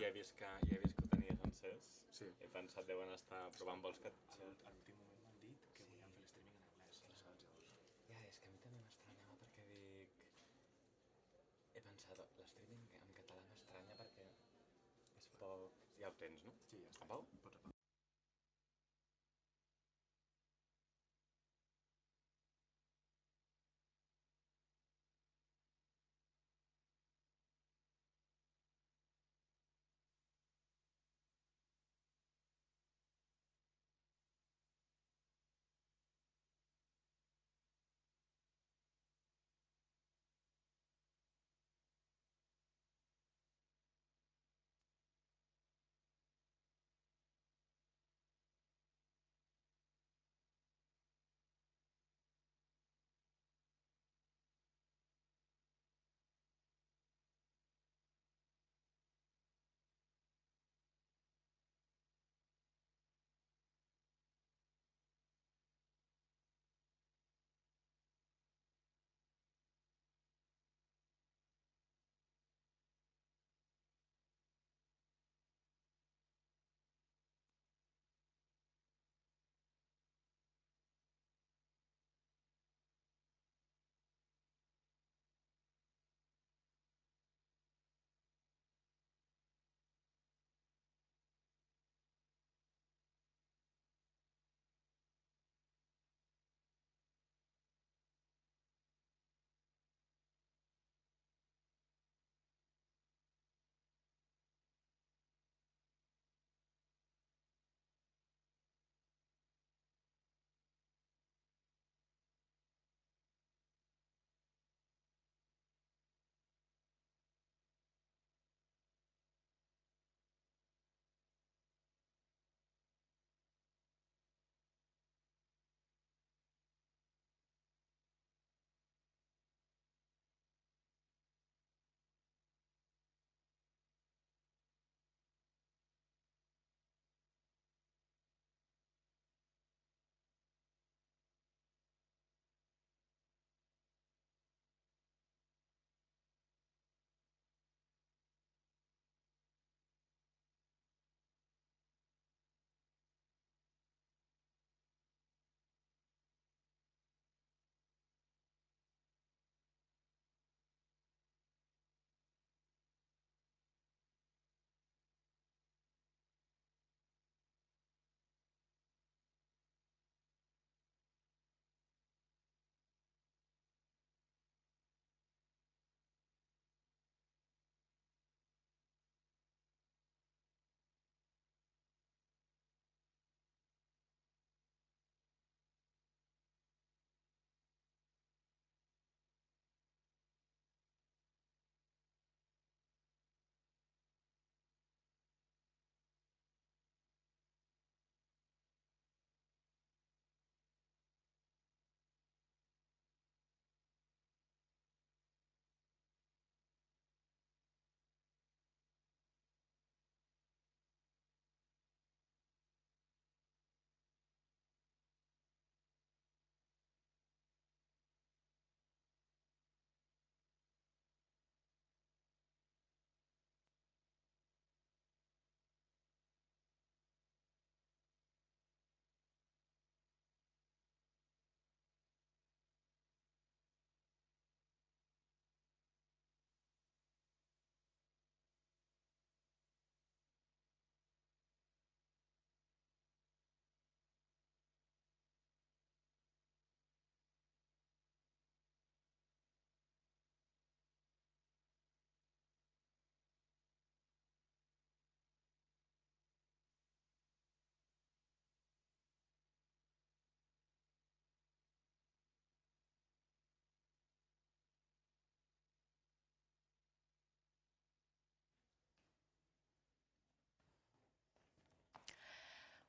Ja he vist que ho tenies encès. He pensat, deuen estar provant vols que... A l'últim moment m'han dit que volien fer l'streaming en anglès. Ja, és que a mi també m'estranyava perquè dic... He pensat, l'streaming en català m'estranya perquè és poc... Ja ho tens, no? Sí, ja està. Apau? Pots apagar.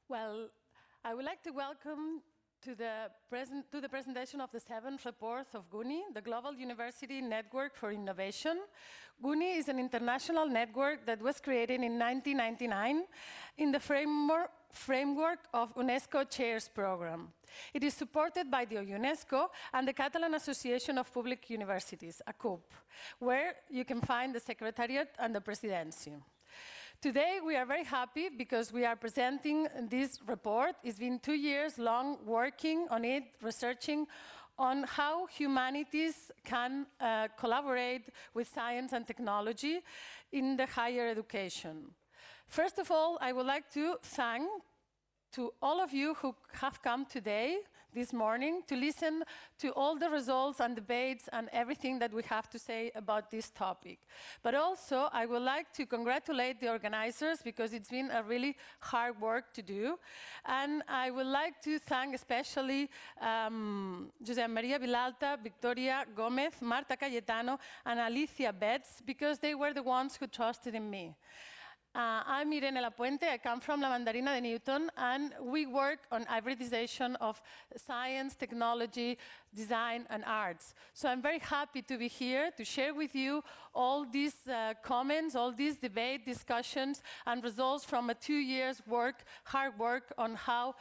Well, I would like to welcome to the presentation of the 7th report of GUNi, the Global University Network for Innovation. GUNi is an international network that was created in 1999 in the framework of UNESCO Chairs Program. It is supported by the UNESCO and the Catalan Association of Public Universities, ACUP, where you can find the Secretariat and the Presidency. Today we are very happy because we are presenting this report. It's been 2 years long working on it, researching on how humanities can collaborate with science and technology in the higher education. First of all, I would like to thank to all of you who have come today, this morning, to listen to all the results and debates and everything that we have to say about this topic. But also, I would like to congratulate the organizers because it's been a really hard work to do. And I would like to thank especially Josep Maria Vilalta, Victoria Gomez, Marta Cayetano, and Alicia Betts, because they were the ones who trusted in me. I'm Irene Lapuente, I come from La Mandarina de Newton, and we work on hybridization of science, technology, design, and arts. So I'm very happy to be here to share with you all these comments, all these debate, discussions, and results from a 2 years work, hard work on how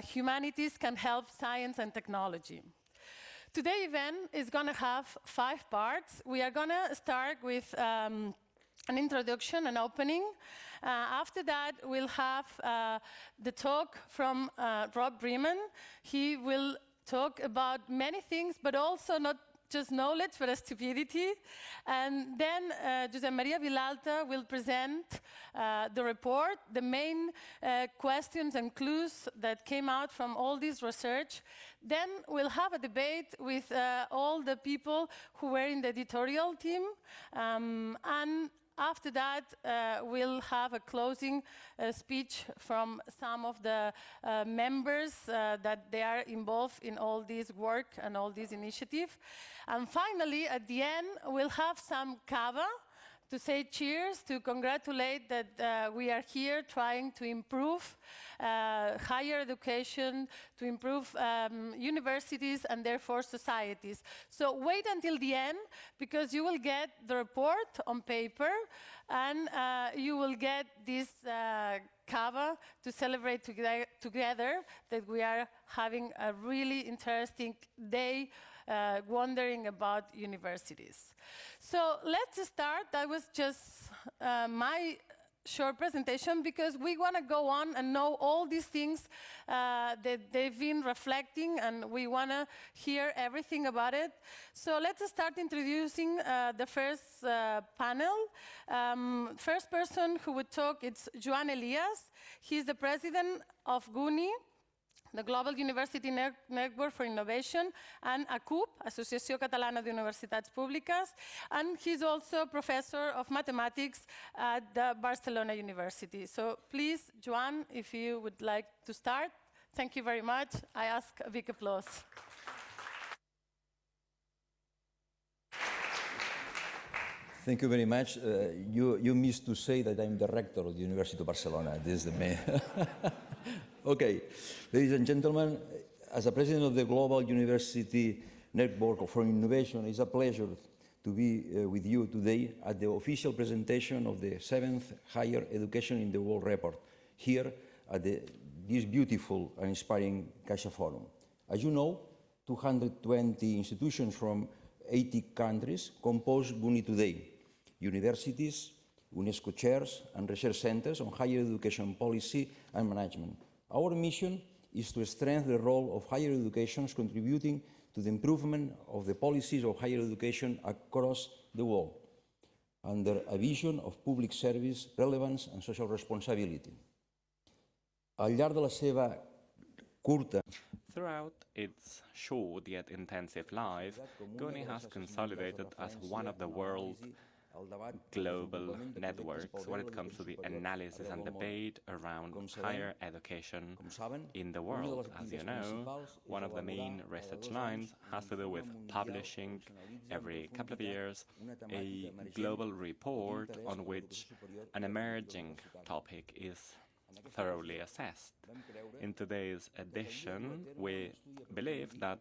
humanities can help science and technology. Today's event is going to have 5 parts. We are going to start with an introduction, an opening. After that, we'll have the talk from Rob Bremen. He will talk about many things, but also not just knowledge, but stupidity. And then Josep Maria Vilalta will present the report, the main questions and clues that came out from all this research. Then we'll have a debate with all the people who were in the editorial team. And after that, we'll have a closing speech from some of the members that they are involved in all this work and all this initiative. And finally, at the end, we'll have some cava to say cheers, to congratulate that we are here trying to improve higher education, to improve universities and therefore societies. So wait until the end, because you will get the report on paper and you will get this cava to celebrate together that we are having a really interesting day wondering about universities. So let's start. That was just my short presentation, because we want to go on and know all these things that they've been reflecting, and we want to hear everything about it. So let's start introducing the first panel. First person who would talk, it's Joan Elias. He's the president of GUNi, the Global University Network for Innovation, and ACUP, Associació Catalana d'Universitats Públiques, and he's also professor of mathematics at the Barcelona University. So please, Joan, if you would like to start. Thank you very much. I ask a big applause. Thank you very much. You missed to say that I'm the rector of the University of Barcelona. This is the main. Okay, ladies and gentlemen, as a president of the Global University Network for Innovation, it's a pleasure to be with you today at the official presentation of the 7th Higher Education in the World report, here at this beautiful and inspiring CaixaForum. As you know, 220 institutions from 80 countries compose GUNi today. Universities, UNESCO chairs, and research centers on higher education policy and management. Our mission is to strengthen the role of higher education, contributing to the improvement of the policies of higher education across the world, under a vision of public service, relevance and social responsibility. Al llarg de la seva curta Throughout its short yet intensive life, GUNi has consolidated as one of the world's global networks when it comes to the analysis and debate around higher education in the world. As you know, one of the main research lines has to do with publishing every couple of years a global report on which an emerging topic is thoroughly assessed. In today's edition, we believe that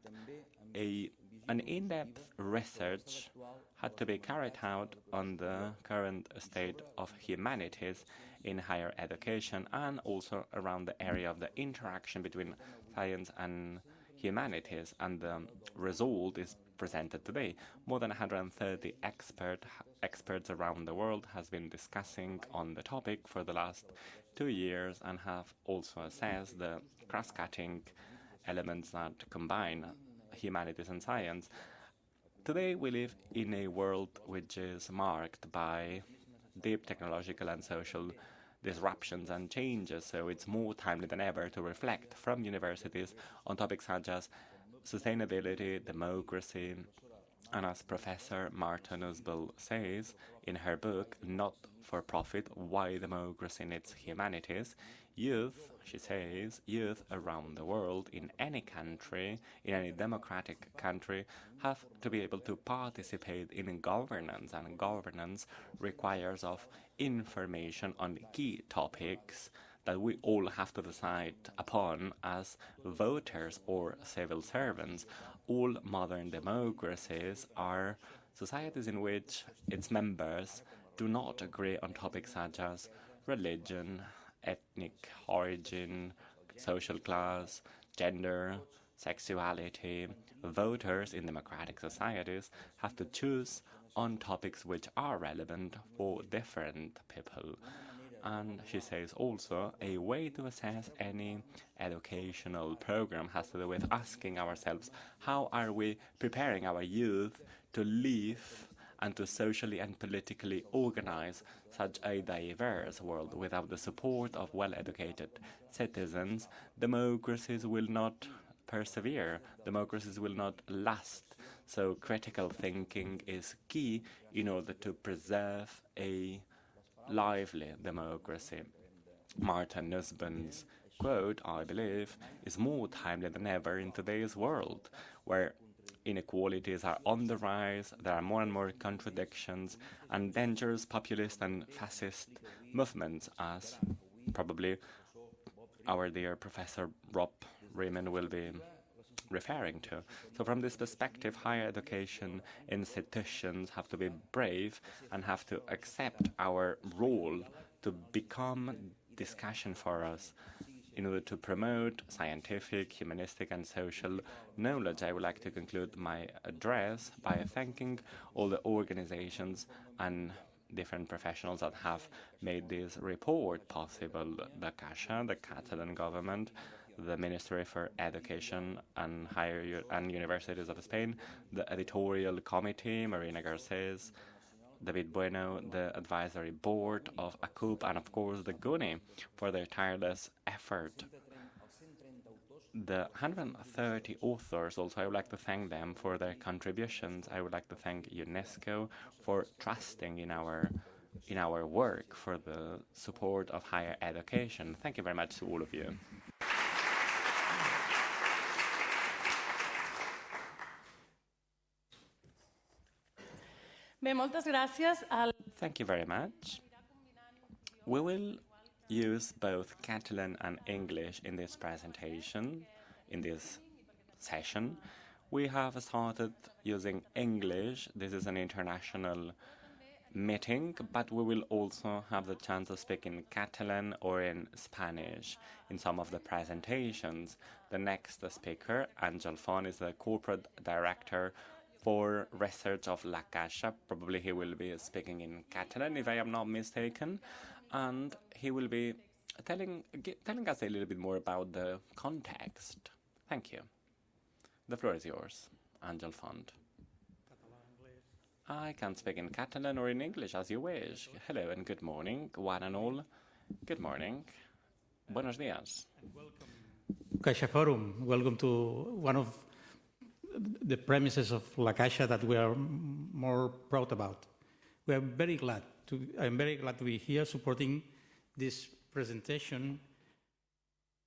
an in-depth research had to be carried out on the current state of humanities in higher education, and also around the area of the interaction between science and humanities, and the result is presented today. More than 130 experts around the world has been discussing on the topic for the last 2 years and have also assessed the cross-cutting elements that combine humanities and science. Today we live in a world which is marked by deep technological and social disruptions and changes, so it's more timely than ever to reflect from universities on topics such as sustainability, democracy, and as Professor Marta Nussbaum says in her book, Not for Profit, Why Democracy Needs Humanities, youth, she says, youth around the world, in any country, in any democratic country, have to be able to participate in governance, and governance requires of information on key topics that we all have to decide upon as voters or civil servants. All modern democracies are societies in which its members do not agree on topics such as religion, ethnic origin, social class, gender, sexuality. Voters in democratic societies have to choose on topics which are relevant for different people. And she says also a way to assess any educational program has to do with asking ourselves, how are we preparing our youth to live and to socially and politically organize such a diverse world? Without the support of well-educated citizens, democracies will not persevere, democracies will not last. So critical thinking is key in order to preserve a lively democracy. Marta Nussbaum's quote, I believe, is more timely than ever in today's world, where inequalities are on the rise, there are more and more contradictions, and dangerous populist and fascist movements, as probably our dear Professor Rob Riemann will be referring to. So from this perspective, higher education institutions have to be brave and have to accept our role to become discussion for us in order to promote scientific, humanistic, and social knowledge. I would like to conclude my address by thanking all the organizations and different professionals that have made this report possible: the Caixa, the Catalan government, the Ministry for Education and Higher and Universities of Spain, the editorial committee, Marina Garces, David Bueno, the advisory board of ACUP, and of course the GUNi for their tireless effort. The 130 authors also, I would like to thank them for their contributions. I would like to thank UNESCO for trusting in our work, for the support of higher education. Thank you very much to all of you. Bé, moltes gràcies. Thank you very much. We will use both Catalan and English in this presentation, in this session. We have started using English. This is an international meeting, but we will also have the chance to speak in Catalan or in Spanish in some of the presentations. The next speaker, Àngel Font, is the corporate director for research of La Caixa. Probably he will be speaking in Catalan, if I am not mistaken, and he will be telling us a little bit more about the context. Thank you. The floor is yours, Àngel Font. I can speak in Catalan or in English, as you wish. Hello and good morning, one and all. Good morning. Buenos días. CaixaForum, welcome to one of the premises of La Caixa that we are more proud about. I'm very glad to be here supporting this presentation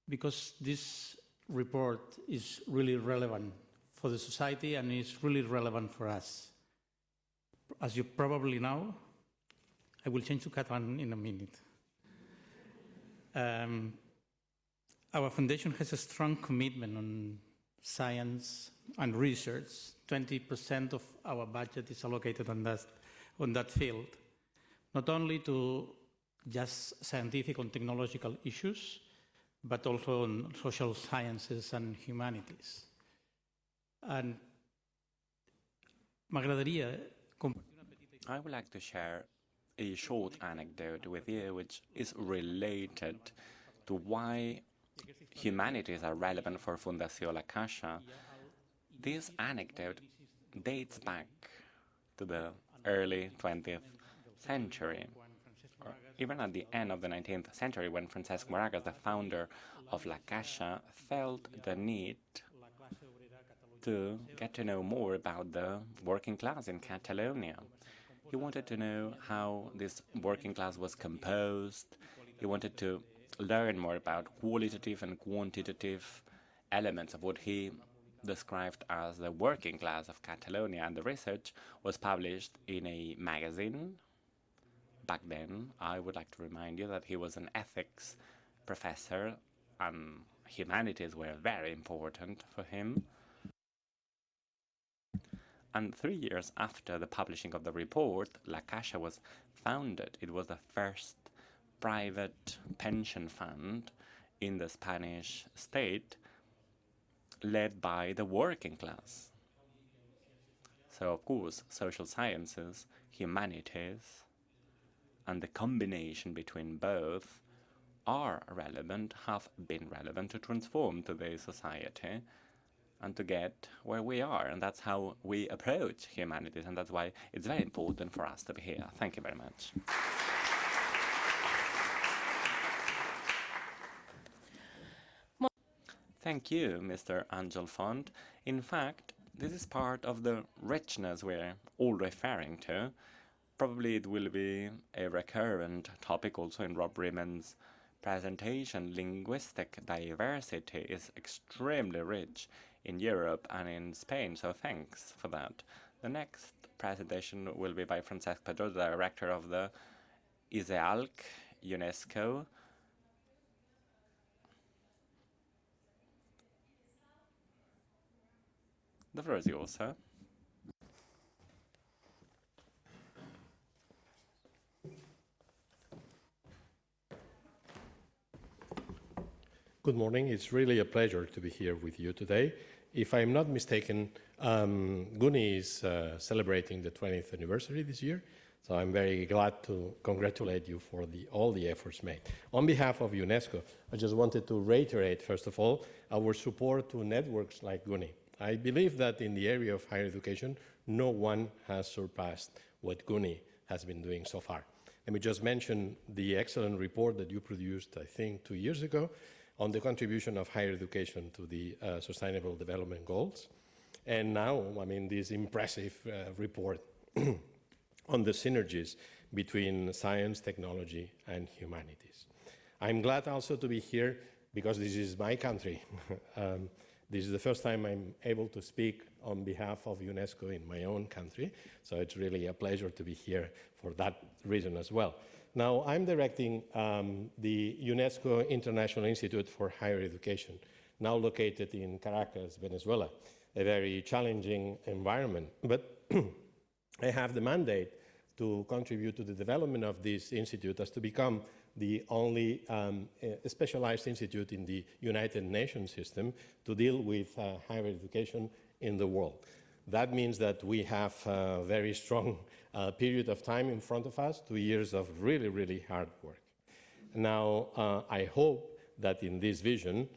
because this report is really relevant for the society and is really relevant for us. As you probably know, I will change to Catalan in a minute. Our foundation has a strong commitment on science and research. 20% of our budget is allocated on that field, not only to just scientific and technological issues, but also on social sciences and humanities. And m'agradaria I would like to share a short anecdote with you which is related to why humanities are relevant for Fundació La Caixa. This anecdote dates back to the early 20th century, or even at the end of the 19th century, when Francesc Moragas, the founder of La Caixa, felt the need to get to know more about the working class in Catalonia. He wanted to know how this working class was composed. He wanted to learn more about qualitative and quantitative elements of what he described as the working class of Catalonia, and the research was published in a magazine. Back then, I would like to remind you that he was an ethics professor, and humanities were very important for him. And 3 years after the publishing of the report, La Caixa was founded. It was the first private pension fund in the Spanish state, led by the working class. So, of course, social sciences, humanities, and the combination between both are relevant, have been relevant to transform today's society and to get where we are. And that's how we approach humanities, and that's why it's very important for us to be here. Thank you very much. Thank you, Mr. Angel Font. In fact, this is part of the richness we're all referring to. Probably it will be a recurrent topic also in Rob Riemann's presentation. Linguistic diversity is extremely rich in Europe and in Spain, so thanks for that. The next presentation will be by Francesc Pedro, the director of the ISEALC, UNESCO. The floor is yours, sir. Good morning. It's really a pleasure to be here with you today. If I'm not mistaken, GUNi is celebrating the 20th anniversary this year, so I'm very glad to congratulate you for all the efforts made. On behalf of UNESCO, I just wanted to reiterate, first of all, our support to networks like GUNi. I believe that in the area of higher education, no one has surpassed what GUNi has been doing so far. Let me just mention the excellent report that you produced, I think, 2 years ago, on the contribution of higher education to the Sustainable Development Goals. And now, I mean, this impressive report on the synergies between science, technology, and humanities. I'm glad also to be here because this is my country. This is the first time I'm able to speak on behalf of UNESCO in my own country, so it's really a pleasure to be here for that reason as well. Now, I'm directing the UNESCO International Institute for Higher Education, now located in Caracas, Venezuela, a very challenging environment. But I have the mandate to contribute to the development of this institute as to become the only specialized institute in the United Nations system to deal with higher education in the world. That means that we have a very strong period of time in front of us, 2 years of really, really hard work. Now, I hope that in this vision,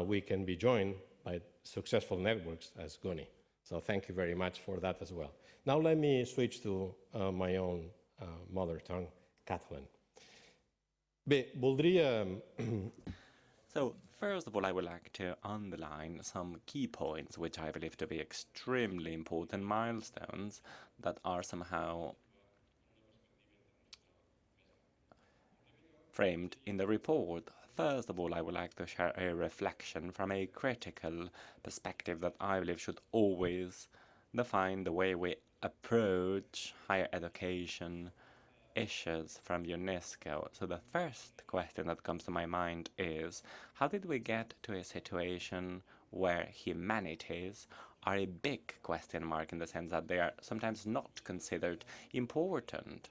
we can be joined by successful networks as GUNi. So thank you very much for that as well. Now let me switch to my own mother tongue, Catalan. Bé, voldria... So, first of all, I would like to underline some key points which I believe to be extremely important milestones that are somehow framed in the report. First of all, I would like to share a reflection from a critical perspective that I believe should always define the way we approach higher education issues from UNESCO. So the first question that comes to my mind is, how did we get to a situation where humanities are a big question mark, in the sense that they are sometimes not considered important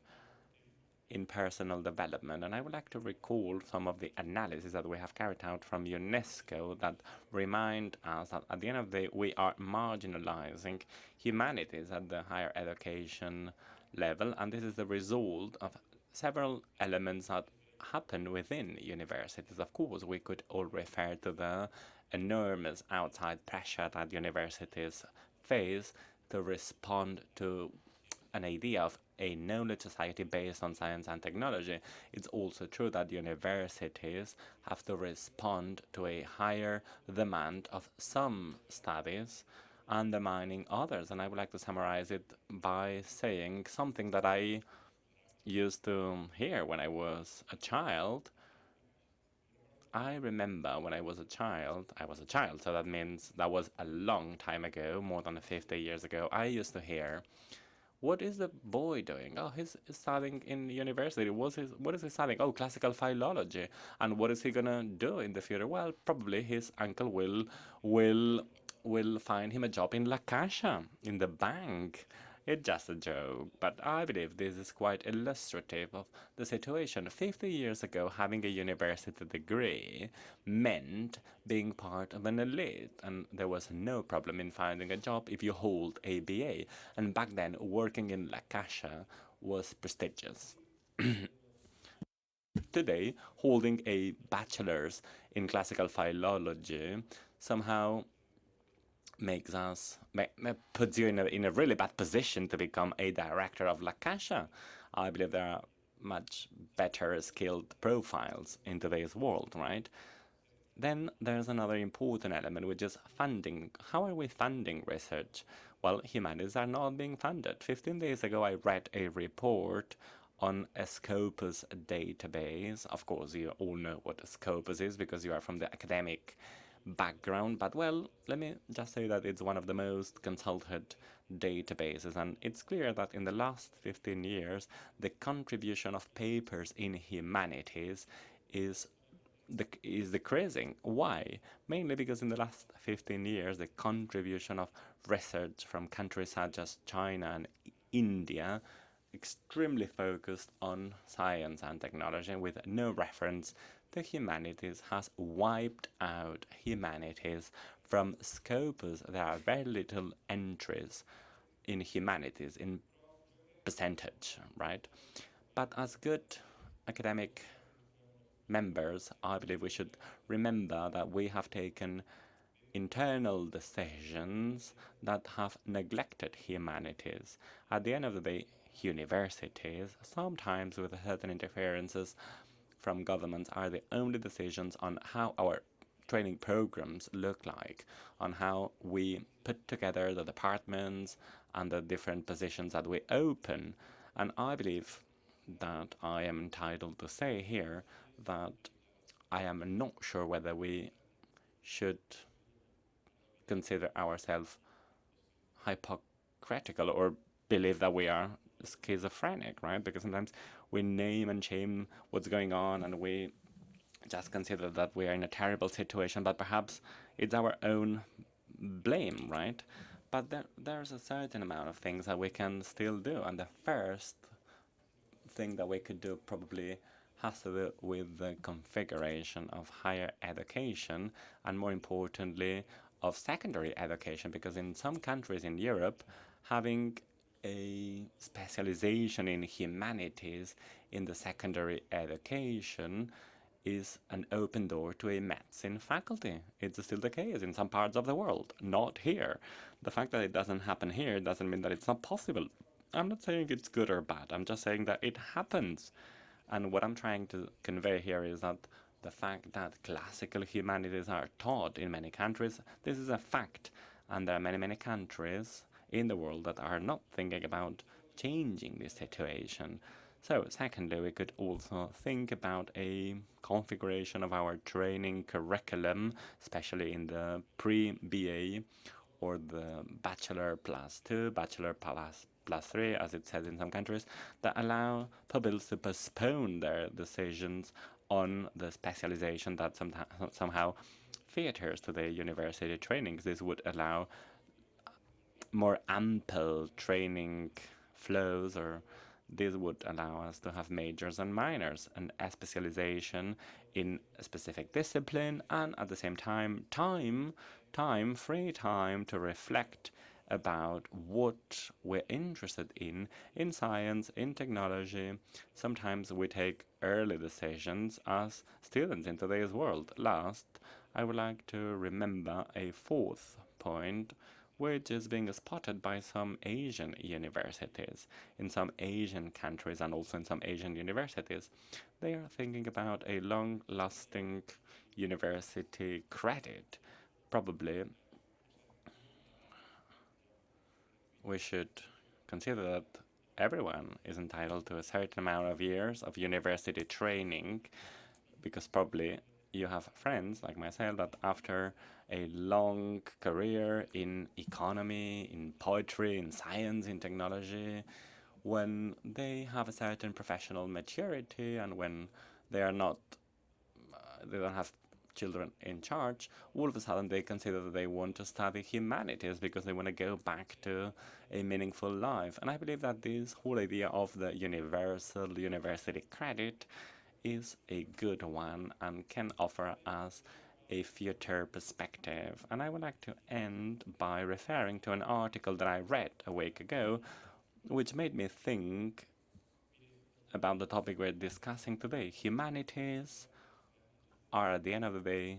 in personal development. And I would like to recall some of the analysis that we have carried out from UNESCO that remind us that at the end of the day, we are marginalizing humanities at the higher education level. And this is the result of several elements that happen within universities. Of course, we could all refer to the enormous outside pressure that universities face to respond to an idea of a knowledge society based on science and technology. It's also true that universities have to respond to a higher demand of some studies, undermining others. And I would like to summarize it by saying something that I used to hear when I was a child. I remember when I was a child, so that means that was a long time ago, more than 50 years ago. I used to hear, what is the boy doing? Oh, he's studying in university. What is he studying? Oh, classical philology. And what is he gonna do in the future? Well, probably his uncle will find him a job in La Caixa, in the bank. It's just a joke, but I believe this is quite illustrative of the situation. 50 years ago, having a university degree meant being part of an elite, and there was no problem in finding a job if you hold a BA. And back then, working in La Caixa was prestigious. Today, holding a bachelor's in classical philology somehow puts you in a really bad position to become a director of La Caixa. I believe there are much better skilled profiles in today's world, right? Then there's another important element, which is funding. How are we funding research? Well, humanities are not being funded. 15 days ago, I read a report on a Scopus database. Of course, you all know what a Scopus is because you are from the academic background, but well, let me just say that it's one of the most consulted databases, and it's clear that in the last 15 years, the contribution of papers in humanities is decreasing. Why? Mainly because in the last 15 years, the contribution of research from countries such as China and India extremely focused on science and technology with no reference to humanities has wiped out humanities from Scopus. There are very little entries in humanities in percentage, right? But as good academic members, I believe we should remember that we have taken internal decisions that have neglected humanities. At the end of the day, universities, sometimes with certain interferences from governments, are the only decisions on how our training programs look like, on how we put together the departments and the different positions that we open. And I believe that I am entitled to say here that I am not sure whether we should consider ourselves hypocritical or believe that we are schizophrenic, right? Because sometimes we name and shame what's going on and we just consider that we are in a terrible situation, but perhaps it's our own blame, right? But there's a certain amount of things that we can still do, and the first thing that we could do probably has to do with the configuration of higher education, and more importantly, of secondary education, because in some countries in Europe, having a specialization in humanities in the secondary education is an open door to a medicine faculty. It's still the case in some parts of the world, not here. The fact that it doesn't happen here doesn't mean that it's not possible. I'm not saying it's good or bad, I'm just saying that it happens. And what I'm trying to convey here is that the fact that classical humanities are taught in many countries, this is a fact. And there are many, many countries in the world that are not thinking about changing this situation. So, secondly, we could also think about a configuration of our training curriculum, especially in the pre-BA or the Bachelor +2, Bachelor +3, as it says in some countries, that allow pupils to postpone their decisions on the specialization that somehow theaters to the university trainings. This would allow more ample training flows, or This would allow us to have majors and minors, and a specialization in a specific discipline, and at the same time, free time to reflect about what we're interested in science, in technology. Sometimes we take early decisions as students in today's world. Last, I would like to remember a fourth point, which is being spotted by some Asian universities, in some Asian countries and also in some Asian universities. They are thinking about a long-lasting university credit. Probably we should consider that everyone is entitled to a certain amount of years of university training, because probably you have friends like myself that after a long career in economy, in poetry, in science, in technology, when they have a certain professional maturity and when they are not, they don't have children in charge, all of a sudden they consider that they want to study humanities because they want to go back to a meaningful life. And I believe that this whole idea of the universal university credit is a good one and can offer us a future perspective. And I would like to end by referring to an article that I read a week ago, which made me think about the topic we're discussing today. Humanities are, at the end of the day,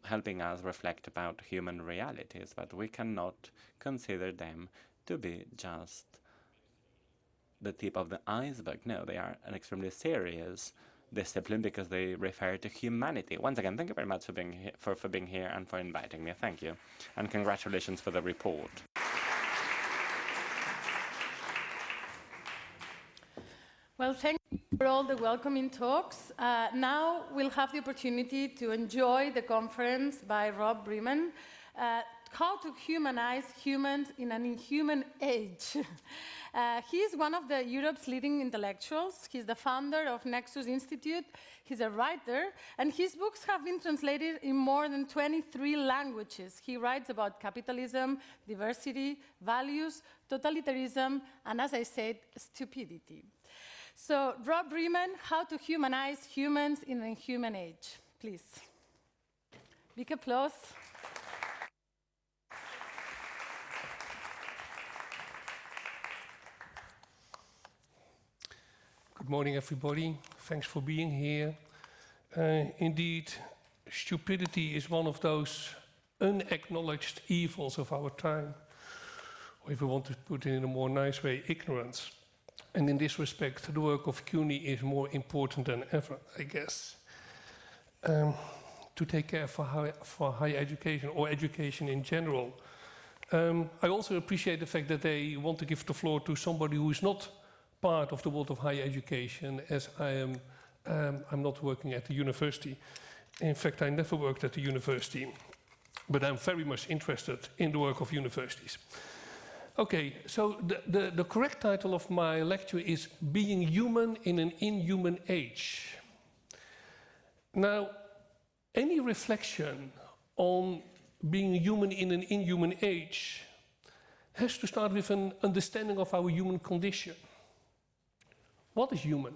helping us reflect about human realities, but we cannot consider them to be just the tip of the iceberg. No, they are an extremely serious discipline because they refer to humanity. Once again, thank you very much for being here and for inviting me. Thank you, and congratulations for the report. Well, thank you for all the welcoming talks. Now we'll have the opportunity to enjoy the conference by Rob Bremen, How to Humanize Humans in an Inhuman Age. He's one of Europe's leading intellectuals. He's the founder of Nexus Institute. He's a writer, and his books have been translated in more than 23 languages. He writes about capitalism, diversity, values, totalitarianism, and, as I said, stupidity. So, Rob Bremen, How to Humanize Humans in an Inhuman Age. Please. Big applause. Good morning, everybody. Thanks for being here. Indeed, stupidity is one of those unacknowledged evils of our time. Or if we want to put it in a more nice way, ignorance. And in this respect, the work of GUNi is more important than ever, I guess. To take care for higher education or education in general. I also appreciate the fact that they want to give the floor to somebody who is not part of the world of higher education, as I'm not working at the university. In fact, I never worked at the university, but I'm very much interested in the work of universities. Okay, so the correct title of my lecture is Being Human in an Inhuman Age. Now, any reflection on being human in an inhuman age has to start with an understanding of our human condition. What is human?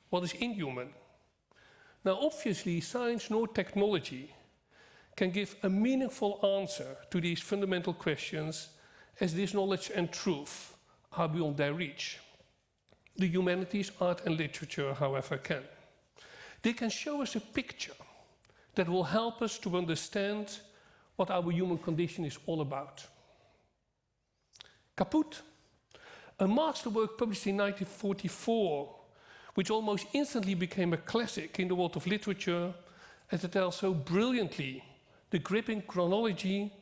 What is inhuman? Now, obviously, science nor technology can give a meaningful answer to these fundamental questions, as this knowledge and truth are beyond their reach. The humanities, art and literature, however, can. They can show us a picture that will help us to understand what our human condition is all about. Caput, a masterwork published in 1944, which almost instantly became a classic in the world of literature, as it tells so brilliantly the gripping chronology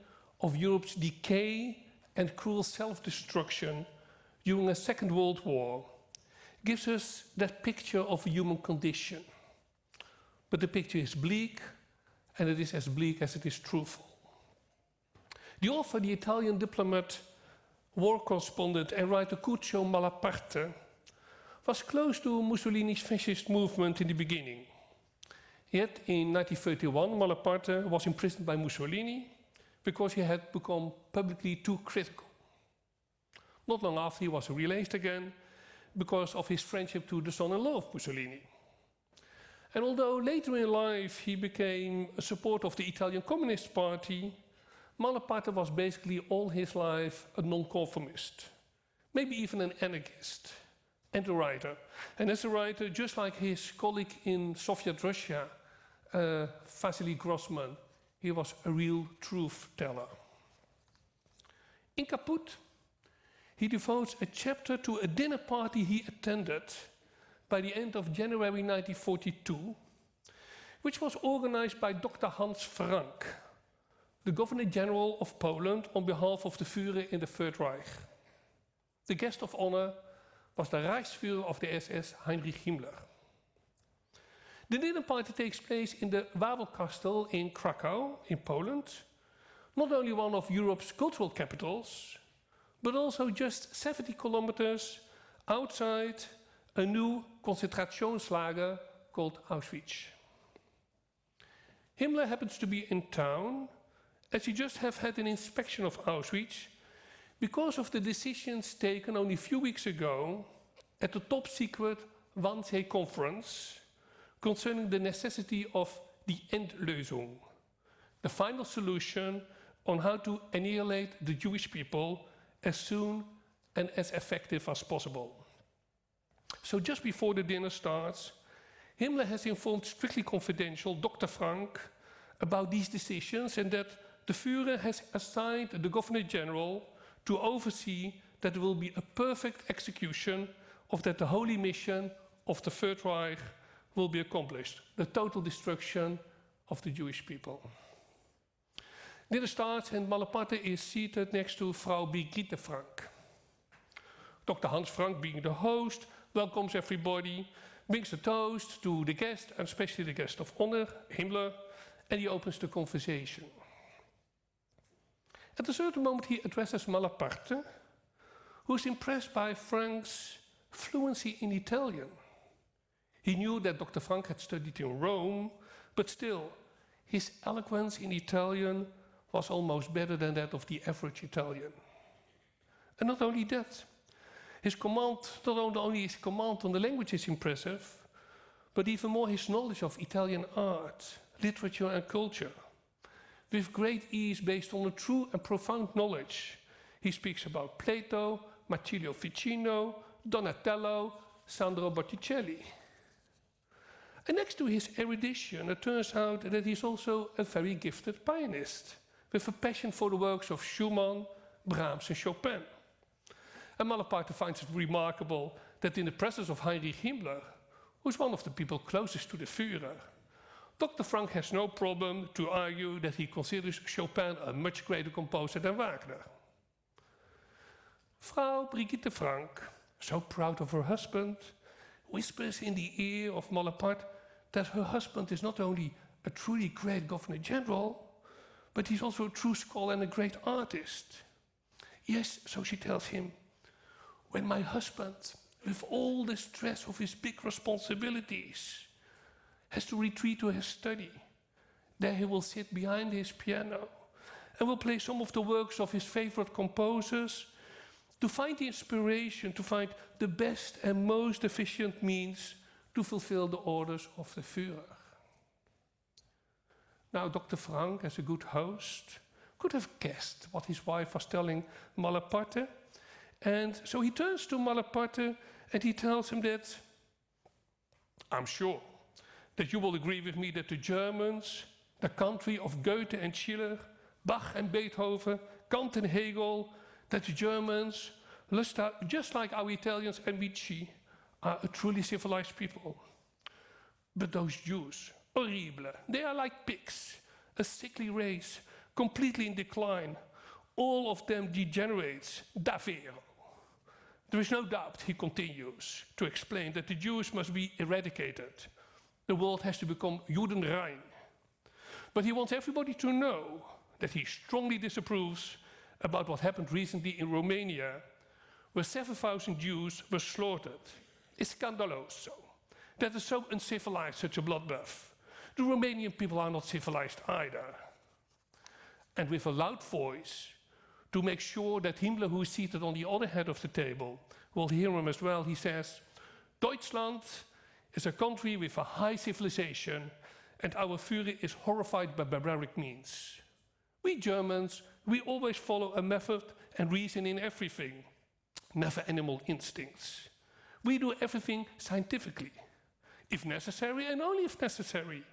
of Europe's decay and cruel self-destruction during a Second World War, gives us that picture of a human condition. But the picture is bleak, and it is as bleak as it is truthful. The author, the Italian diplomat, war correspondent and writer Cuccio Malaparte, was close to Mussolini's fascist movement in the beginning. Yet in 1931, Malaparte was imprisoned by Mussolini because he had become publicly too critical. Not long after, he was released again because of his friendship to the son-in-law of Mussolini. And although later in life he became a supporter of the Italian Communist Party, Malaparte was basically all his life a nonconformist, maybe even an anarchist, and a writer. And as a writer, just like his colleague in Soviet Russia, Vasily Grossman, he was a real truth teller. In Kaput, he devotes a chapter to a dinner party he attended by the end of January 1942, which was organized by Dr. Hans Frank, the Governor General of Poland on behalf of the Führer in the Third Reich. The guest of honor was the Reichsführer of the SS, Heinrich Himmler. The dinner party takes place in the Wawelkastel in Krakow, in Poland, not only one of Europe's cultural capitals, but also just 70 kilometers outside a new concentrationslager called Auschwitz. Himmler happens to be in town, as he just have had an inspection of Auschwitz because of the decisions taken only a few weeks ago at the top secret Wannsee conference concerning the necessity of the Endlösung, the final solution on how to annihilate the Jewish people as soon and as effective as possible. So just before the dinner starts, Himmler has informed strictly confidential Dr. Frank about these decisions and that the Führer has assigned the Governor General to oversee that there will be a perfect execution of that the holy mission of the Third Reich will be accomplished, the total destruction of the Jewish people. Dinner starts and Malaparte is seated next to Frau Brigitte Frank. Dr. Hans Frank, being the host, welcomes everybody, brings a toast to the guest, and especially the guest of honor, Himmler, and he opens the conversation. At a certain moment he addresses Malaparte, who is impressed by Frank's fluency in Italian. He knew that Dr. Frank had studied in Rome, but still, his eloquence in Italian was almost better than that of the average Italian. And not only that, not only his command on the language is impressive, but even more his knowledge of Italian art, literature and culture. With great ease based on a true and profound knowledge, he speaks about Plato, Marsilio Ficino, Donatello, Sandro Botticelli. And next to his erudition, it turns out that he's also a very gifted pianist, with a passion for the works of Schumann, Brahms and Chopin. And Malaparte finds it remarkable that in the presence of Heinrich Himmler, who's one of the people closest to the Führer, Dr. Frank has no problem to argue that he considers Chopin a much greater composer than Wagner. Frau Brigitte Frank, so proud of her husband, whispers in the ear of Malaparte that her husband is not only a truly great Governor General, but he's also a true scholar and a great artist. Yes, so she tells him, when my husband, with all the stress of his big responsibilities, has to retreat to his study, there he will sit behind his piano and will play some of the works of his favorite composers to find the inspiration, to find the best and most efficient means to fulfill the orders of the Führer. Now, Dr. Frank, as a good host, could have guessed what his wife was telling Malaparte, and so he turns to Malaparte and he tells him that, I'm sure that you will agree with me that the Germans, the country of Goethe and Schiller, Bach and Beethoven, Kant and Hegel, that the Germans, just like our Italians and Amici, are a truly civilized people. But those Jews, horrible, they are like pigs, a sickly race, completely in decline. All of them degenerates, davvero. There is no doubt, he continues, to explain that the Jews must be eradicated. The world has to become Judenrein. But he wants everybody to know that he strongly disapproves about what happened recently in Romania, where 7,000 Jews were slaughtered. It's scandaloso. That is so uncivilized, such a bloodbath. The Romanian people are not civilized either. And with a loud voice, to make sure that Himmler, who is seated on the other head of the table, will hear him as well. He says, Deutschland is a country with a high civilization, and our Führer is horrified by barbaric means. We Germans, we always follow a method and reason in everything, never animal instincts. We do everything scientifically, if necessary and only if necessary.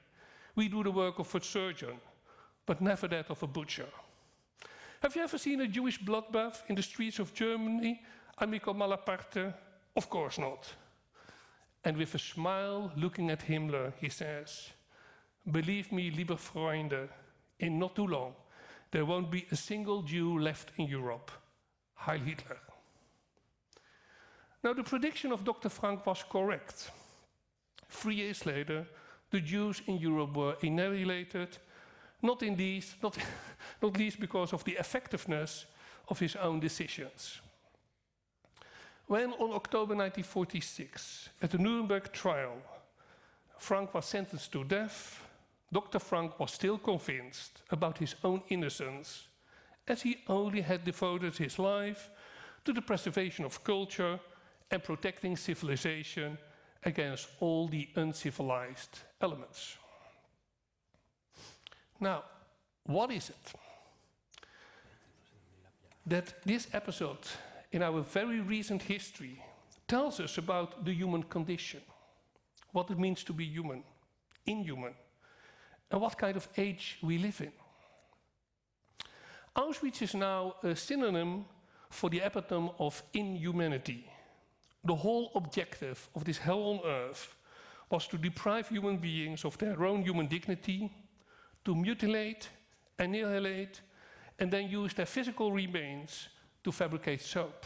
We do the work of a surgeon, but never that of a butcher. Have you ever seen a Jewish bloodbath in the streets of Germany, amico malaparte? Of course not. And with a smile, looking at Himmler, he says, believe me, liebe Freunde, in not too long, there won't be a single Jew left in Europe. Heil Hitler. Now, the prediction of Dr. Frank was correct. 3 years later, the Jews in Europe were annihilated, not least because of the effectiveness of his own decisions. When on October 1946, at the Nuremberg trial, Frank was sentenced to death, Dr. Frank was still convinced about his own innocence, as he only had devoted his life to the preservation of culture and protecting civilization against all the uncivilized elements. Now, what is it that this episode in our very recent history tells us about the human condition, what it means to be human, inhuman, and what kind of age we live in? Auschwitz is now a synonym for the epitome of inhumanity. The whole objective of this hell on earth was to deprive human beings of their own human dignity, to mutilate, annihilate, and then use their physical remains to fabricate soap.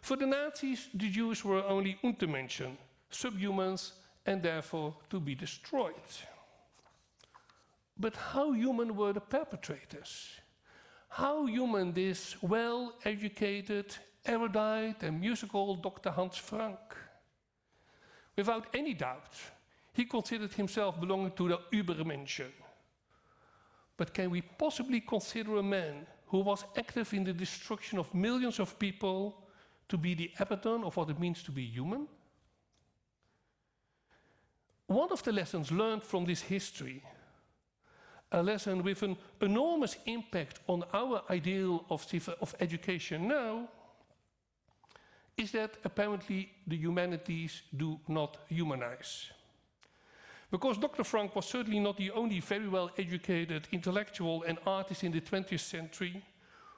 For the Nazis, the Jews were only Untermenschen, subhumans, and therefore to be destroyed. But how human were the perpetrators? How human this well-educated, erudite and musical Dr. Hans Frank? Without any doubt, he considered himself belonging to the Übermenschen. But can we possibly consider a man who was active in the destruction of millions of people to be the epitome of what it means to be human? One of the lessons learned from this history, a lesson with an enormous impact on our ideal of education now, is that apparently the humanities do not humanize. Because Dr. Frank was certainly not the only very well-educated intellectual and artist in the 20th century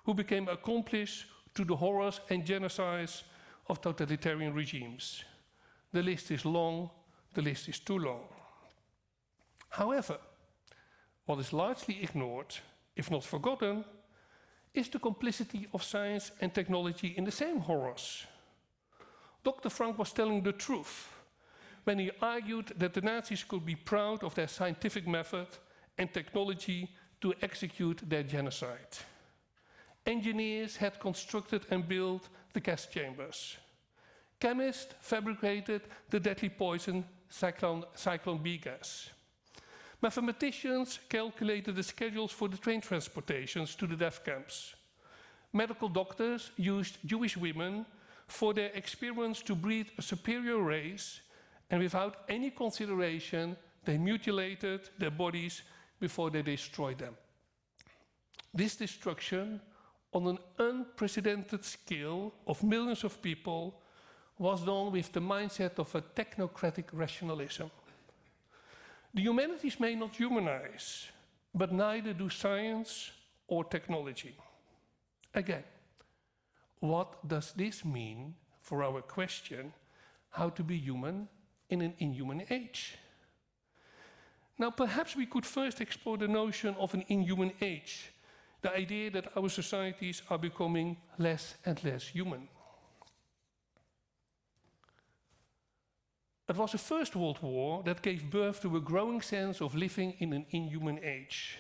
who became accomplice to the horrors and genocides of totalitarian regimes. The list is long, the list is too long. However, what is largely ignored, if not forgotten, is the complicity of science and technology in the same horrors. Dr. Frank was telling the truth when he argued that the Nazis could be proud of their scientific method and technology to execute their genocide. Engineers had constructed and built the gas chambers. Chemists fabricated the deadly poison Cyclone B gas. Mathematicians calculated the schedules for the train transportations to the death camps. Medical doctors used Jewish women for their experiments to breed a superior race, and without any consideration, they mutilated their bodies before they destroyed them. This destruction, on an unprecedented scale of millions of people, was done with the mindset of a technocratic rationalism. The humanities may not humanize, but neither do science or technology. Again, what does this mean for our question, how to be human in an inhuman age? Now, perhaps we could first explore the notion of an inhuman age, the idea that our societies are becoming less and less human. It was the First World War that gave birth to a growing sense of living in an inhuman age.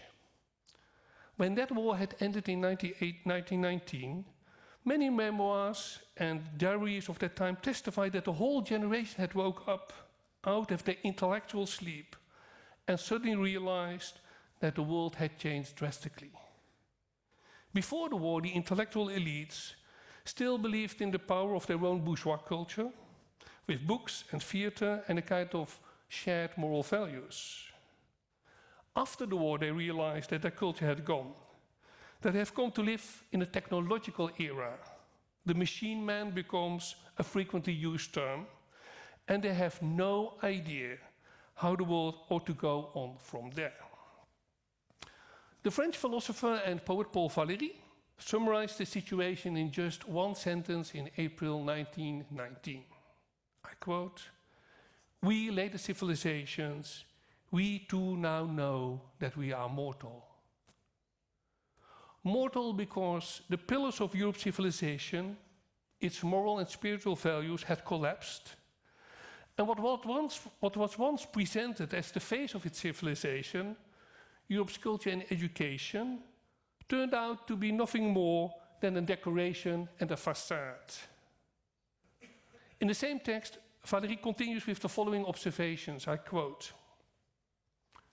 When that war had ended in 1919, many memoirs and diaries of that time testified that the whole generation had woke up out of their intellectual sleep and suddenly realized that the world had changed drastically. Before the war, the intellectual elites still believed in the power of their own bourgeois culture, with books and theatre and a kind of shared moral values. After the war, they realized that their culture had gone, that they have come to live in a technological era. The machine man becomes a frequently used term, and they have no idea how the world ought to go on from there. The French philosopher and poet Paul Valéry summarized the situation in just one sentence in April 1919. I quote, "We later civilizations, we too now know that we are mortal." Mortal because the pillars of Europe's civilization, its moral and spiritual values, had collapsed. And what was once presented as the face of its civilization, Europe's culture and education, turned out to be nothing more than a decoration and a facade. In the same text, Valéry continues with the following observations, I quote,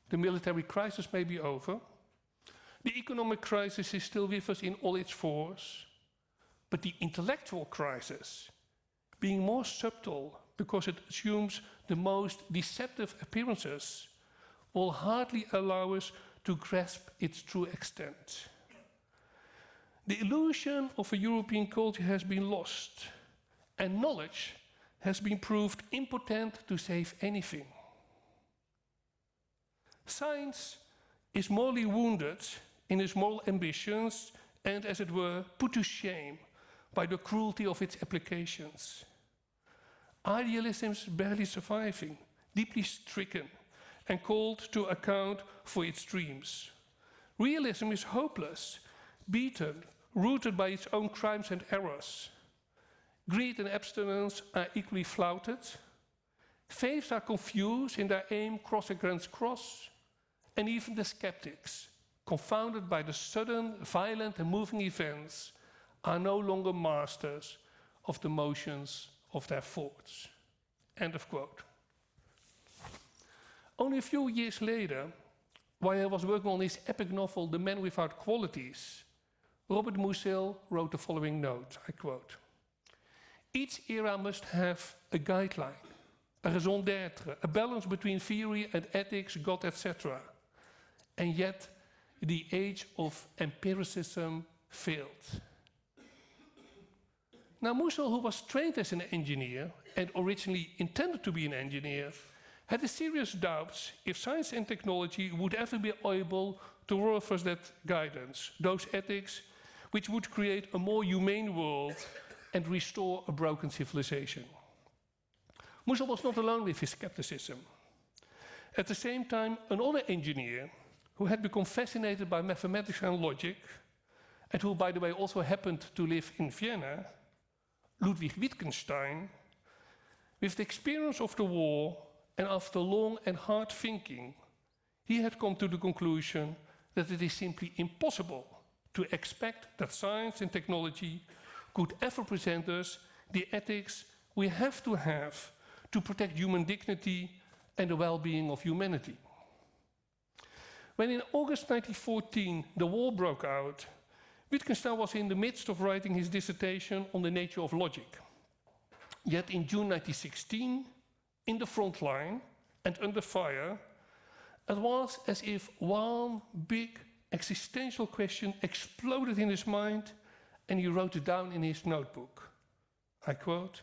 "The military crisis may be over. The economic crisis is still with us in all its force, but the intellectual crisis, being more subtle because it assumes the most deceptive appearances, will hardly allow us to grasp its true extent. The illusion of a European culture has been lost, and knowledge has been proved impotent to save anything. Science is morally wounded in its moral ambitions and, as it were, put to shame by the cruelty of its applications. Idealism is barely surviving, deeply stricken, and called to account for its dreams. Realism is hopeless, beaten, rooted by its own crimes and errors. Greed and abstinence are equally flouted. Faiths are confused in their aim cross against cross, and even the skeptics, confounded by the sudden, violent and moving events, are no longer masters of the motions of their thoughts." End of quote. Only a few years later, while he was working on his epic novel, The Man Without Qualities, Robert Musil wrote the following note, I quote, "Each era must have a guideline, a raison d'être, a balance between theory and ethics, God, etc. And yet, the age of empiricism failed." Now, Musil, who was trained as an engineer and originally intended to be an engineer, had a serious doubts if science and technology would ever be able to offer that guidance, those ethics which would create a more humane world and restore a broken civilization. Musil was not alone with his skepticism. At the same time, another engineer who had become fascinated by mathematics and logic, and who, by the way, also happened to live in Vienna, Ludwig Wittgenstein, with the experience of the war and after long and hard thinking, he had come to the conclusion that it is simply impossible to expect that science and technology could ever present us the ethics we have to protect human dignity and the well-being of humanity. When in August 1914 the war broke out, Wittgenstein was in the midst of writing his dissertation on the nature of logic. Yet in June 1916, in the front line and under fire, it was as if one big existential question exploded in his mind, and he wrote it down in his notebook. I quote,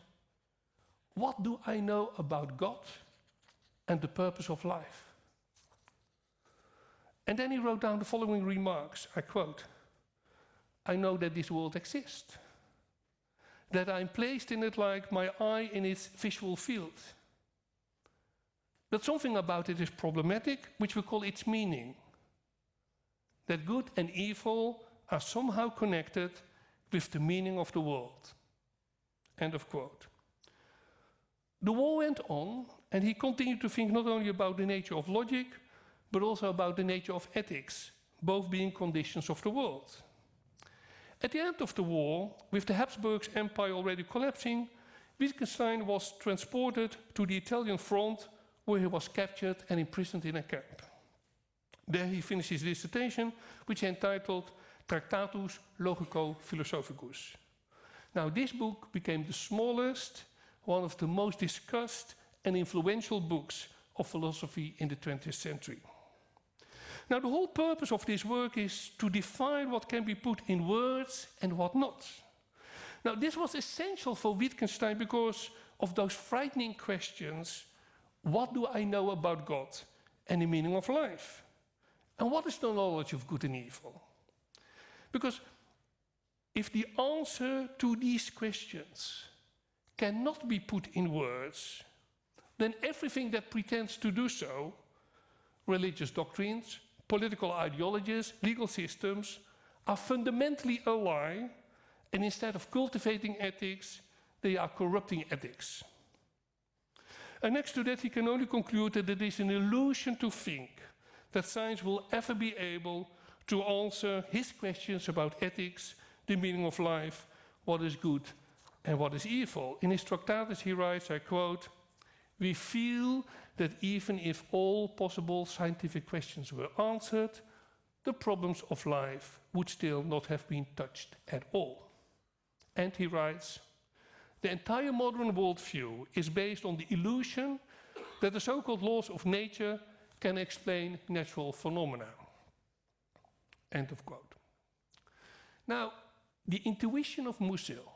"What do I know about God and the purpose of life?" And then he wrote down the following remarks, I quote, "I know that this world exists, that I'm placed in it like my eye in its visual field, that something about it is problematic, which we call its meaning, that good and evil are somehow connected with the meaning of the world." End of quote. The war went on, and he continued to think not only about the nature of logic, but also about the nature of ethics, both being conditions of the world. At the end of the war, with the Habsburg Empire already collapsing, Wittgenstein was transported to the Italian front, where he was captured and imprisoned in a camp. There he finished his dissertation, which he entitled Tractatus Logico-Philosophicus. Now, this book became the smallest, one of the most discussed and influential books of philosophy in the 20th century. Now, the whole purpose of this work is to define what can be put in words and what not. Now, this was essential for Wittgenstein because of those frightening questions: what do I know about God and the meaning of life? And what is the knowledge of good and evil? Because if the answer to these questions cannot be put in words, then everything that pretends to do so, religious doctrines, political ideologies, legal systems, are fundamentally a lie, and instead of cultivating ethics, they are corrupting ethics. And next to that, he can only conclude that it is an illusion to think that science will ever be able to answer his questions about ethics, the meaning of life, what is good and what is evil. In his Tractatus he writes, I quote, "We feel that even if all possible scientific questions were answered, the problems of life would still not have been touched at all." And he writes, "The entire modern worldview is based on the illusion that the so-called laws of nature can explain natural phenomena." End of quote. Now, the intuition of Musil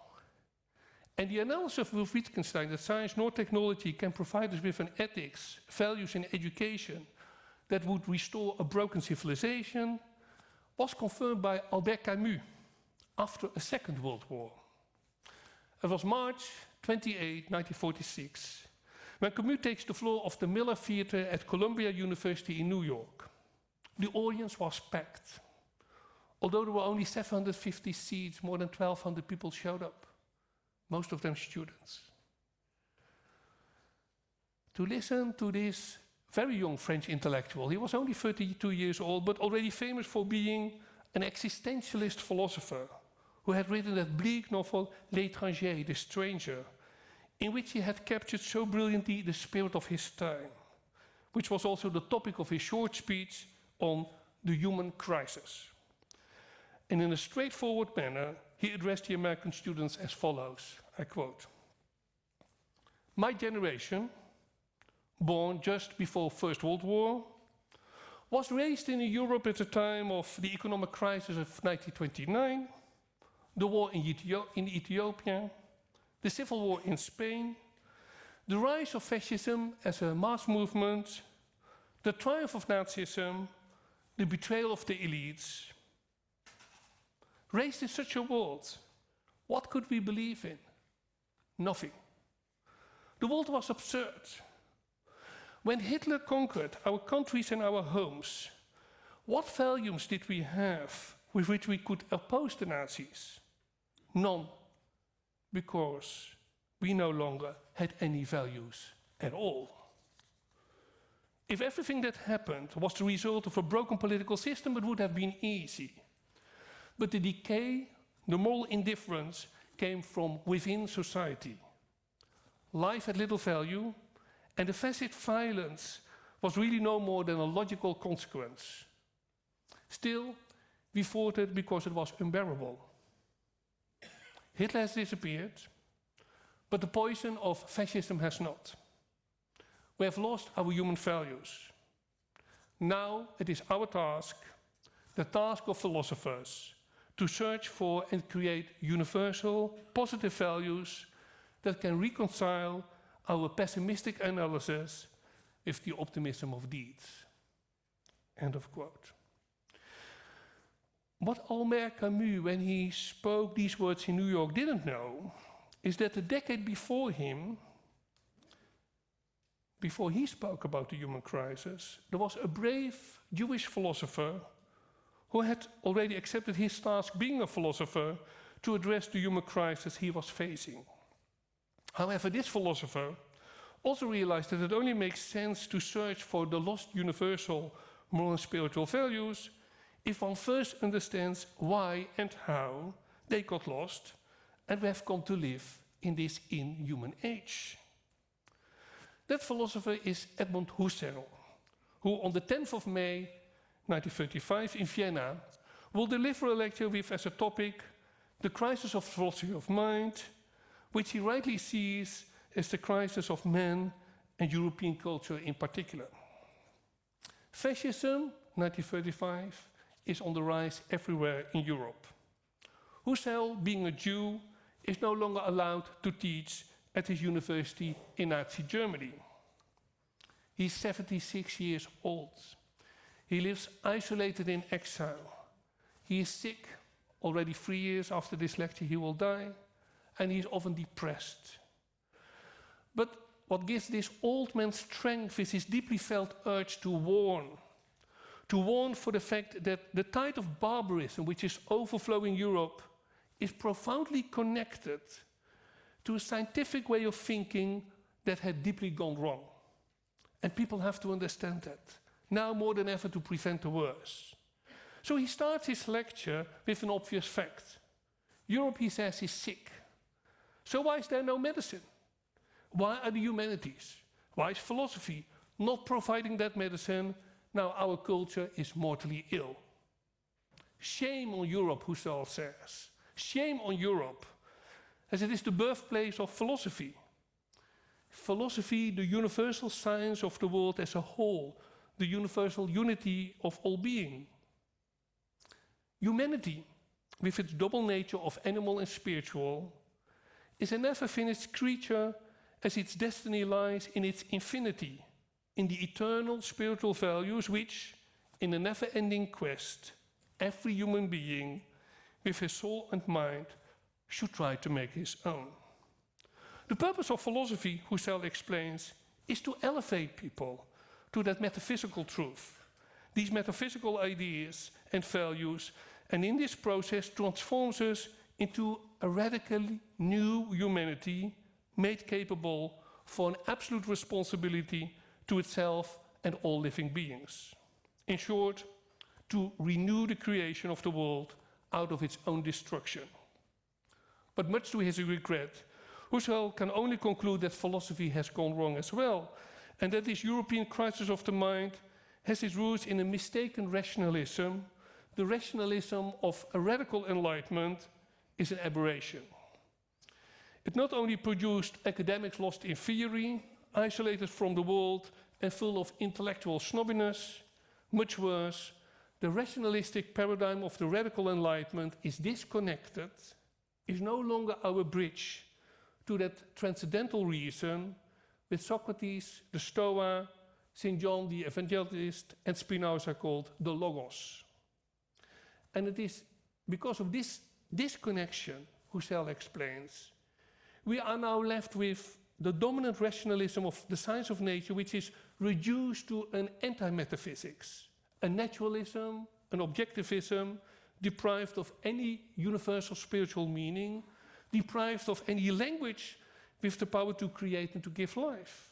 and the analysis of Wittgenstein that science nor technology can provide us with an ethics, values and education that would restore a broken civilization was confirmed by Albert Camus after a Second World War. It was March 28, 1946, when Camus takes the floor of the Miller Theatre at Columbia University in New York. The audience was packed. Although there were only 750 seats, more than 1,200 people showed up, most of them students, to listen to this very young French intellectual. He was only 32 years old, but already famous for being an existentialist philosopher who had written that bleak novel L'Étranger, The Stranger, in which he had captured so brilliantly the spirit of his time, which was also the topic of his short speech on the human crisis. And in a straightforward manner, he addressed the American students as follows, I quote, "My generation, born just before First World War, was raised in Europe at the time of the economic crisis of 1929, the war in Ethiopia, the civil war in Spain, the rise of fascism as a mass movement, the triumph of Nazism, the betrayal of the elites. Raised in such a world, what could we believe in? Nothing. The world was absurd. When Hitler conquered our countries and our homes, what values did we have with which we could oppose the Nazis? None, because we no longer had any values at all. If everything that happened was the result of a broken political system, it would have been easy. But the decay, the moral indifference, came from within society. Life had little value, and the facet violence was really no more than a logical consequence. Still, we fought it because it was unbearable. Hitler has disappeared, but the poison of fascism has not. We have lost our human values. Now it is our task, the task of philosophers, to search for and create universal, positive values that can reconcile our pessimistic analysis with the optimism of deeds." End of quote. What Albert Camus, when he spoke these words in New York, didn't know is that a decade before him, before he spoke about the human crisis, there was a brave Jewish philosopher who had already accepted his task, being a philosopher, to address the human crisis he was facing. However, this philosopher also realized that it only makes sense to search for the lost universal moral and spiritual values if one first understands why and how they got lost and we have come to live in this inhuman age. That philosopher is Edmund Husserl, who on the 10th of May 1935 in Vienna will deliver a lecture with as a topic the crisis of philosophy of mind, which he rightly sees as the crisis of man and European culture in particular. Fascism, 1935, is on the rise everywhere in Europe. Husserl, being a Jew, is no longer allowed to teach at his university in Nazi Germany. He's 76 years old. He lives isolated in exile. He is sick. Already 3 years after this lecture he will die, and he's often depressed. But what gives this old man strength is his deeply felt urge to warn for the fact that the tide of barbarism which is overflowing Europe is profoundly connected to a scientific way of thinking that had deeply gone wrong. And people have to understand that, now more than ever, to prevent the worst. So he starts his lecture with an obvious fact. Europe, he says, is sick. So why is there no medicine? Why are the humanities? Why is philosophy not providing that medicine? Now our culture is mortally ill. Shame on Europe, Husserl says. Shame on Europe, as it is the birthplace of philosophy. Philosophy, the universal science of the world as a whole, the universal unity of all being. Humanity, with its double nature of animal and spiritual, is a never-finished creature as its destiny lies in its infinity, in the eternal spiritual values which, in a never-ending quest, every human being, with his soul and mind, should try to make his own. The purpose of philosophy, Husserl explains, is to elevate people to that metaphysical truth, these metaphysical ideas and values, and in this process transforms us into a radically new humanity made capable for an absolute responsibility to itself and all living beings. In short, to renew the creation of the world out of its own destruction. But much to his regret, Husserl can only conclude that philosophy has gone wrong as well, and that this European crisis of the mind has its roots in a mistaken rationalism. The rationalism of a radical enlightenment is an aberration. It not only produced academics lost in theory, isolated from the world and full of intellectual snobbiness, much worse, the rationalistic paradigm of the radical enlightenment is disconnected, is no longer our bridge to that transcendental reason with Socrates, the Stoa, St. John the Evangelist, and Spinoza called the Logos. And it is because of this disconnection, Husserl explains, we are now left with the dominant rationalism of the science of nature, which is reduced to an anti-metaphysics, a naturalism, an objectivism, deprived of any universal spiritual meaning, deprived of any language with the power to create and to give life.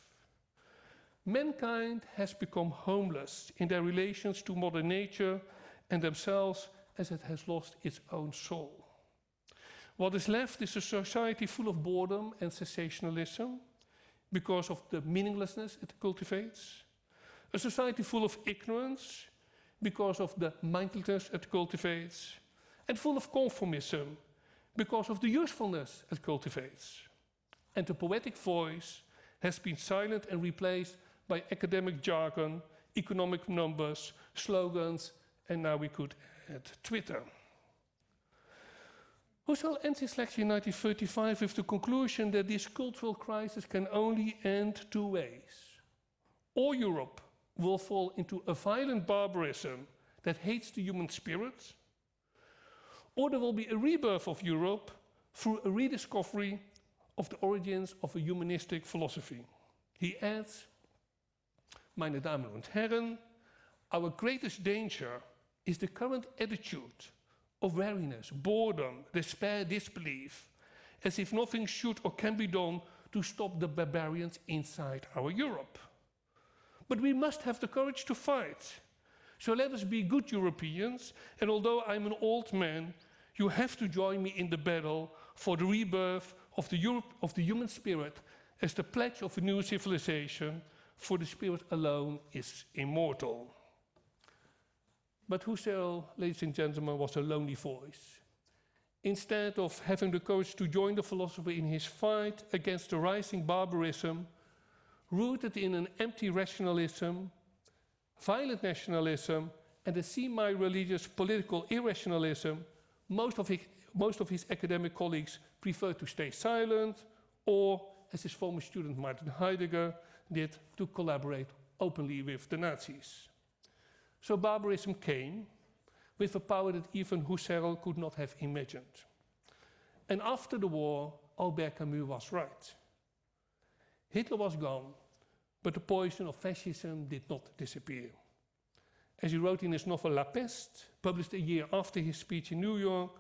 Mankind has become homeless in their relations to modern nature and themselves, as it has lost its own soul. What is left is a society full of boredom and sensationalism because of the meaninglessness it cultivates, a society full of ignorance because of the mindlessness it cultivates, and full of conformism because of the usefulness it cultivates. And the poetic voice has been silent and replaced by academic jargon, economic numbers, slogans, and now we could add Twitter. Husserl ends his lecture in 1935 with the conclusion that this cultural crisis can only end two ways. Or Europe will fall into a violent barbarism that hates the human spirit, or there will be a rebirth of Europe through a rediscovery of the origins of a humanistic philosophy. He adds, meine Damen und Herren, our greatest danger is the current attitude of weariness, boredom, despair, disbelief, as if nothing should or can be done to stop the barbarians inside our Europe. But we must have the courage to fight. So let us be good Europeans, and although I'm an old man, you have to join me in the battle for the rebirth of the human spirit as the pledge of a new civilization, for the spirit alone is immortal. But Husserl, ladies and gentlemen, was a lonely voice. Instead of having the courage to join the philosopher in his fight against the rising barbarism, rooted in an empty rationalism, violent nationalism, and a semi-religious political irrationalism, most of his academic colleagues preferred to stay silent, or, as his former student Martin Heidegger did, to collaborate openly with the Nazis. So barbarism came with a power that even Husserl could not have imagined. And after the war, Albert Camus was right. Hitler was gone, but the poison of fascism did not disappear. As he wrote in his novel La Peste, published a year after his speech in New York,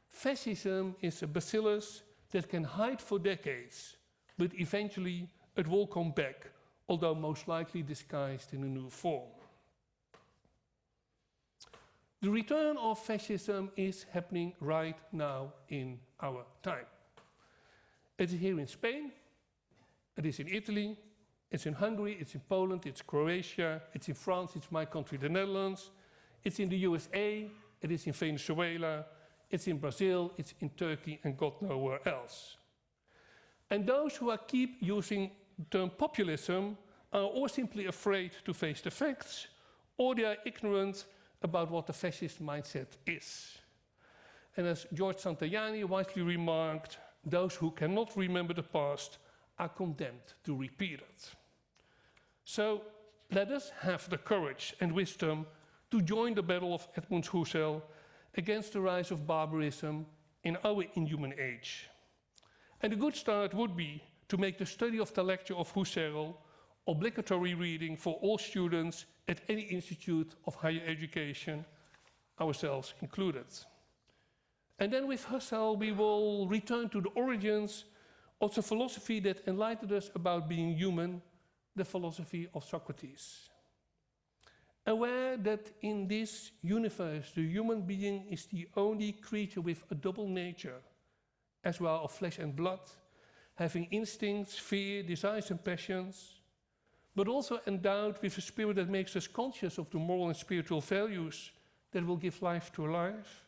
fascism is a bacillus that can hide for decades, but eventually it will come back, although most likely disguised in a new form. The return of fascism is happening right now in our time. It is here in Spain, it is in Italy, it's in Hungary, it's in Poland, it's Croatia, it's in France, it's my country, the Netherlands, it's in the USA, it is in Venezuela, it's in Brazil, it's in Turkey, and God knows where else. And those who keep using the term populism are or simply afraid to face the facts, or they are ignorant about what the fascist mindset is. And as George Santayani wisely remarked, those who cannot remember the past are condemned to repeat it. So let us have the courage and wisdom to join the battle of Edmund Husserl against the rise of barbarism in our inhuman age. And a good start would be to make the study of the lecture of Husserl obligatory reading for all students at any institute of higher education, ourselves included. And then with Husserl we will return to the origins of the philosophy that enlightened us about being human, the philosophy of Socrates. Aware that in this universe the human being is the only creature with a double nature, as well of flesh and blood, having instincts, fear, desires and passions, but also endowed with a spirit that makes us conscious of the moral and spiritual values that will give life to life,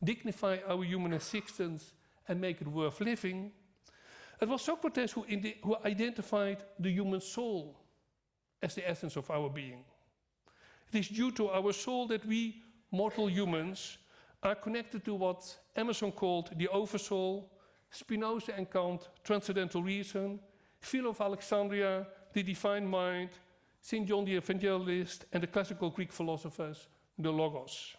dignify our human existence and make it worth living. It was Socrates who identified the human soul as the essence of our being. It is due to our soul that we, mortal humans, are connected to what Emerson called the oversoul, Spinoza and Kant, transcendental reason, Philo of Alexandria, the divine mind, St. John the Evangelist, and the classical Greek philosophers, the Logos.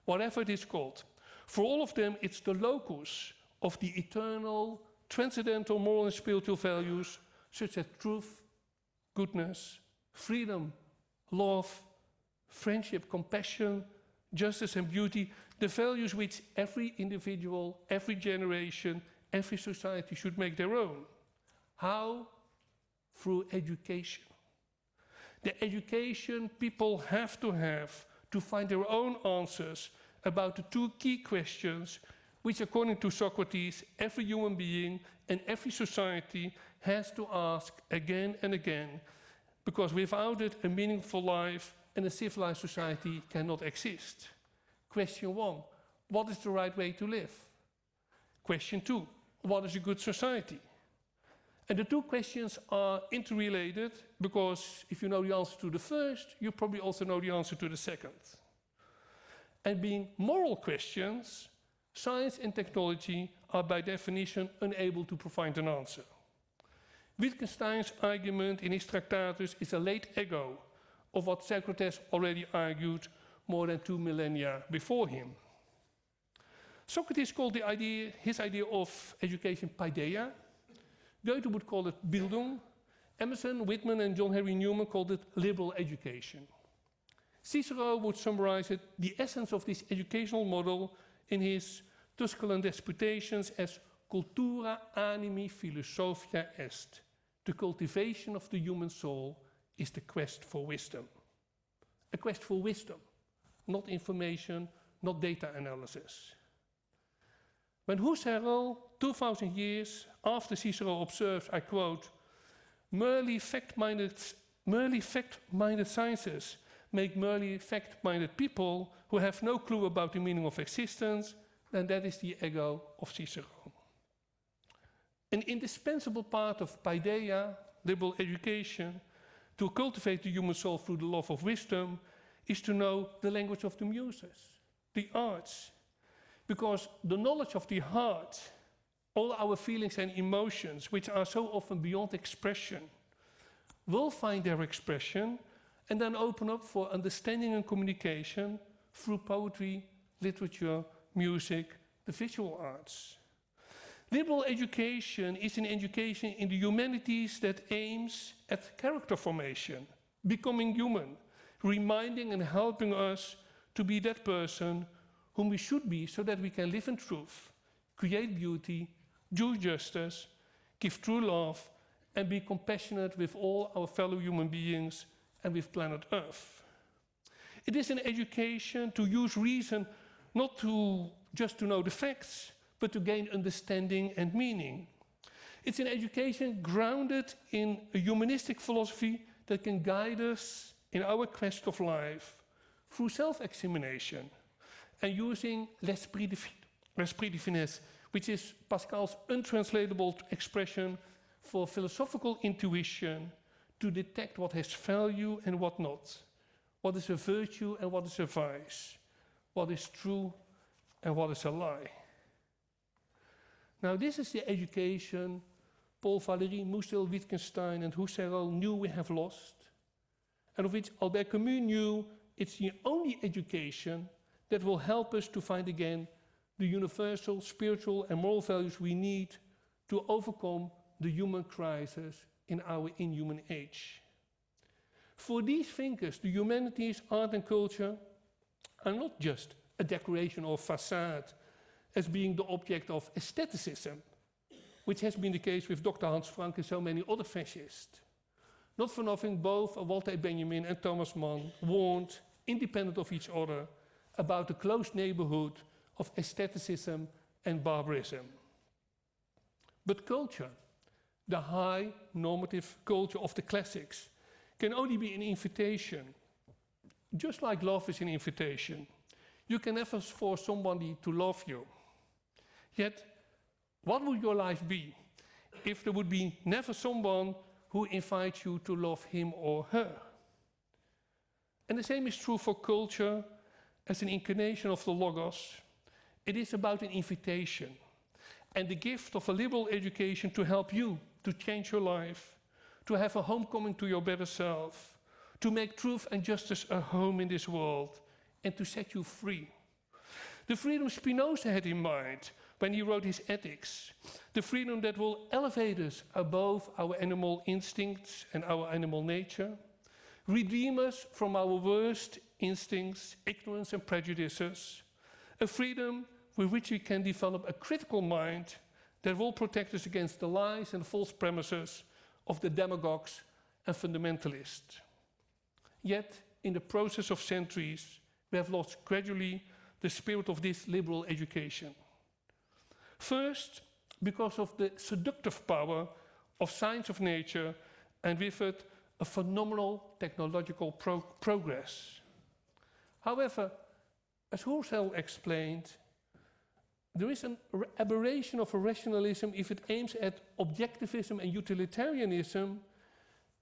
Whatever it is called, for all of them it's the locus of the eternal, transcendental moral and spiritual values such as truth, goodness, freedom, love, friendship, compassion, justice and beauty, the values which every individual, every generation, every society should make their own. How? Through education. The education people have to find their own answers about the two key questions which, according to Socrates, every human being and every society has to ask again and again, because without it a meaningful life and a civilized society cannot exist. Question 1, what is the right way to live? Question 2, what is a good society? And the two questions are interrelated because if you know the answer to the first, you probably also know the answer to the second. And being moral questions, science and technology are by definition unable to provide an answer. Wittgenstein's argument in his Tractatus is a late echo of what Socrates already argued more than 2 millennia before him. Socrates called his idea of education paideia. Goethe would call it Bildung. Emerson, Whitman and John Henry Newman called it liberal education. Cicero would summarize it, the essence of this educational model, in his Tusculan Disputations as cultura animi philosophia est. The cultivation of the human soul is the quest for wisdom. A quest for wisdom, not information, not data analysis. When Husserl, 2000 years after Cicero, observed, I quote, merely fact-minded sciences make merely fact-minded people who have no clue about the meaning of existence, then that is the ego of Cicero. An indispensable part of paideia, liberal education, to cultivate the human soul through the love of wisdom, is to know the language of the muses, the arts. Because the knowledge of the heart, all our feelings and emotions, which are so often beyond expression, will find their expression and then open up for understanding and communication through poetry, literature, music, the visual arts. Liberal education is an education in the humanities that aims at character formation, becoming human, reminding and helping us to be that person whom we should be so that we can live in truth, create beauty, do justice, give true love, and be compassionate with all our fellow human beings and with planet Earth. It is an education to use reason not just to know the facts, but to gain understanding and meaning. It's an education grounded in a humanistic philosophy that can guide us in our quest of life through self-examination and using l'esprit de finesse, which is Pascal's untranslatable expression for philosophical intuition to detect what has value and what not, what is a virtue and what is a vice, what is true and what is a lie. Now, this is the education Paul Valéry, Musil, Wittgenstein, and Husserl knew we have lost, and of which Albert Camus knew it's the only education that will help us to find again the universal spiritual and moral values we need to overcome the human crisis in our inhuman age. For these thinkers, the humanities, art and culture are not just a decoration or facade as being the object of aestheticism, which has been the case with Dr. Hans Frank and so many other fascists. Not for nothing, both Walter Benjamin and Thomas Mann warned, independent of each other, about the close neighborhood of aestheticism and barbarism. But culture, the high normative culture of the classics, can only be an invitation. Just like love is an invitation. You can never force somebody to love you. Yet, what would your life be if there would be never someone who invites you to love him or her? And the same is true for culture as an incarnation of the Logos. It is about an invitation and the gift of a liberal education to help you to change your life, to have a homecoming to your better self, to make truth and justice a home in this world, and to set you free. The freedom Spinoza had in mind when he wrote his Ethics, the freedom that will elevate us above our animal instincts and our animal nature, redeem us from our worst instincts, ignorance and prejudices, a freedom with which we can develop a critical mind that will protect us against the lies and false premises of the demagogues and fundamentalists. Yet, in the process of centuries, we have lost gradually the spirit of this liberal education. First, because of the seductive power of science of nature, and with it, a phenomenal technological progress. However, as Husserl explained, there is an aberration of a rationalism if it aims at objectivism and utilitarianism,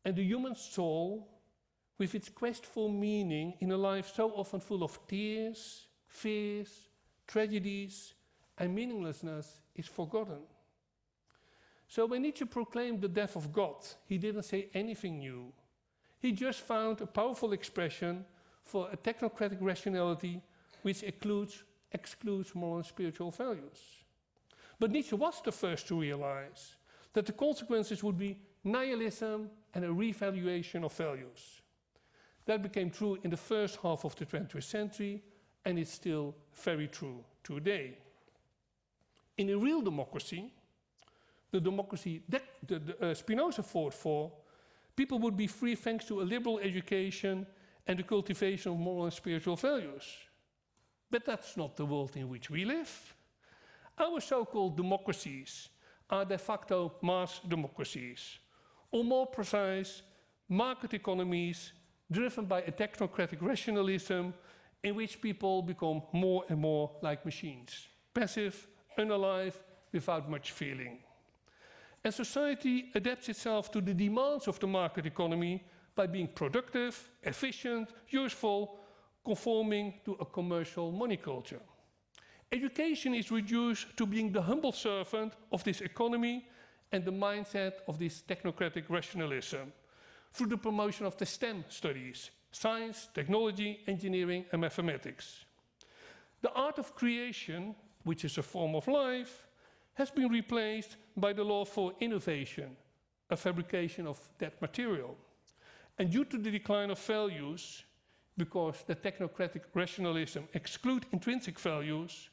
and the human soul, with its quest for meaning in a life so often full of tears, fears, tragedies, and meaninglessness, is forgotten. So when Nietzsche proclaimed the death of God, he didn't say anything new. He just found a powerful expression for a technocratic rationality which excludes moral and spiritual values. But Nietzsche was the first to realize that the consequences would be nihilism and a revaluation of values. That became true in the first half of the 20th century, and it's still very true today. In a real democracy, the democracy that Spinoza fought for, people would be free thanks to a liberal education and the cultivation of moral and spiritual values. But that's not the world in which we live. Our so-called democracies are de facto mass democracies, or more precise, market economies driven by a technocratic rationalism in which people become more and more like machines, passive, unalive, without much feeling. And society adapts itself to the demands of the market economy by being productive, efficient, useful, conforming to a commercial monoculture. Education is reduced to being the humble servant of this economy and the mindset of this technocratic rationalism through the promotion of the STEM studies, science, technology, engineering, and mathematics. The art of creation, which is a form of life, has been replaced by the law for innovation, a fabrication of that material. And due to the decline of values, because the technocratic rationalism excludes intrinsic values,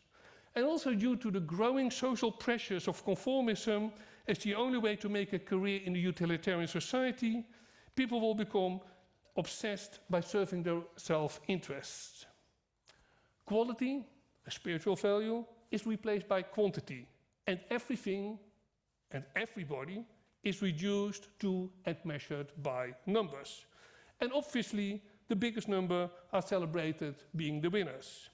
and also due to the growing social pressures of conformism as the only way to make a career in a utilitarian society, people will become obsessed by serving their self-interests. Quality, a spiritual value, is replaced by quantity, and everything and everybody is reduced to and measured by numbers. And obviously, the biggest number are celebrated being the winners.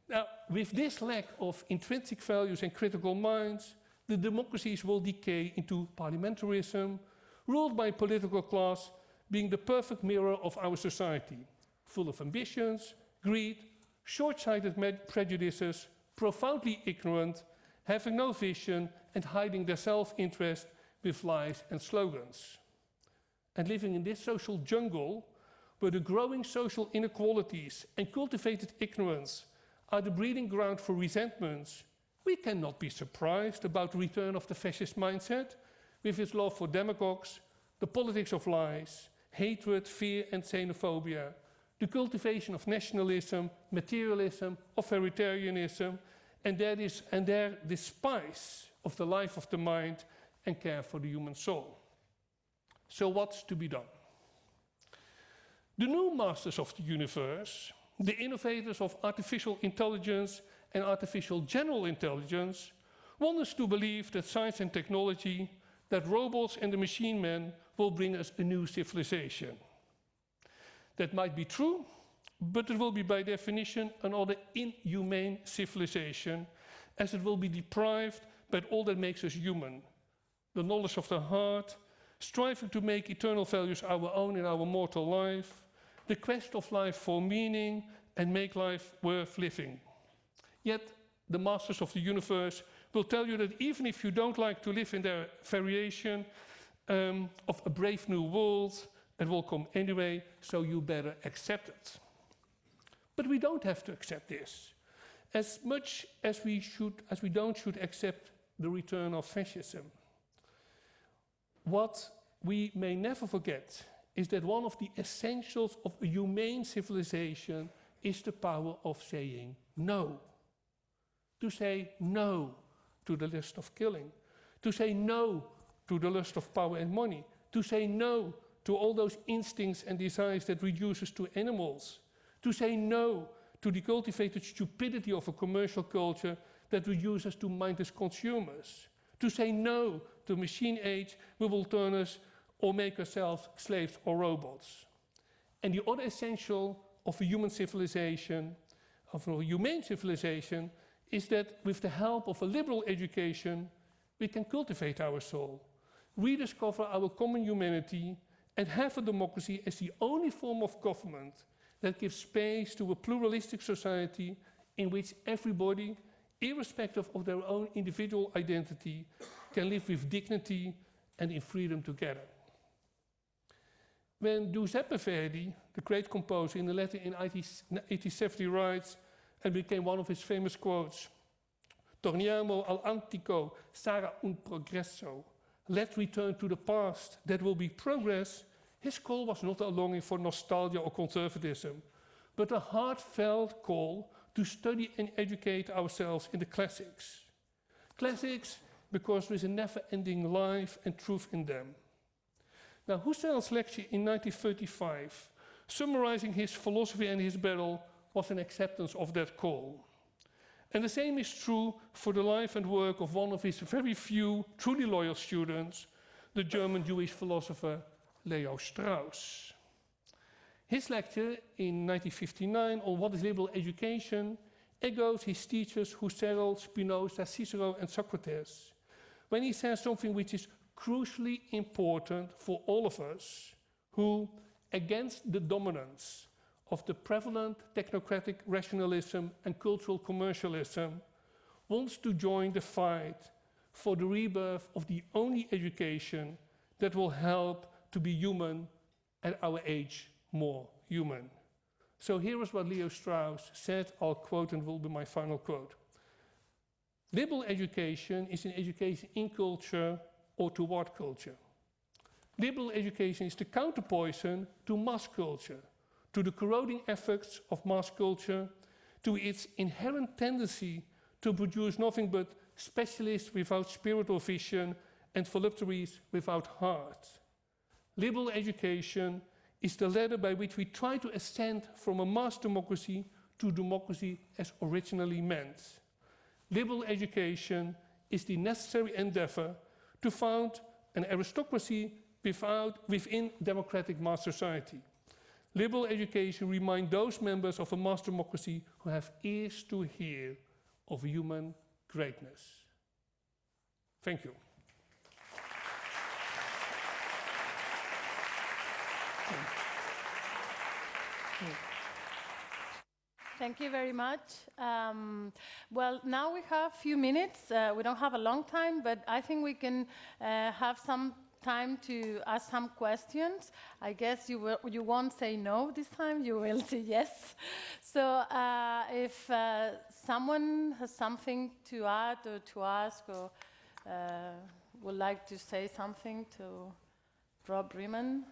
Now, with this lack of intrinsic values and critical minds, the democracies will decay into parliamentarism, ruled by a political class being the perfect mirror of our society, full of ambitions, greed, short-sighted prejudices, profoundly ignorant, having no vision, and hiding their self-interest with lies and slogans. And living in this social jungle, where the growing social inequalities and cultivated ignorance are the breeding ground for resentments, we cannot be surprised about the return of the fascist mindset with its love for demagogues, the politics of lies, hatred, fear, and xenophobia, the cultivation of nationalism, materialism, authoritarianism, and their despise of the life of the mind and care for the human soul. So what's to be done? The new masters of the universe, the innovators of artificial intelligence and artificial general intelligence, want us to believe that science and technology, that robots and the machine men will bring us a new civilization. That might be true, but it will be by definition another inhumane civilization, as it will be deprived by all that makes us human. The knowledge of the heart, striving to make eternal values our own in our mortal life, the quest of life for meaning and make life worth living. Yet the masters of the universe will tell you that even if you don't like to live in their variation of a brave new world, it will come anyway, so you better accept it. But we don't have to accept this, as much as we should accept the return of fascism. What we may never forget is that one of the essentials of a humane civilization is the power of saying no. To say no to the lust of killing, to say no to the lust of power and money, to say no to all those instincts and desires that reduce us to animals, to say no to the cultivated stupidity of a commercial culture that reduces us to mindless consumers, to say no to machine age we will turn us or make ourselves slaves or robots. And the other essential of a human civilization, of a humane civilization, is that with the help of a liberal education, we can cultivate our soul, rediscover our common humanity, and have a democracy as the only form of government that gives space to a pluralistic society in which everybody, irrespective of their own individual identity, can live with dignity and in freedom together. When Giuseppe Verdi, the great composer, in a letter in 1870 writes, and became one of his famous quotes, "Torniamo all'antico, sarà un progresso." Let's return to the past, that will be progress. His call was not a longing for nostalgia or conservatism, but a heartfelt call to study and educate ourselves in the classics. Classics because there is a never-ending life and truth in them. Now, Husserl's lecture in 1935, summarizing his philosophy and his battle, was an acceptance of that call. And the same is true for the life and work of one of his very few truly loyal students, the German Jewish philosopher Leo Strauss. His lecture in 1959 on what is liberal education echoes his teachers Husserl, Spinoza, Cicero and Socrates, when he says something which is crucially important for all of us who, against the dominance of the prevalent technocratic rationalism and cultural commercialism, wants to join the fight for the rebirth of the only education that will help to be human and our age more human. So here is what Leo Strauss said. I'll quote, and will be my final quote. Liberal education is an education in culture or toward culture. Liberal education is the counterpoison to mass culture, to the corroding effects of mass culture, to its inherent tendency to produce nothing but specialists without spiritual vision and voluptaries without heart. Liberal education is the ladder by which we try to ascend from a mass democracy to democracy as originally meant. Liberal education is the necessary endeavor to found an aristocracy within democratic mass society. Liberal education reminds those members of a mass democracy who have ears to hear of human greatness. Thank you. Thank you very much. Well, now we have a few minutes. We don't have a long time, but I think we can have some time to ask some questions. I guess you won't say no this time, you will say yes. So if someone has something to add or to ask or would like to say something to Rob Riemann,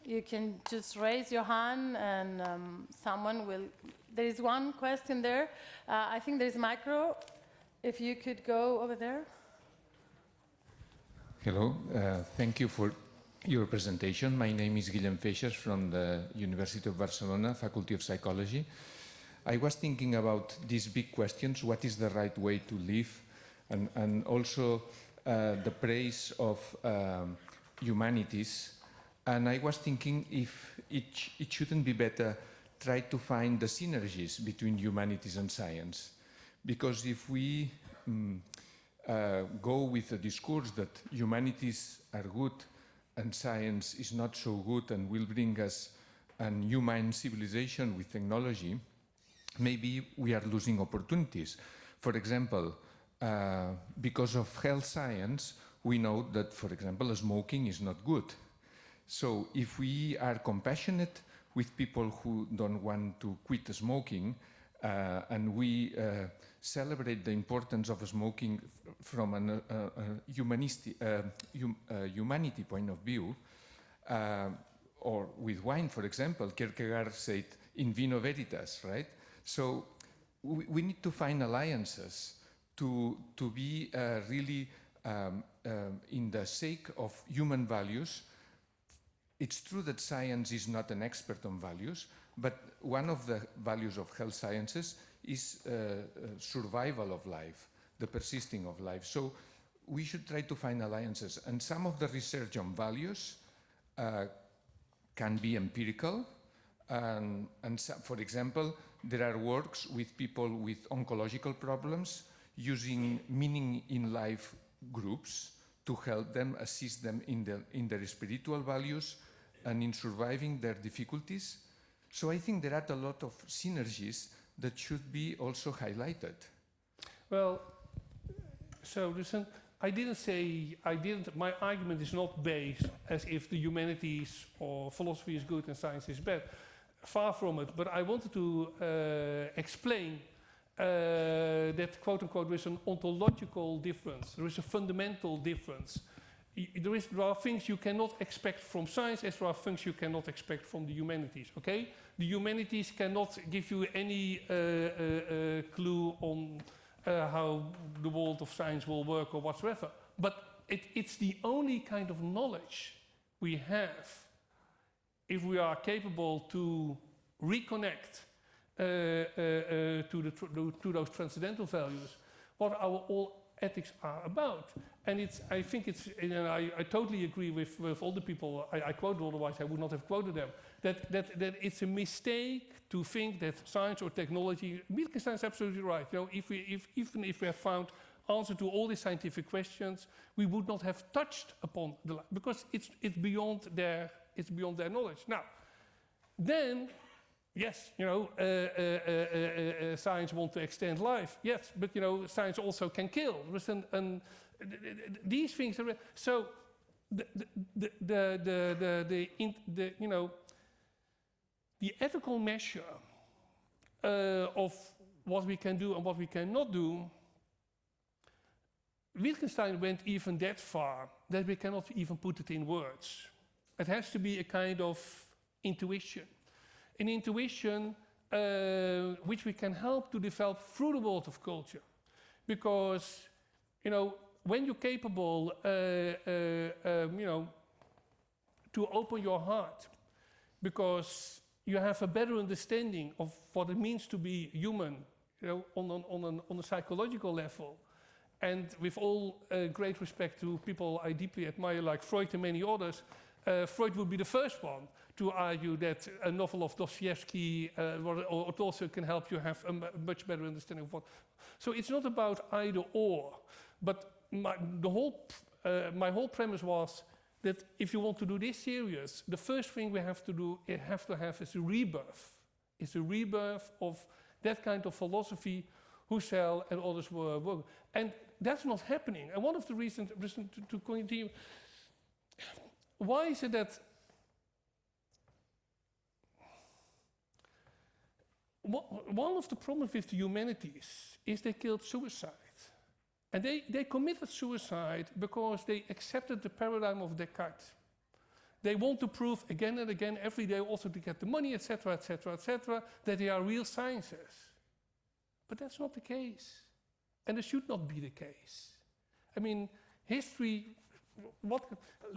you can just raise your hand and someone will. There is one question there. I think there's a micro. If you could go over there. Hello, thank you for your presentation. My name is Guillem Feixas from the University of Barcelona, Faculty of Psychology. I was thinking about these big questions, what is the right way to live, and also the praise of humanities. And I was thinking if it shouldn't be better try to find the synergies between humanities and science. Because if we go with a discourse that humanities are good and science is not so good and will bring us an human civilization with technology, maybe we are losing opportunities. For example, because of health science, we know that, for example, smoking is not good. So if we are compassionate with people who don't want to quit smoking, and we celebrate the importance of smoking from a humanity point of view, or with wine, for example, Kierkegaard said, in vino veritas, right? So we need to find alliances to be really in the sake of human values. It's true that science is not an expert on values, but one of the values of health sciences is survival of life, the persisting of life. So we should try to find alliances. And some of the research on values can be empirical. And so, for example, there are works with people with oncological problems using meaning in life groups to help them, assist them in their spiritual values and in surviving their difficulties. So I think there are a lot of synergies that should be also highlighted. Well, so listen, my argument is not based as if the humanities or philosophy is good and science is bad. Far from it, but I wanted to explain that, quote unquote, there is an ontological difference, there is a fundamental difference. There are things you cannot expect from science as there are things you cannot expect from the humanities, okay? The humanities cannot give you any clue on how the world of science will work or whatsoever. But it's the only kind of knowledge we have if we are capable to reconnect to those transcendental values, what our all ethics are about. And I think it's, and I totally agree with all the people I quoted, otherwise I would not have quoted them, that it's a mistake to think that science or technology, Wittgenstein is absolutely right. You know, even if we have found answer to all these scientific questions, we would not have touched upon the life, because it's beyond their knowledge. Now, then, yes, you know, science wants to extend life, yes, but you know, science also can kill. These things are so. You know, the ethical measure of what we can do and what we cannot do. Wittgenstein went even that far that we cannot even put it in words. It has to be a kind of intuition. An intuition which we can help to develop through the world of culture. Because, you know, when you're capable, you know, to open your heart, because you have a better understanding of what it means to be human, you know, on a psychological level. And with all great respect to people I deeply admire, like Freud and many others, Freud would be the first one to argue that a novel of Dostoevsky or Tolstoy can help you have a much better understanding of what. So it's not about either or, but my whole premise was that if you want to do this serious, the first thing we have to do, is a rebirth. It's a rebirth of that kind of philosophy Husserl and others were. And that's not happening. And one of the reasons to continue, why is it that one of the problems with the humanities is they killed suicide. And they committed suicide because they accepted the paradigm of Descartes. They want to prove again and again every day, also to get the money, etc., etc., etc., that they are real sciences. But that's not the case. And it should not be the case. I mean, history,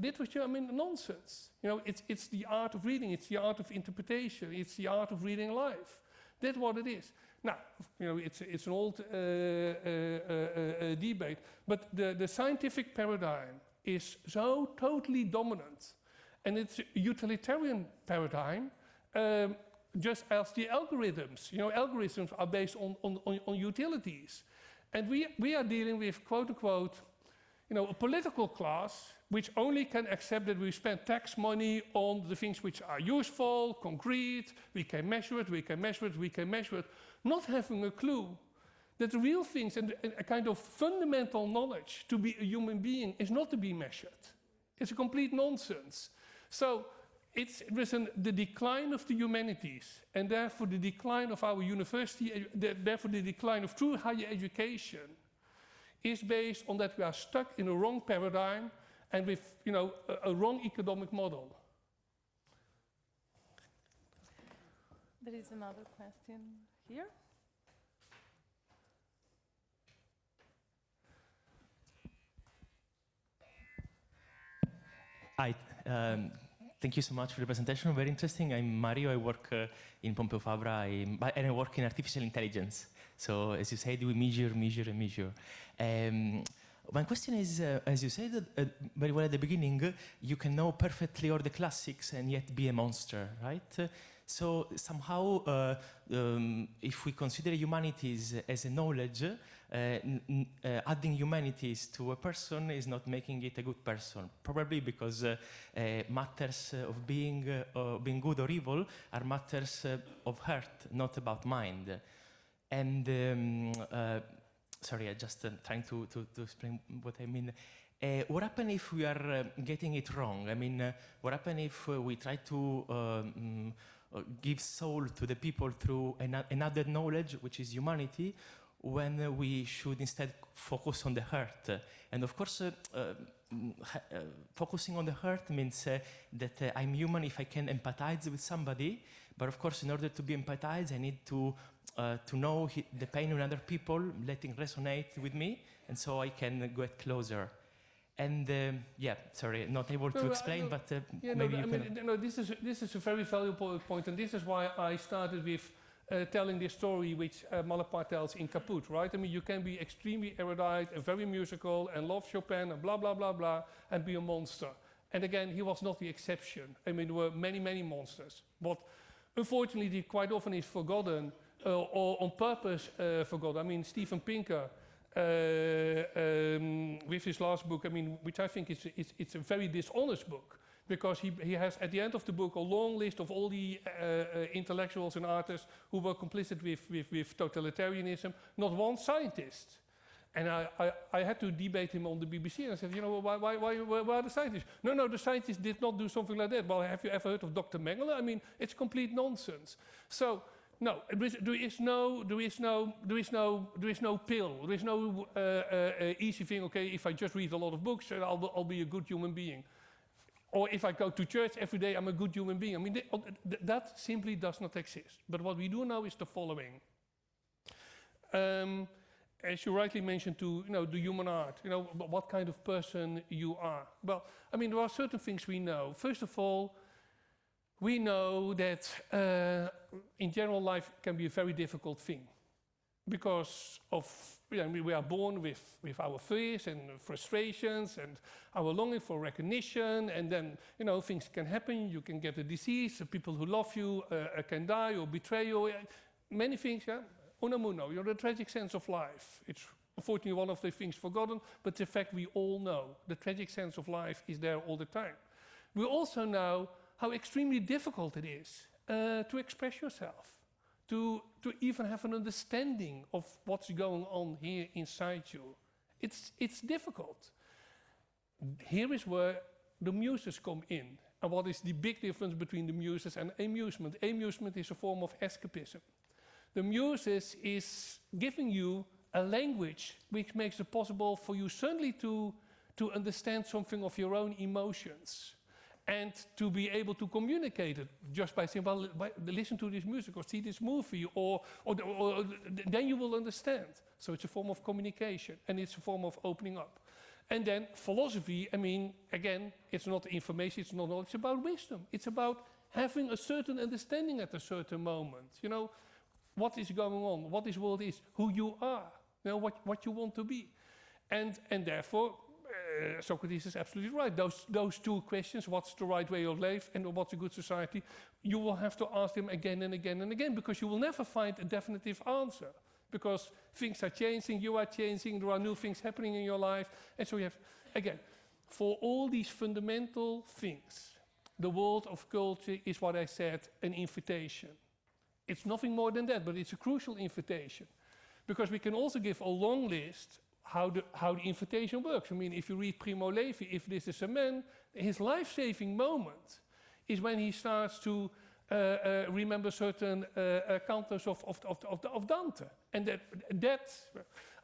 literature, I mean, nonsense. You know, it's the art of reading, it's the art of interpretation, it's the art of reading life. That's what it is. Now, you know, it's an old debate, but the scientific paradigm is so totally dominant, and it's a utilitarian paradigm, just as the algorithms. You know, algorithms are based on utilities. And we are dealing with, quote unquote, you know, a political class which only can accept that we spend tax money on the things which are useful, concrete, we can measure it, we can measure it, we can measure it, not having a clue that the real things and a kind of fundamental knowledge to be a human being is not to be measured. It's a complete nonsense. So it's the decline of the humanities, and therefore the decline of our university, therefore the decline of true higher education, is based on that we are stuck in a wrong paradigm and with, you know, a wrong economic model. There is another question here. Hi. Thank you so much for the presentation. Very interesting. I'm Mario. I work in Pompeu Fabra, and I work in artificial intelligence. So, as you said, we measure. My question is, as you said very well at the beginning, you can know perfectly all the classics and yet be a monster, right? So somehow, if we consider humanities as a knowledge, adding humanities to a person is not making it a good person. Probably because matters of being good or evil are matters of heart, not about mind. And sorry, I'm just trying to explain what I mean. What happens if we are getting it wrong? I mean, what happens if we try to give soul to the people through another knowledge, which is humanity, when we should instead focus on the heart? And of course, focusing on the heart means that I'm human if I can empathize with somebody, but of course, in order to be empathized, I need to know the pain of other people, letting resonate with me, and so I can get closer. And yeah, sorry, not able to explain, but maybe you can. This is a very valuable point, and this is why I started with telling this story which Malapart tells in Kaput, right? I mean, you can be extremely erudite and very musical and love Chopin and blah, blah, blah, blah, and be a monster. And again, he was not the exception. I mean, there were many, many monsters. But unfortunately, quite often is forgotten or on purpose forgotten. I mean, Steven Pinker, with his last book, I mean, which I think it's a very dishonest book, because he has at the end of the book a long list of all the intellectuals and artists who were complicit with totalitarianism, not one scientist. And I had to debate him on the BBC, and I said, you know, why are the scientists? No, the scientists did not do something like that. Well, have you ever heard of Dr. Mengele? I mean, it's complete nonsense. So, no, there is no pill. There is no easy thing. Okay, if I just read a lot of books, I'll be a good human being. Or if I go to church every day, I'm a good human being. I mean, that simply does not exist. But what we do know is the following. As you rightly mentioned, the human art, what kind of person you are. Well, I mean, there are certain things we know. First of all, we know that in general, life can be a very difficult thing because of, we are born with our fears and frustrations and our longing for recognition, and then, things can happen. You can get a disease, people who love you can die or betray you, many things, yeah? Unamuno, the tragic sense of life. It's unfortunately one of the things forgotten, but the fact we all know. The tragic sense of life is there all the time. We also know how extremely difficult it is to express yourself, to even have an understanding of what's going on here inside you. It's difficult. Here is where the muses come in. And what is the big difference between the muses and amusement? Amusement is a form of escapism. The muses is giving you a language which makes it possible for you suddenly to understand something of your own emotions and to be able to communicate it just by saying, well, listen to this music or see this movie, or then you will understand. So it's a form of communication and it's a form of opening up. And then philosophy, I mean, again, it's not information, it's not knowledge, it's about wisdom. It's about having a certain understanding at a certain moment, what is going on, what this world is, who you are, what you want to be. And therefore, Socrates is absolutely right. Those two questions, what's the right way of life and what's a good society, you will have to ask them again and again and again, because you will never find a definitive answer. Because things are changing, you are changing, there are new things happening in your life. And so you have, again, for all these fundamental things, the world of culture is what I said, an invitation. It's nothing more than that, but it's a crucial invitation. Because we can also give a long list how the invitation works. I mean, if you read Primo Levi, if this is a man, his life-saving moment is when he starts to remember certain cantos of Dante. And that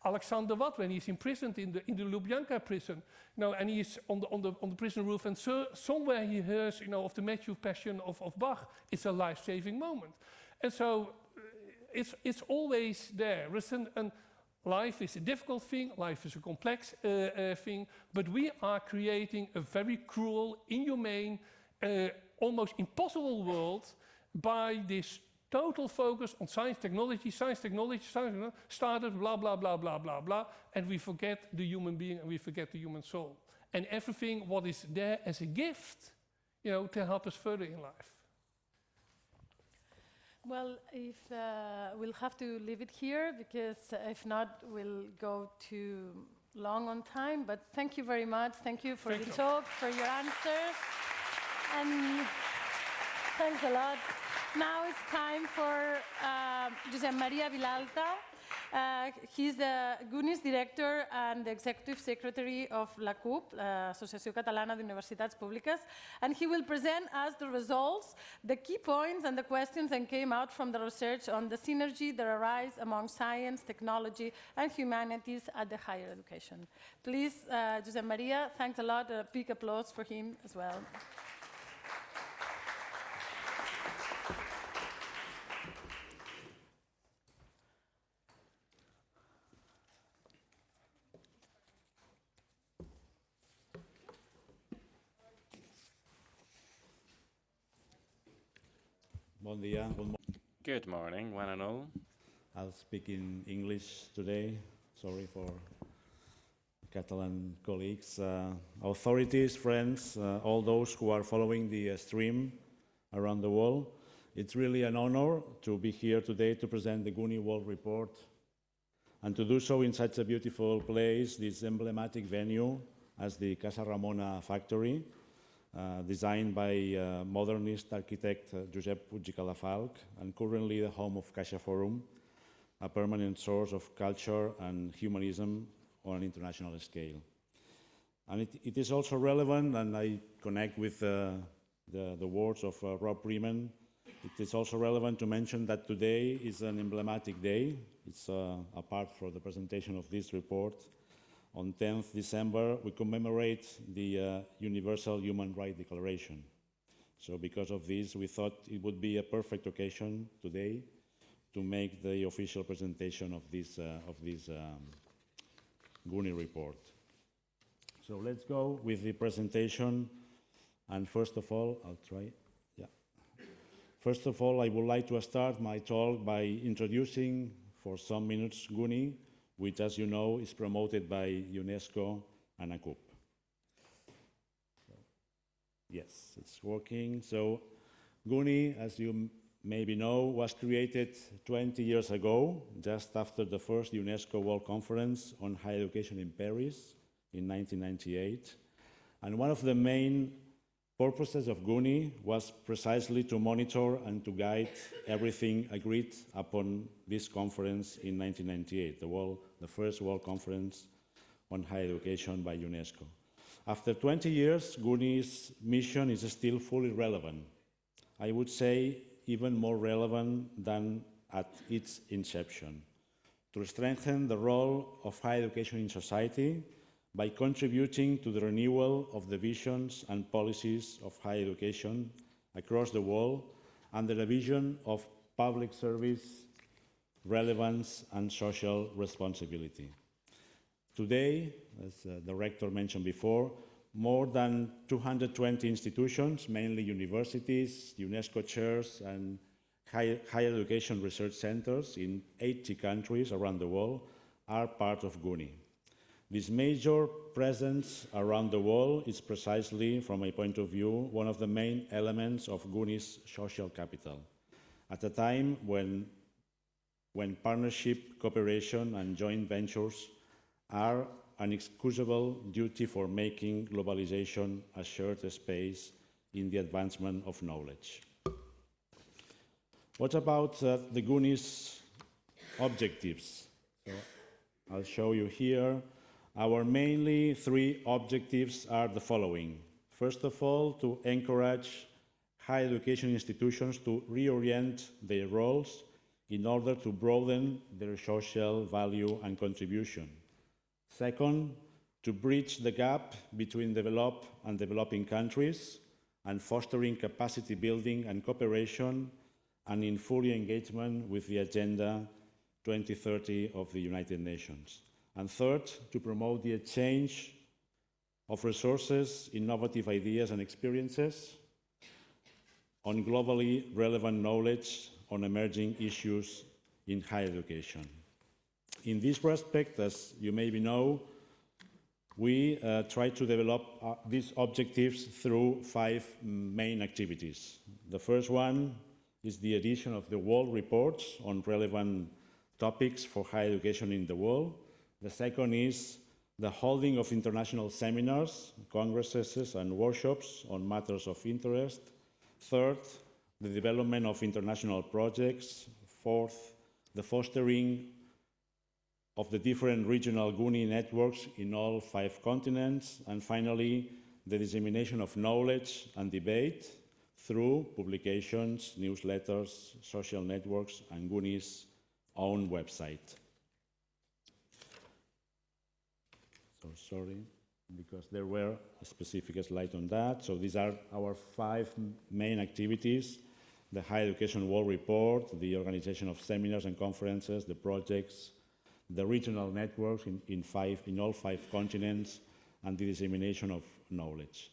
Alexander Watt, when he's imprisoned in the Lubyanka prison, and he's on the prison roof, and somewhere he hears, of the Matthew Passion of Bach. It's a life-saving moment. And so it's always there. And life is a difficult thing, life is a complex thing, but we are creating a very cruel, inhumane, almost impossible world by this total focus on science, technology, started, blah, blah, blah, blah, blah, blah, and we forget the human being and we forget the human soul. And everything what is there as a gift, to help us further in life. Well, we'll have to leave it here, because if not, we'll go too long on time. But thank you very much. Thank you for the talk, for your answers. And thanks a lot. Now it's time for Josep Maria Vilalta. He's the GUNi's director and the executive secretary of la CUP, Associació Catalana d'Universitats Públiques, and he will present us the results, the key points and the questions that came out from the research on the synergy that arise among science, technology and humanities at the higher education. Please, Josep Maria, thanks a lot. A big applause for him as well. Good Good morning, one and all. I'll speak in English today. Sorry for Catalan colleagues. Authorities, friends, all those who are following the stream around the world. It's really an honor to be here today to present the GUNi World Report and to do so in such a beautiful place, this emblematic venue as the Casa Ramona factory, designed by modernist architect Josep Puig i Cadafalch, and currently the home of CaixaForum, a permanent source of culture and humanism on an international scale. And it is also relevant, and I connect with the words of Rob Freeman. It is also relevant to mention that today is an emblematic day. It's a part for the presentation of this report. On 10th December, we commemorate the Universal Human Rights Declaration. So because of this, we thought it would be a perfect occasion today to make the official presentation of this GUNi report. So let's go with the presentation. And first of all, I'll try. First of all, I would like to start my talk by introducing for some minutes GUNi, which, as you know, is promoted by UNESCO and ACUP. Yes, it's working. So GUNi, as you maybe know, was created 20 years ago, just after the first UNESCO World Conference on Higher Education in Paris in 1998. And one of the main purposes of GUNi was precisely to monitor and to guide everything agreed upon this conference in 1998, the first World Conference on Higher Education by UNESCO. After 20 years, GUNi's mission is still fully relevant. I would say even more relevant than at its inception, to strengthen the role of higher education in society by contributing to the renewal of the visions and policies of higher education across the world under a vision of public service, relevance, and social responsibility. Today, as the rector mentioned before, more than 220 institutions, mainly universities, UNESCO chairs, and higher education research centers in 80 countries around the world are part of GUNi. This major presence around the world is precisely, from my point of view, one of the main elements of GUNi's social capital. At a time when partnership, cooperation, and joint ventures are an excusable duty for making globalization a shared space in the advancement of knowledge. What about the GUNi's objectives? So I'll show you here. Our mainly three objectives are the following. First of all, to encourage higher education institutions to reorient their roles in order to broaden their social value and contribution. Second, to bridge the gap between developed and developing countries and fostering capacity building and cooperation and in full engagement with the Agenda 2030 of the United Nations. And third, to promote the exchange of resources, innovative ideas and experiences on globally relevant knowledge on emerging issues in higher education. In this respect, as you maybe know, we try to develop these objectives through 5 main activities. The first one is the edition of the World Reports on relevant topics for higher education in the world. The second is the holding of international seminars, congresses, and workshops on matters of interest. Third, the development of international projects. Fourth, the fostering of the different regional GUNi networks in all 5 continents. And finally, the dissemination of knowledge and debate through publications, newsletters, social networks, and GUNi's own website. So sorry, because there were a specific slide on that. So these are our 5 main activities: the Higher Education World Report, the organization of seminars and conferences, the projects, the regional networks in all 5 continents, and the dissemination of knowledge.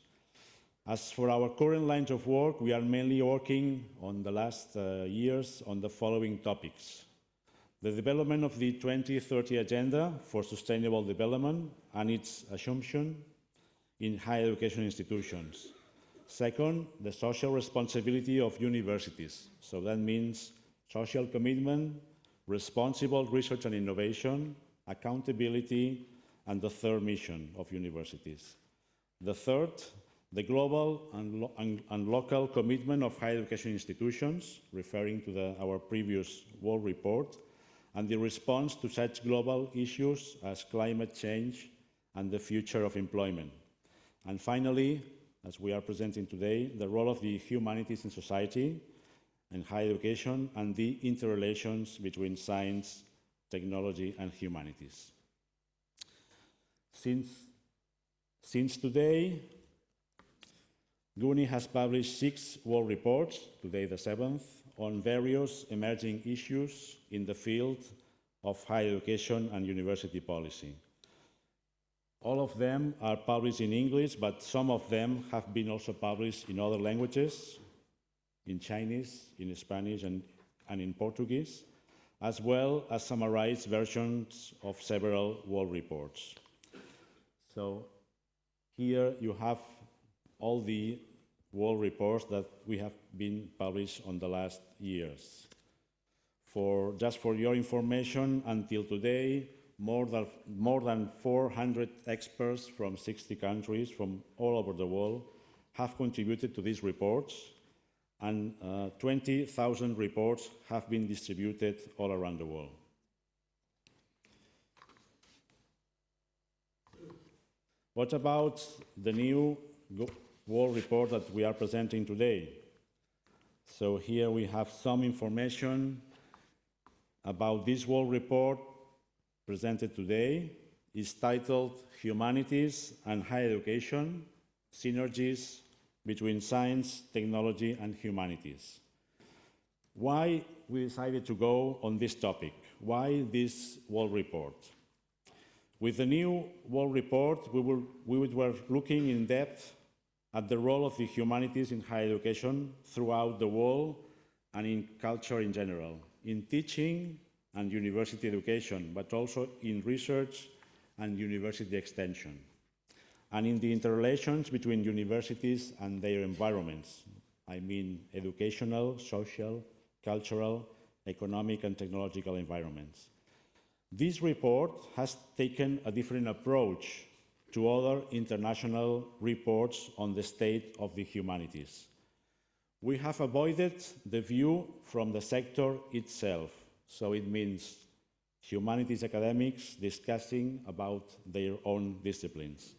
As for our current lines of work, we are mainly working on the last years on the following topics: the development of the 2030 Agenda for Sustainable Development and its assumption in higher education institutions. Second, the social responsibility of universities. So that means social commitment, responsible research and innovation, accountability, and the third mission of universities. The third, the global and local commitment of higher education institutions, referring to our previous world report, and the response to such global issues as climate change and the future of employment. And finally, as we are presenting today, the role of the humanities in society and higher education and the interrelations between science, technology, and humanities. Since today, GUNi has published 6 world reports, today the 7th, on various emerging issues in the field of higher education and university policy. All of them are published in English, but some of them have been also published in other languages, in Chinese, in Spanish, and in Portuguese, as well as summarized versions of several world reports. So here you have all the world reports that we have been published on the last years. Just for your information, until today, more than 400 experts from 60 countries from all over the world have contributed to these reports, and 20,000 reports have been distributed all around the world. What about the new world report that we are presenting today? So here we have some information about this world report presented today. Is titled Humanities and Higher Education, Synergies between Science, Technology and Humanities. Why we decided to go on this topic? Why this world report? With the new world report, we were looking in depth at the role of the humanities in higher education throughout the world and in culture in general, in teaching and university education, but also in research and university extension, and in the interrelations between universities and their environments. I mean educational, social, cultural, economic and technological environments. This report has taken a different approach to other international reports on the state of the humanities. We have avoided the view from the sector itself, so it means humanities academics discussing about their own disciplines.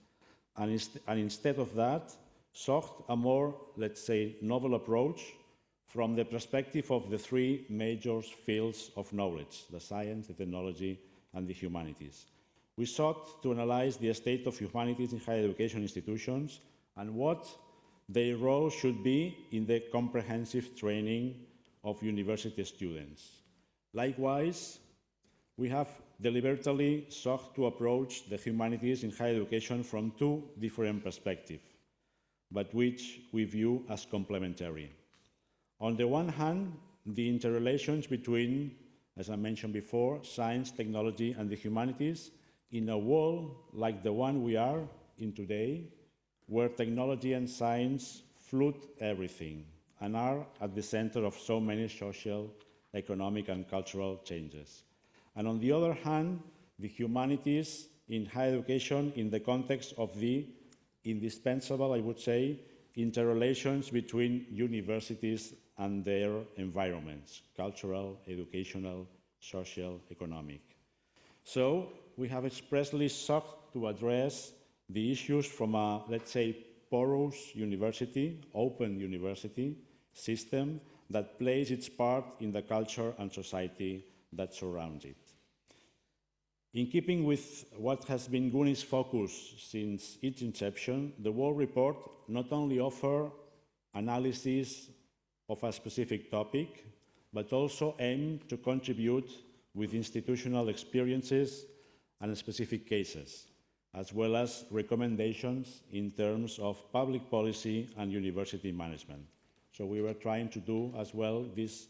And instead of that, sought a more, let's say, novel approach from the perspective of the 3 major fields of knowledge, the science, the technology, and the humanities. We sought to analyze the state of humanities in higher education institutions and what their role should be in the comprehensive training of university students. Likewise, we have deliberately sought to approach the humanities in higher education from 2 different perspectives, but which we view as complementary. On the one hand, the interrelations between, as I mentioned before, science, technology, and the humanities in a world like the one we are in today, where technology and science flood everything and are at the center of so many social, economic, and cultural changes. And on the other hand, the humanities in higher education in the context of the indispensable, I would say, interrelations between universities and their environments, cultural, educational, social, economic. So we have expressly sought to address the issues from a, let's say, porous university, open university system that plays its part in the culture and society that surrounds it. In keeping with what has been GUNi's focus since its inception, the world report not only offers analysis of a specific topic, but also aims to contribute with institutional experiences and specific cases, as well as recommendations in terms of public policy and university management. So we were trying to do as well this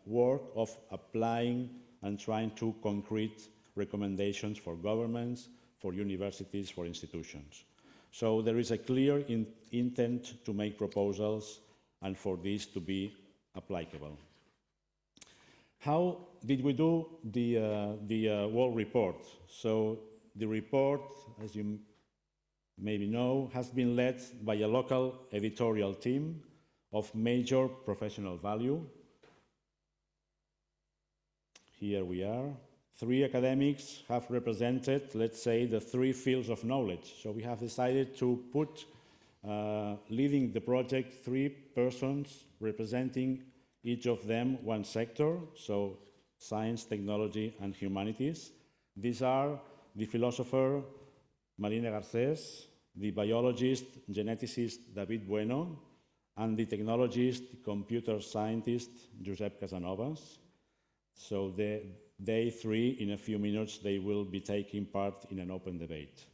work of applying and trying to concrete recommendations for governments, for universities, for institutions. So there is a clear intent to make proposals and for this to be applicable. How did we do the world report? So the report, as you maybe know, has been led by a local editorial team of major professional value. Here we are. 3 academics have represented, let's say, the 3 fields of knowledge. So we have decided to put, leading the project, 3 persons representing each of them one sector, so science, technology, and humanities. These are the philosopher Marina Garcés, the biologist, geneticist David Bueno, and the technologist, computer scientist Josep Casanovas. So they 3, in a few minutes, they will be taking part in an open debate.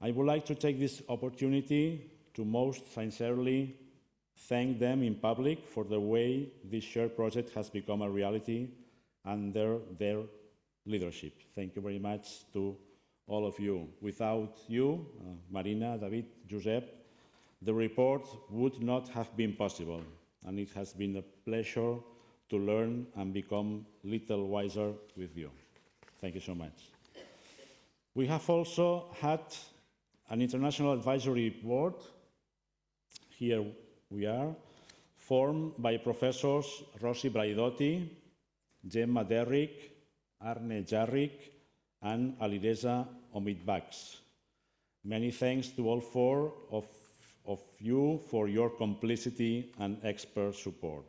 I would like to take this opportunity to most sincerely thank them in public for the way this shared project has become a reality under their leadership. Thank you very much to all of you. Without you, Marina, David, Josep, the report would not have been possible, and it has been a pleasure to learn and become a little wiser with you. Thank you so much. We have also had an international advisory board. Here we are, formed by professors Rossi Braidotti, Gemma Derrick, Arne Jarrick, and Alireza Omitbax. Many thanks to all 4 of you for your complicity and expert support.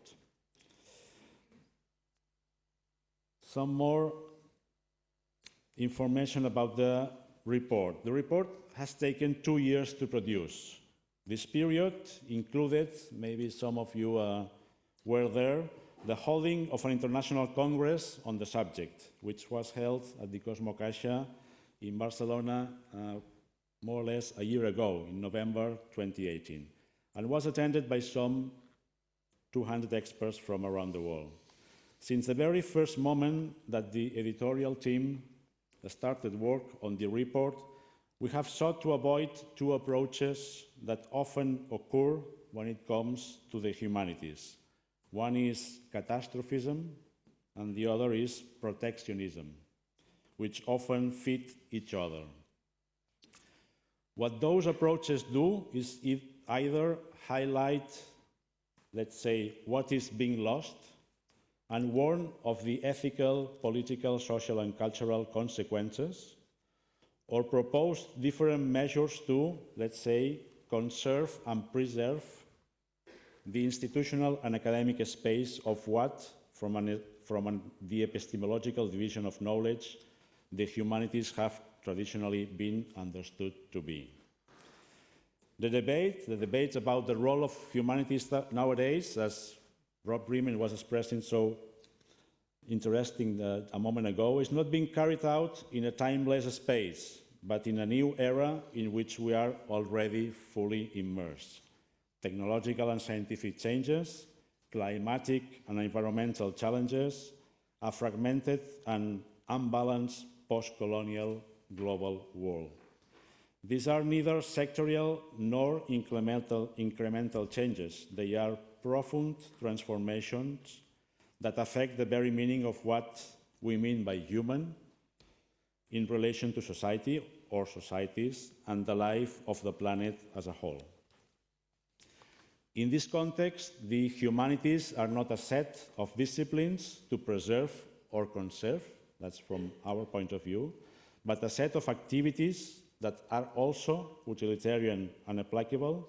Some more information about the report. The report has taken 2 years to produce. This period included, maybe some of you were there, the holding of an international congress on the subject, which was held at the Cosmo Caixa in Barcelona more or less a year ago, in November 2018, and was attended by some 200 experts from around the world. Since the very first moment that the editorial team started work on the report, we have sought to avoid 2 approaches that often occur when it comes to the humanities. One is catastrophism, and the other is protectionism, which often fit each other. What those approaches do is either highlight, let's say, what is being lost, and warn of the ethical, political, social, and cultural consequences, or propose different measures to, let's say, conserve and preserve the institutional and academic space of what, from the epistemological division of knowledge, the humanities have traditionally been understood to be. The debate about the role of humanities nowadays, as Rob Riemann was expressing so interesting a moment ago, is not being carried out in a timeless space, but in a new era in which we are already fully immersed. Technological and scientific changes, climatic and environmental challenges, a fragmented and unbalanced post-colonial global world. These are neither sectorial nor incremental changes. They are profound transformations that affect the very meaning of what we mean by human in relation to society or societies and the life of the planet as a whole. In this context, the humanities are not a set of disciplines to preserve or conserve, that's from our point of view, but a set of activities that are also utilitarian and applicable,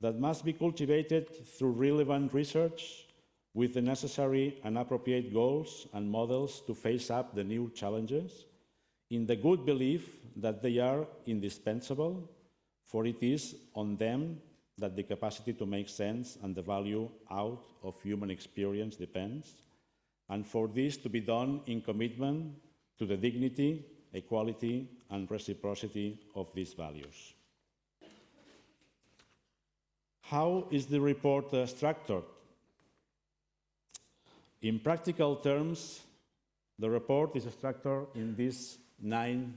that must be cultivated through relevant research with the necessary and appropriate goals and models to face up the new challenges, in the good belief that they are indispensable, for it is on them that the capacity to make sense and the value out of human experience depends, and for this to be done in commitment to the dignity, equality, and reciprocity of these values. How is the report structured? In practical terms, the report is structured in these 9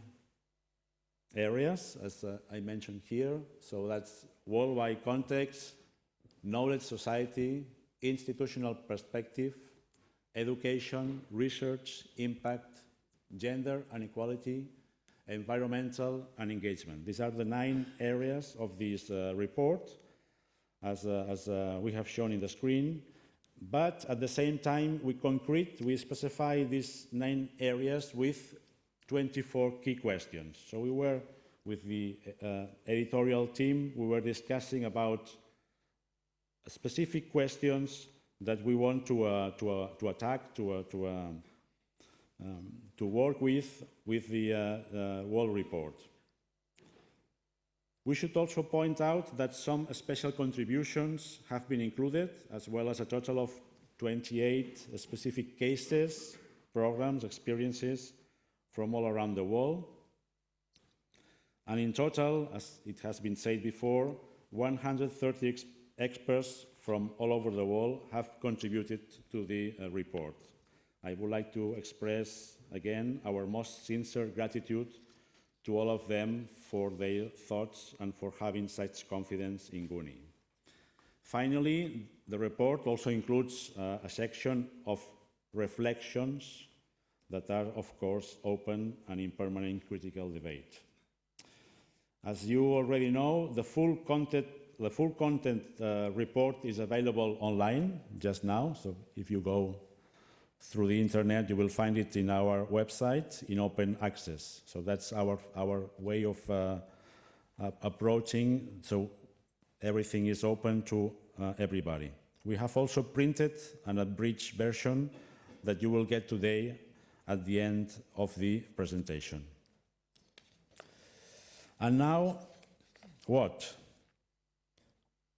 areas, as I mentioned here. So that's worldwide context, knowledge society, institutional perspective, education, research, impact, gender and equality, environmental and engagement. These are the 9 areas of this report, as we have shown in the screen. But at the same time, we specify these 9 areas with 24 key questions. So we were, with the editorial team, we were discussing about specific questions that we want to attack, to work with the world report. We should also point out that some special contributions have been included, as well as a total of 28 specific cases, programs, experiences from all around the world. And in total, as it has been said before, 130 experts from all over the world have contributed to the report. I would like to express again our most sincere gratitude to all of them for their thoughts and for having such confidence in GUNi. Finally, the report also includes a section of reflections that are, of course, open and in permanent critical debate. As you already know, the full content report is available online just now, so if you go through the internet, you will find it in our website in open access. So that's our way of approaching, so everything is open to everybody. We have also printed an abridged version that you will get today at the end of the presentation. And now, what?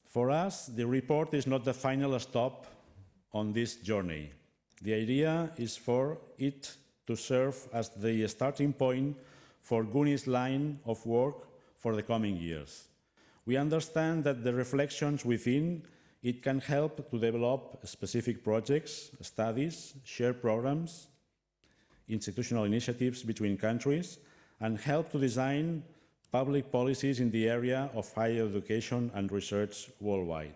For us, the report is not the final stop on this journey. The idea is for it to serve as the starting point for GUNi's line of work for the coming years. We understand that the reflections within it can help to develop specific projects, studies, shared programs, institutional initiatives between countries, and help to design public policies in the area of higher education and research worldwide.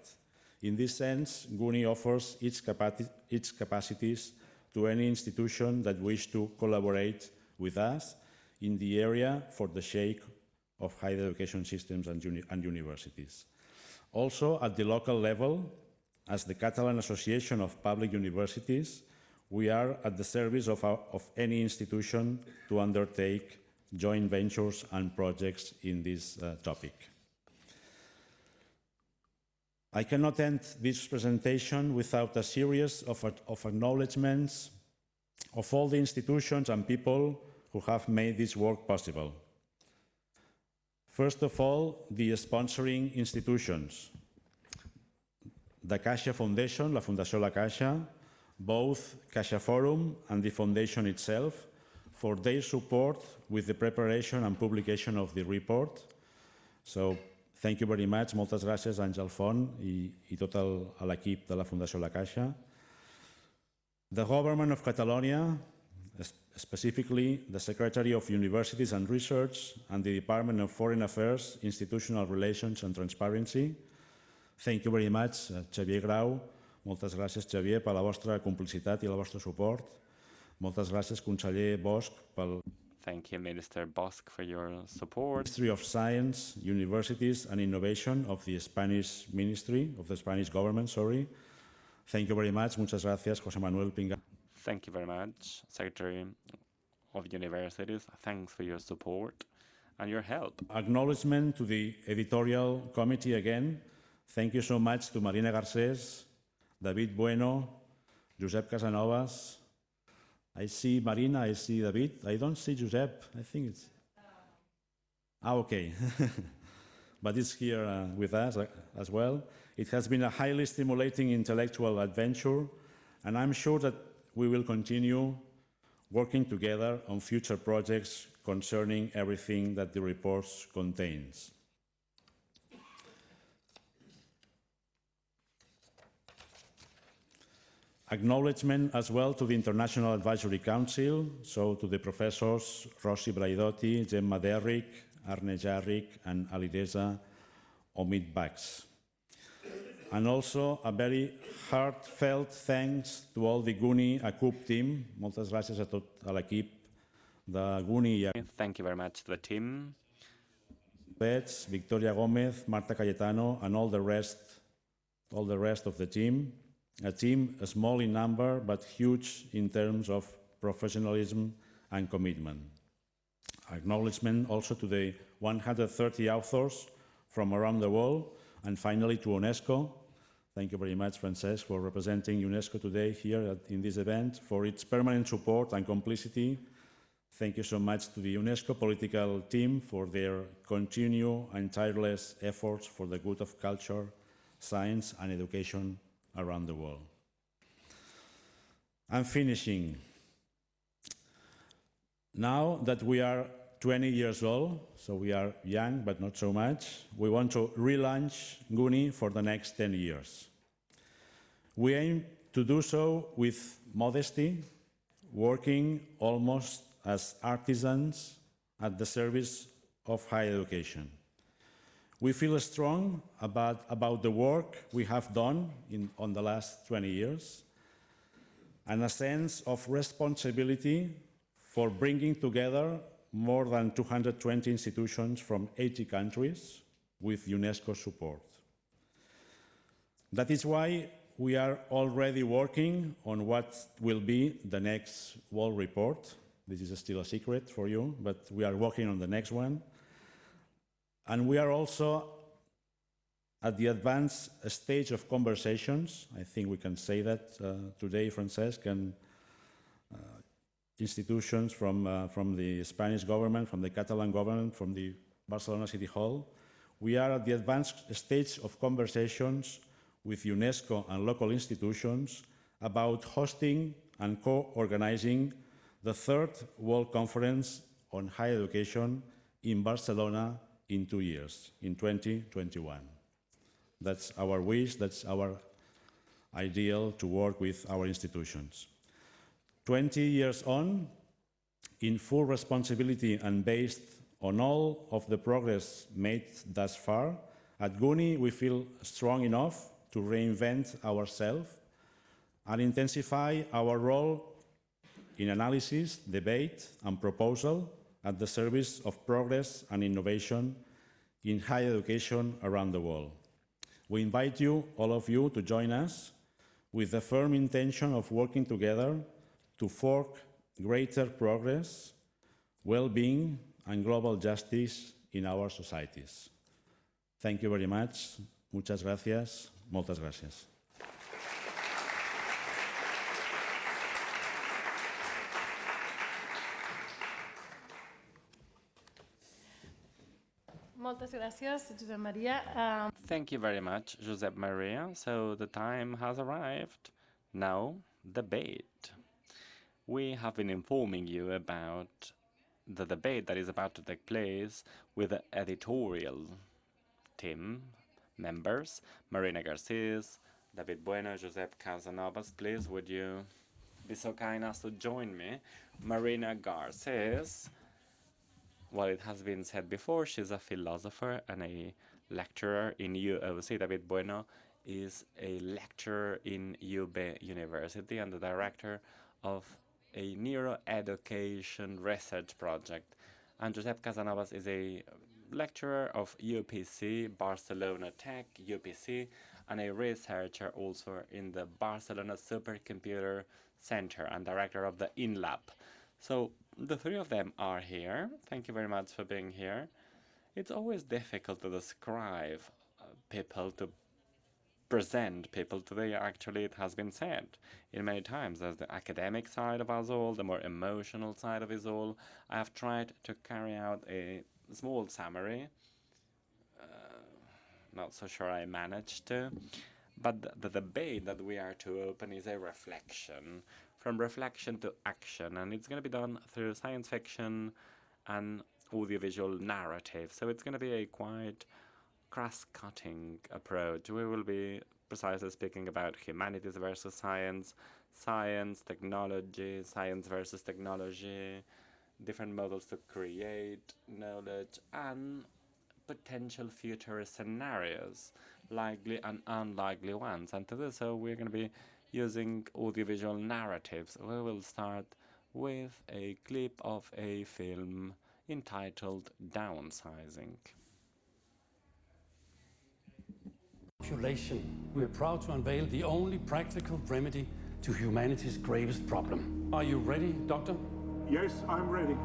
In this sense, GUNi offers its capacities to any institution that wish to collaborate with us in the area for the shape of higher education systems and universities. Also, at the local level, as the Catalan Association of Public Universities, we are at the service of any institution to undertake joint ventures and projects in this topic. I cannot end this presentation without a series of acknowledgements of all the institutions and people who have made this work possible. First of all, the sponsoring institutions. The Caixa Foundation, la Fundació La Caixa, both CaixaForum and the Foundation itself, for their support with the preparation and publication of the report. So, thank you very much. Moltes gràcies, Àngel Font i tot l'equip de la Fundació La Caixa. The Government of Catalonia, specifically the Secretary of Universities and Research and the Department of Foreign Affairs, Institutional Relations and Transparency. Thank you very much, Xavier Grau. Moltes gràcies, Xavier, per la vostra complicitat i el vostre suport. Moltes gràcies, conseller Bosch, pel Thank you, Minister Bosch, for your support. Ministry of Science, Universities and Innovation of the Spanish Ministry, of the Spanish government, sorry. Thank you very much. Muchas gracias, José Manuel Pinga. Thank you very much, Secretary of Universities. Thanks for your support and your help. Acknowledgement to the editorial committee again. Thank you so much to Marina Garcés, David Bueno, Josep Casanovas. I see Marina, I see David. I don't see Josep. I think it's... okay. But it's here with us as well. It has been a highly stimulating intellectual adventure, and I'm sure that we will continue working together on future projects concerning everything that the report contains. Acknowledgement as well to the International Advisory Council, so to the professors Rossi Braidotti, Gemma Derrick, Arne Jarrick, and Alireza Omid-Bax. And also a very heartfelt thanks to all the GUNi ACUP team. Moltes gràcies a tot l'equip de GUNi. Thank you very much to the team. Betts, Victoria Gomez, Marta Cayetano, and all the rest of the team. A team small in number, but huge in terms of professionalism and commitment. Acknowledgement also to the 130 authors from around the world, and finally to UNESCO. Thank you very much, Francesc, for representing UNESCO today here in this event, for its permanent support and complicity. Thank you so much to the UNESCO political team for their continued and tireless efforts for the good of culture, science, and education around the world. I'm finishing. Now that we are 20 years old, so we are young but not so much, we want to relaunch GUNi for the next 10 years. We aim to do so with modesty, working almost as artisans at the service of higher education. We feel strong about the work we have done on the last 20 years, and a sense of responsibility for bringing together more than 220 institutions from 80 countries with UNESCO support. That is why we are already working on what will be the next World Report. This is still a secret for you, but we are working on the next one. And we are also at the advanced stage of conversations. I think we can say that today, Francesc, and institutions from the Spanish government, from the Catalan government, from the Barcelona City Hall. We are at the advanced stage of conversations with UNESCO and local institutions about hosting and co-organizing the third World Conference on Higher Education in Barcelona in 2 years, in 2021. That's our wish, that's our ideal to work with our institutions. 20 years on, in full responsibility and based on all of the progress made thus far, at GUNi we feel strong enough to reinvent ourselves and intensify our role in analysis, debate, and proposal at the service of progress and innovation in higher education around the world. We invite you, all of you, to join us with the firm intention of working together to forge greater progress, well-being, and global justice in our societies. Thank you very much. Muchas gracias. Moltes gràcies. Moltes gràcies, Josep Maria. Thank you very much, Josep Maria. So the time has arrived. Now, debate. We have been informing you about the debate that is about to take place with the editorial team members, Marina Garcés, David Bueno, Josep Casanovas. Please, would you be so kind as to join me? Marina Garcés, well, it has been said before, she's a philosopher and a lecturer in UOC. David Bueno is a lecturer in UB University and the director of a neuroeducation research project. And Josep Casanovas is a lecturer of UPC, Barcelona Tech, UPC, and a researcher also in the Barcelona Supercomputer Center and director of the InLab. So the three of them are here. Thank you very much for being here. It's always difficult to describe people, to present people today. Actually, it has been said in many times. There's the academic side of us all, the more emotional side of us all. I have tried to carry out a small summary. Not so sure I managed to. But the debate that we are to open is a reflection from reflection to action, and it's going to be done through science fiction and audiovisual narrative. So it's going to be a quite cross-cutting approach. We will be precisely speaking about humanities versus science, technology, science versus technology, different models to create knowledge, and potential future scenarios, likely and unlikely ones. And to do so, we're going to be using audiovisual narratives. We will start with a clip of a film entitled Downsizing. We are proud to unveil the only practical remedy to humanity's gravest problem. Are you ready, Doctor? Yes, I'm ready.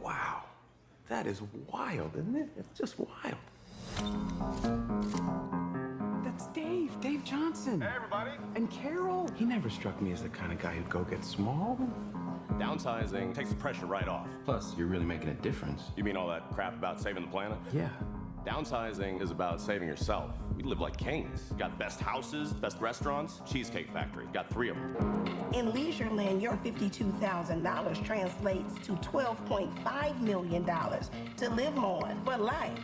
Wow, that is wild, isn't it? It's just wild. That's Dave Johnson. Hey, everybody. And Carol. He never struck me as the kind of guy who'd go get small. Downsizing takes the pressure right off. Plus, you're really making a difference. You mean all that crap about saving the planet? Yeah. Downsizing is about saving yourself. We live like kings. Got the best houses, best restaurants, Cheesecake Factory. Got 3 of them. In Leisureland, your $52,000 translates to $12.5 million to live on for life.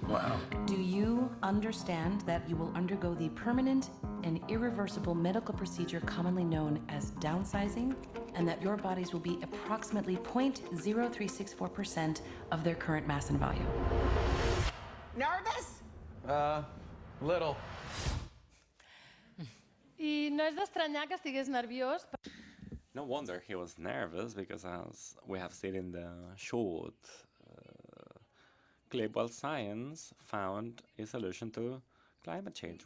Wow. Do you understand that you will undergo the permanent and irreversible medical procedure commonly known as downsizing, and that your bodies will be approximately 0.0364% of their current mass and volume? Nervous? Little. I no és d'estranyar que estigués nerviós. No wonder he was nervous, because as we have seen in the short clip, well, science found a solution to climate change,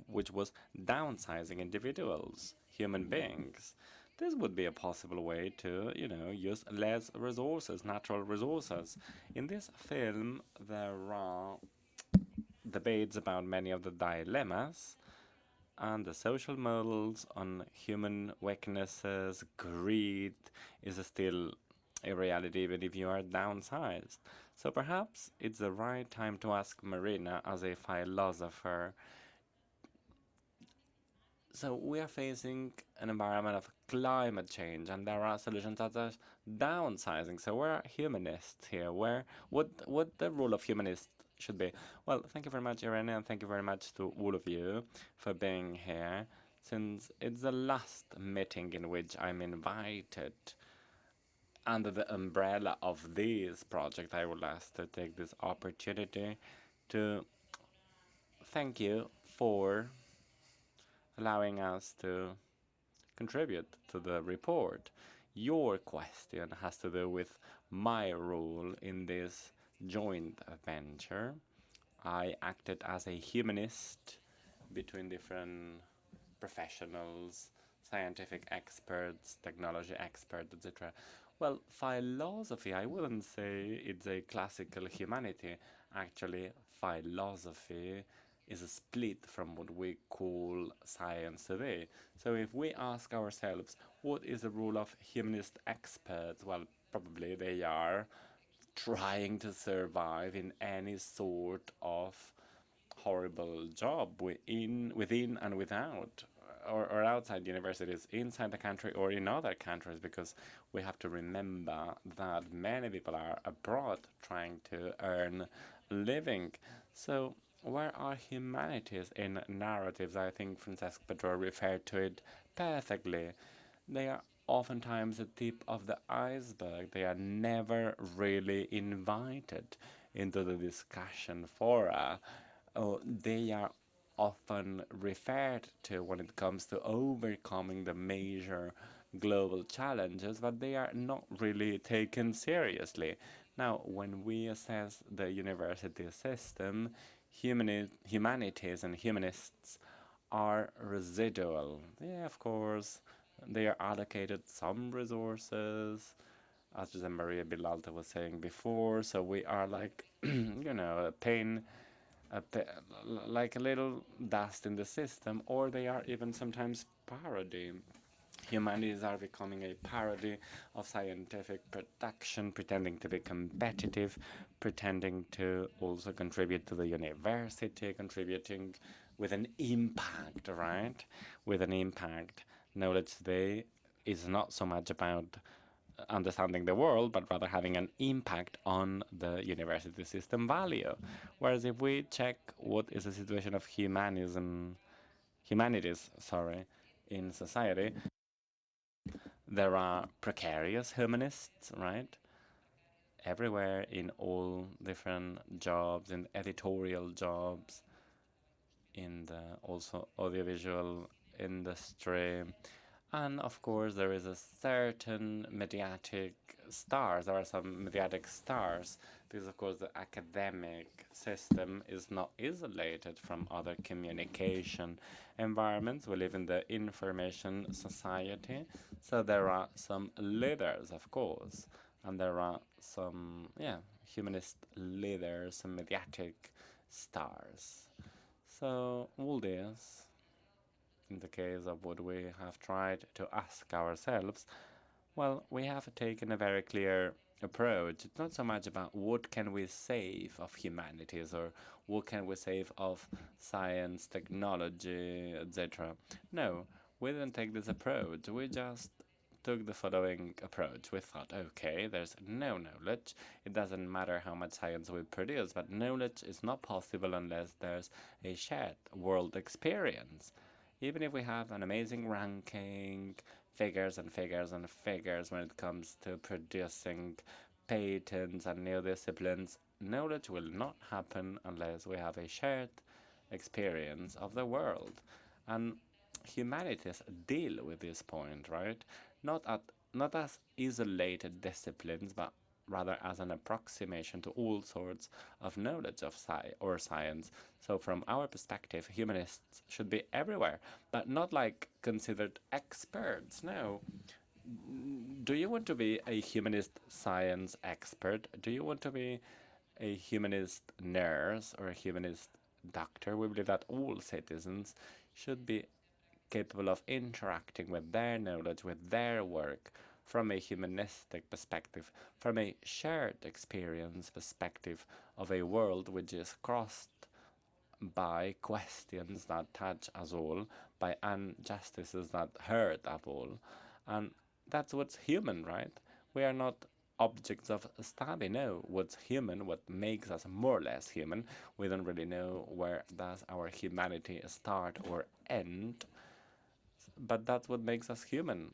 which was downsizing individuals, human beings. This would be a possible way to, use less resources, natural resources. In this film, there are debates about many of the dilemmas and the social models on human weaknesses. Greed is still a reality even if you are downsized. So perhaps it's the right time to ask Marina as a philosopher. So we are facing an environment of climate change, and there are solutions such as downsizing. So we're humanists here. What the role of humanists should be? Well, thank you very much, Irene, and thank you very much to all of you for being here. Since it's the last meeting in which I'm invited under the umbrella of this project, I would like to take this opportunity to thank you for allowing us to contribute to the report. Your question has to do with my role in this joint venture. I acted as a humanist between different professionals, scientific experts, technology experts, etc. Well, philosophy, I wouldn't say it's a classical humanity. Actually, philosophy is a split from what we call science today. So if we ask ourselves, what is the role of humanist experts? Well, probably they are trying to survive in any sort of horrible job within and without, or outside universities, inside the country or in other countries, because we have to remember that many people are abroad trying to earn a living. So where are humanities in narratives? I think Francesc Pedro referred to it perfectly. They are oftentimes the tip of the iceberg. They are never really invited into the discussion fora. They are often referred to when it comes to overcoming the major global challenges, but they are not really taken seriously. Now, when we assess the university system, humanities and humanists are residual. Yeah, of course, they are allocated some resources, as Jose Maria Bilalta was saying before, so we are like, like a little dust in the system, or they are even sometimes parody. Humanities are becoming a parody of scientific production, pretending to be competitive, pretending to also contribute to the university, contributing with an impact, right? With an impact. Knowledge today is not so much about understanding the world, but rather having an impact on the university system value. Whereas if we check what is the situation of humanities, in society, there are precarious humanists, right? Everywhere in all different jobs, in editorial jobs, in the also audiovisual industry. And of course, there is a certain mediatic stars. There are some mediatic stars because, of course, the academic system is not isolated from other communication environments. We live in the information society, so there are some leaders, of course, and there are some, humanist leaders, some mediatic stars. So all this, in the case of what we have tried to ask ourselves, well, we have taken a very clear approach. It's not so much about what can we save of humanities or what can we save of science, technology, etc. No, we didn't take this approach. We just took the following approach. We thought, okay, there's no knowledge. It doesn't matter how much science we produce, but knowledge is not possible unless there's a shared world experience. Even if we have an amazing ranking, figures and figures and figures when it comes to producing patents and new disciplines, knowledge will not happen unless we have a shared experience of the world. And humanities deal with this point, right? Not as isolated disciplines, but rather as an approximation to all sorts of knowledge of science. So from our perspective, humanists should be everywhere, but not like considered experts. No. Do you want to be a humanist science expert? Do you want to be a humanist nurse or a humanist doctor? We believe that all citizens should be capable of interacting with their knowledge, with their work, from a humanistic perspective, from a shared experience perspective of a world which is crossed by questions that touch us all, by injustices that hurt us all. And that's what's human, right? We are not objects of study. No, what's human, what makes us more or less human, we don't really know where does our humanity start or end, but that's what makes us human.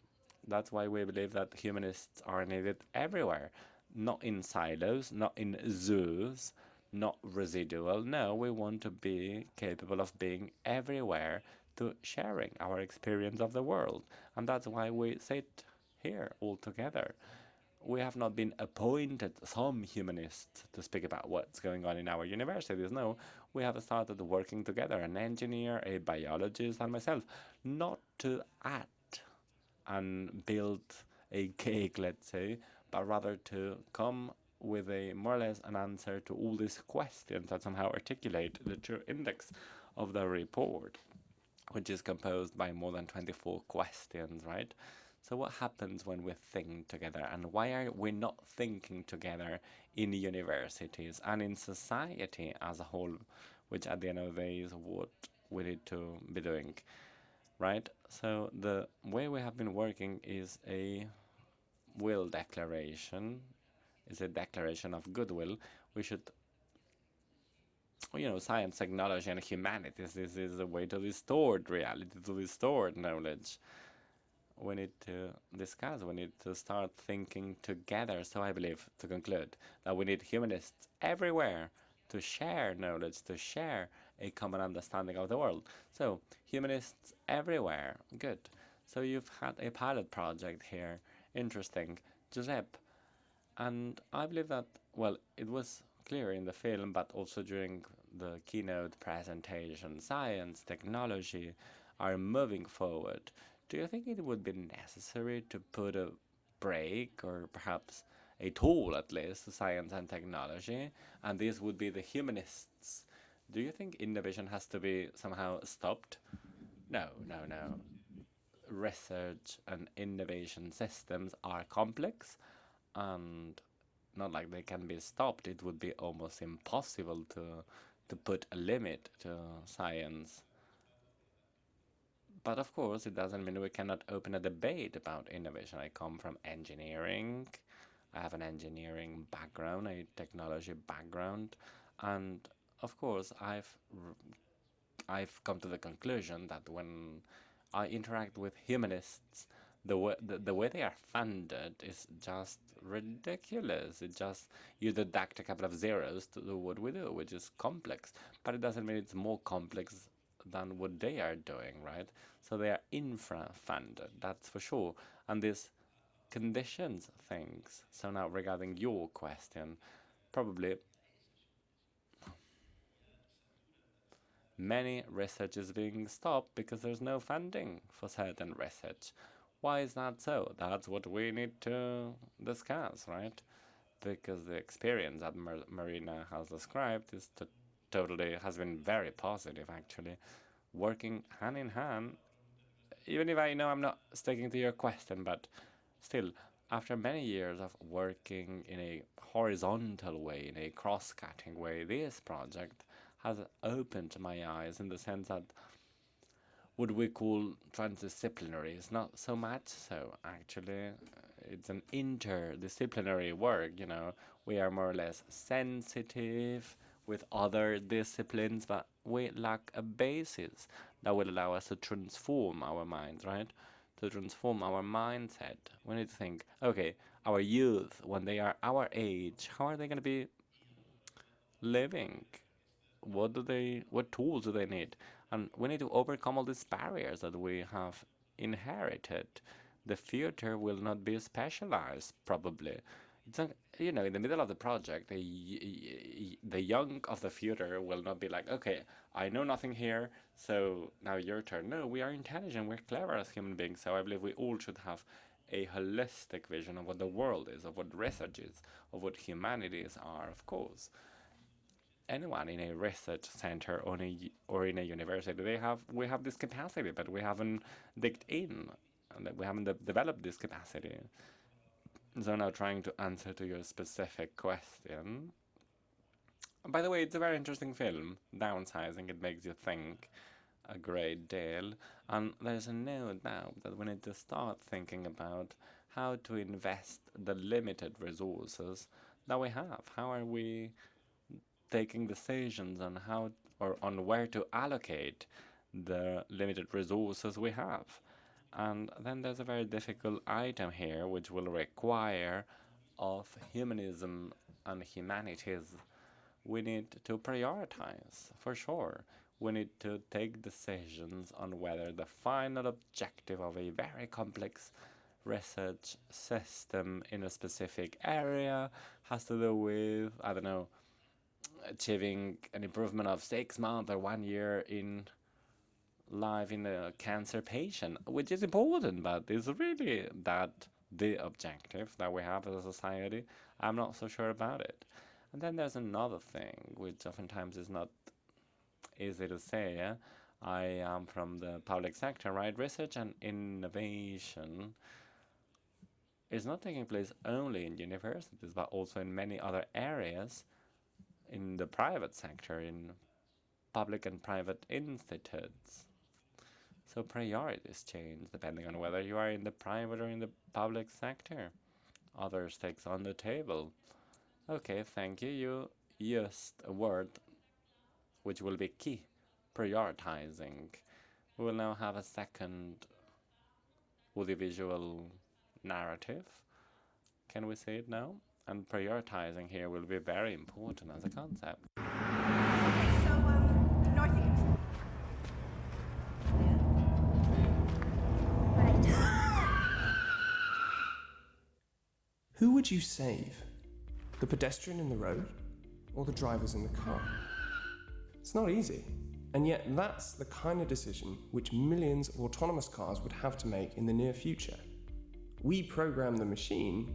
That's why we believe that humanists are needed everywhere, not in silos, not in zoos, not residual. No, we want to be capable of being everywhere to sharing our experience of the world. And that's why we sit here all together. We have not been appointed some humanists to speak about what's going on in our universities. No, we have started working together, an engineer, a biologist, and myself, not to act and build a cake, let's say, but rather to come with a more or less an answer to all these questions that somehow articulate the true index of the report, which is composed by more than 24 questions, right? So what happens when we think together, and why are we not thinking together in universities and in society as a whole, which at the end of the day is what we need to be doing, right? So the way we have been working is a will declaration, is a declaration of goodwill. We should, science, technology, and humanities, this is a way to distort reality, to distort knowledge. We need to discuss, we need to start thinking together. So I believe, to conclude, that we need humanists everywhere to share knowledge, to share a common understanding of the world. So, humanists everywhere. Good. So you've had a pilot project here. Interesting. Giuseppe. And I believe that, well, it was clear in the film, but also during the keynote presentation, science, technology are moving forward. Do you think it would be necessary to put a break, or perhaps a tool at least, to science and technology, and this would be the humanists? Do you think innovation has to be somehow stopped? No. research and innovation systems are complex and not like they can be stopped. It would be almost impossible to put a limit to science. But of course, it doesn't mean we cannot open a debate about innovation. I come from engineering. I have an engineering background, a technology background, and of course, I've come to the conclusion that when I interact with humanists, the way they are funded is just ridiculous. It just, you deduct a couple of zeros to do what we do, which is complex, but it doesn't mean it's more complex than what they are doing, right? So they are infra-funded, that's for sure. And this conditions things. So now regarding your question, probably many research is being stopped because there's no funding for certain research. Why is that so? That's what we need to discuss, right? Because the experience that Marina has described is has been very positive, actually. Working hand in hand, even if I know I'm not sticking to your question, but still, after many years of working in a horizontal way, in a cross-cutting way, this project has opened my eyes in the sense that what we call transdisciplinary is not so much so, actually. It's an interdisciplinary work, you know. We are more or less sensitive with other disciplines, but we lack a basis that will allow us to transform our minds, right? To transform our mindset. We need to think, okay, our youth, when they are our age, how are they going to be living? What tools do they need? And we need to overcome all these barriers that we have inherited. The future will not be specialized, probably. It's not, you know, in the middle of the project, the young of the future will not be like, okay, I know nothing here, so now your turn. No, we are intelligent, we're clever as human beings, so I believe we all should have a holistic vision of what the world is, of what research is, of what humanities are, of course. Anyone in a research center or in a university, we have this capacity, but we haven't digged in, and we haven't developed this capacity. So now trying to answer to your specific question. By the way, it's a very interesting film, Downsizing. It makes you think a great deal. And there's no doubt that we need to start thinking about how to invest the limited resources that we have. How are we taking decisions on how or on where to allocate the limited resources we have? And then there's a very difficult item here, which will require of humanism and humanities. We need to prioritize, for sure. We need to take decisions on whether the final objective of a very complex research system in a specific area has to do with, I don't know, achieving an improvement of 6 months or 1 year in life in a cancer patient, which is important, but is really that the objective that we have as a society? I'm not so sure about it. And then there's another thing, which oftentimes is not easy to say. Yeah? I am from the public sector, right? Research and innovation is not taking place only in universities, but also in many other areas in the private sector, in public and private institutes. So priorities change depending on whether you are in the private or in the public sector. Others takes on the table. Okay, thank you. You used a word which will be key, prioritizing. We will now have a second audiovisual narrative. Can we say it now? And prioritizing here will be very important as a concept. Okay, so, no, I think it's... Who would you save? The pedestrian in the road or the drivers in the car? It's not easy, and yet that's the kind of decision which millions of autonomous cars would have to make in the near future. We program the machine,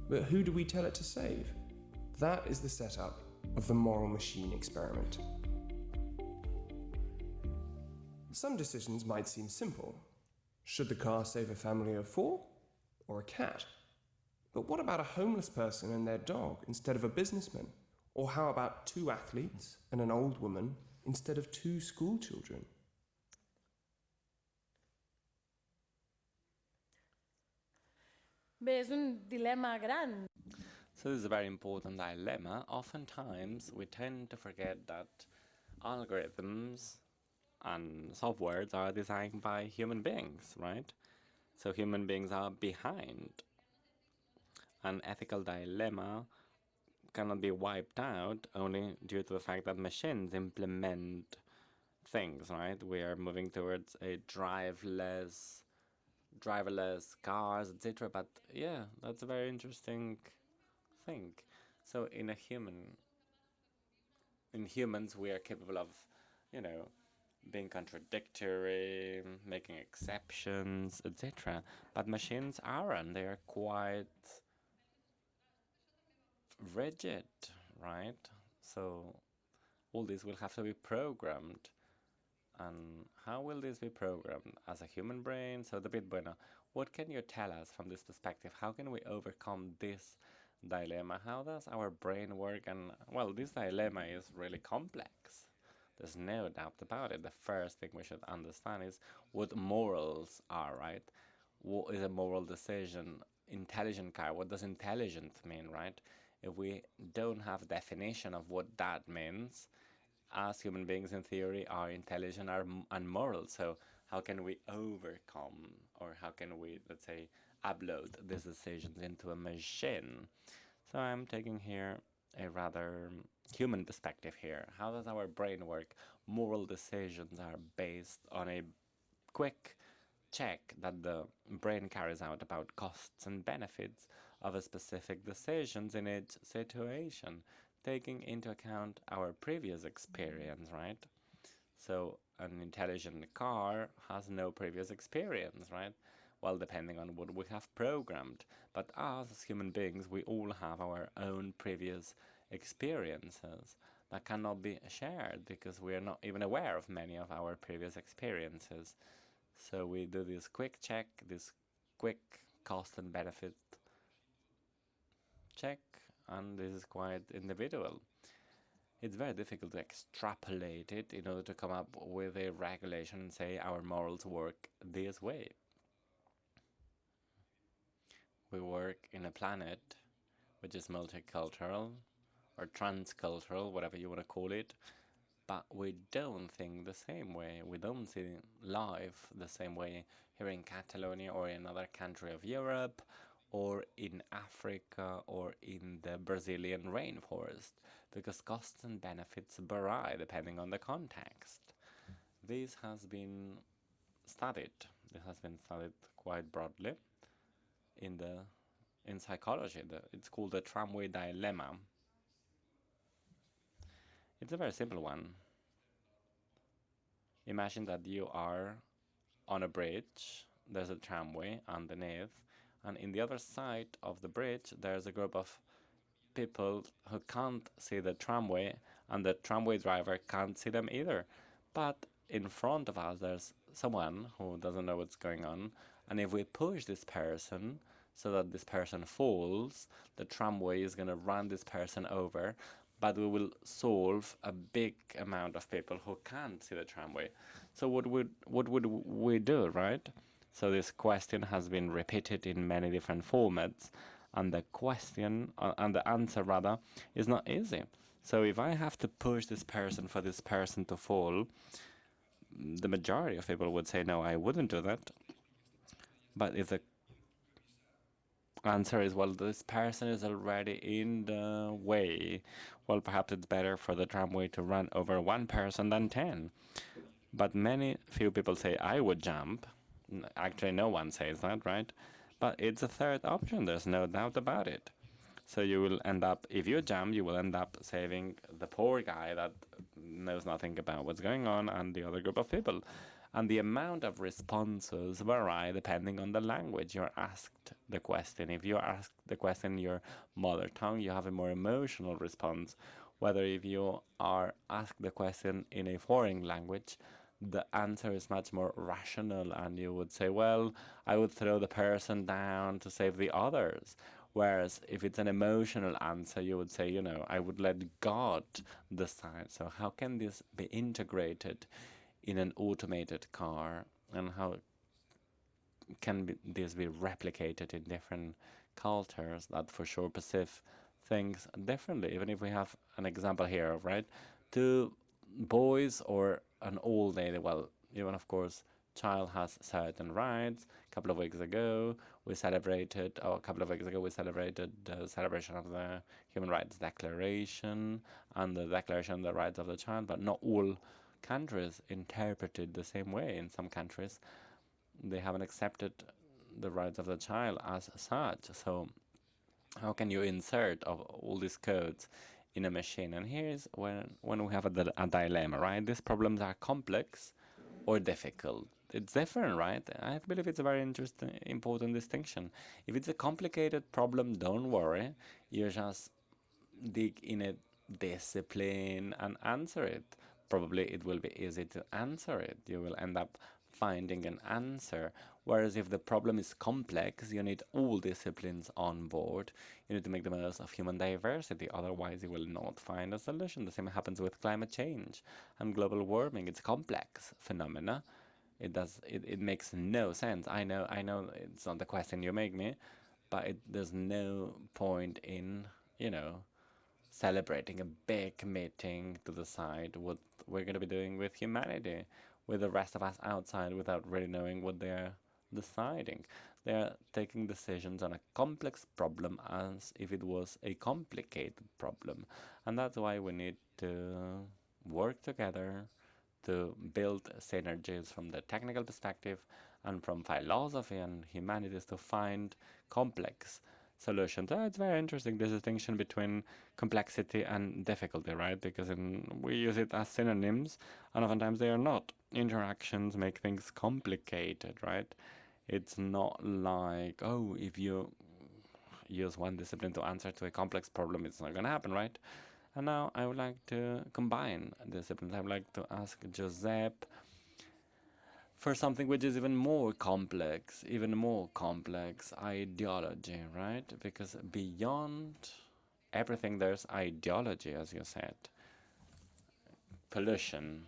but who do we tell it to save? That is the setup of the moral machine experiment. Some decisions might seem simple. Should the car save a family of 4 or a cat? But what about a homeless person and their dog instead of a businessman? Or how about 2 athletes and an old woman instead of 2 school children? Bé, és un dilema gran. So this is a very important dilemma. Oftentimes, we tend to forget that algorithms and softwares are designed by human beings, right? So human beings are behind. An ethical dilemma cannot be wiped out only due to the fact that machines implement things, right? We are moving towards a driverless cars, etc. But yeah, that's a very interesting thing. So in humans, we are capable of, being contradictory, making exceptions, etc. But machines aren't. They are quite rigid, right? So all this will have to be programmed. And how will this be programmed? As a human brain? So David Bueno, what can you tell us from this perspective? How can we overcome this dilemma? How does our brain work? And well, this dilemma is really complex. There's no doubt about it. The first thing we should understand is what morals are, right? What is a moral decision? Intelligent car, what does intelligent mean, right? If we don't have definition of what that means, as human beings in theory are intelligent and moral. So how can we overcome, or how can we, let's say, upload these decisions into a machine? So I'm taking here a rather human perspective here. How does our brain work? Moral decisions are based on a quick check that the brain carries out about costs and benefits of a specific decisions in each situation, taking into account our previous experience, right? So an intelligent car has no previous experience, right? Well, depending on what we have programmed. But us, as human beings, we all have our own previous experiences that cannot be shared because we are not even aware of many of our previous experiences. So we do this quick check, this quick cost and benefit check, and this is quite individual. It's very difficult to extrapolate it in order to come up with a regulation and say our morals work this way. We work in a planet which is multicultural or transcultural, whatever you want to call it, but we don't think the same way. We don't see life the same way here in Catalonia or in another country of Europe or in Africa or in the Brazilian rainforest, because costs and benefits vary depending on the context. This has been studied. This has been studied quite broadly in psychology. It's called the tramway dilemma. It's a very simple one. Imagine that you are on a bridge, there's a tramway underneath, and in the other side of the bridge there's a group of people who can't see the tramway, and the tramway driver can't see them either. But in front of us there's someone who doesn't know what's going on, and if we push this person so that this person falls, the tramway is going to run this person over, but we will solve a big amount of people who can't see the tramway. So what would we do, right? So this question has been repeated in many different formats, and the question, and the answer rather, is not easy. So if I have to push this person for this person to fall, the majority of people would say, no, I wouldn't do that. But if the answer is, well, this person is already in the way, well, perhaps it's better for the tramway to run over one person than 10. But few people say, I would jump. Actually, no one says that, right? But it's a third option, there's no doubt about it. So you will end up, if you jump, you will end up saving the poor guy that knows nothing about what's going on and the other group of people. And the amount of responses vary depending on the language you're asked the question. If you're asked the question in your mother tongue, you have a more emotional response. Whether if you are asked the question in a foreign language, the answer is much more rational, and you would say, well, I would throw the person down to save the others. Whereas if it's an emotional answer, you would say, you know, I would let God decide. So how can this be integrated in an automated car, and how can this be replicated in different cultures that for sure perceive things differently? Even if we have an example here, right? Two boys or an old lady, well, even of course, child has certain rights. A couple of weeks ago, we celebrated the celebration of the Human Rights Declaration and the Declaration of the Rights of the Child, but not all countries interpret it the same way. In some countries, they haven't accepted the rights of the child as such. So how can you insert all these codes in a machine? And here's when we have a dilemma, right? These problems are complex or difficult. It's different, right? I believe it's a very interesting, important distinction. If it's a complicated problem, don't worry. You just dig in a discipline and answer it. Probably it will be easy to answer it. You will end up finding an answer. Whereas if the problem is complex, you need all disciplines on board. You need to make the most of human diversity, otherwise you will not find a solution. The same happens with climate change and global warming. It's a complex phenomena. It makes no sense. I know it's not the question you make me, but there's no point in, you know, celebrating a big meeting to decide what we're going to be doing with humanity, with the rest of us outside, without really knowing what they're deciding. They're taking decisions on a complex problem as if it was a complicated problem. And that's why we need to work together to build synergies from the technical perspective and from philosophy and humanities to find complex solutions. It's very interesting, this distinction between complexity and difficulty, right? Because we use it as synonyms, and oftentimes they are not. Interactions make things complicated, right? It's not like, oh, if you use one discipline to answer to a complex problem, it's not going to happen, right? And now I would like to combine disciplines. I would like to ask Giuseppe for something which is even more complex, ideology, right? Because beyond everything, there's ideology, as you said. Pollution,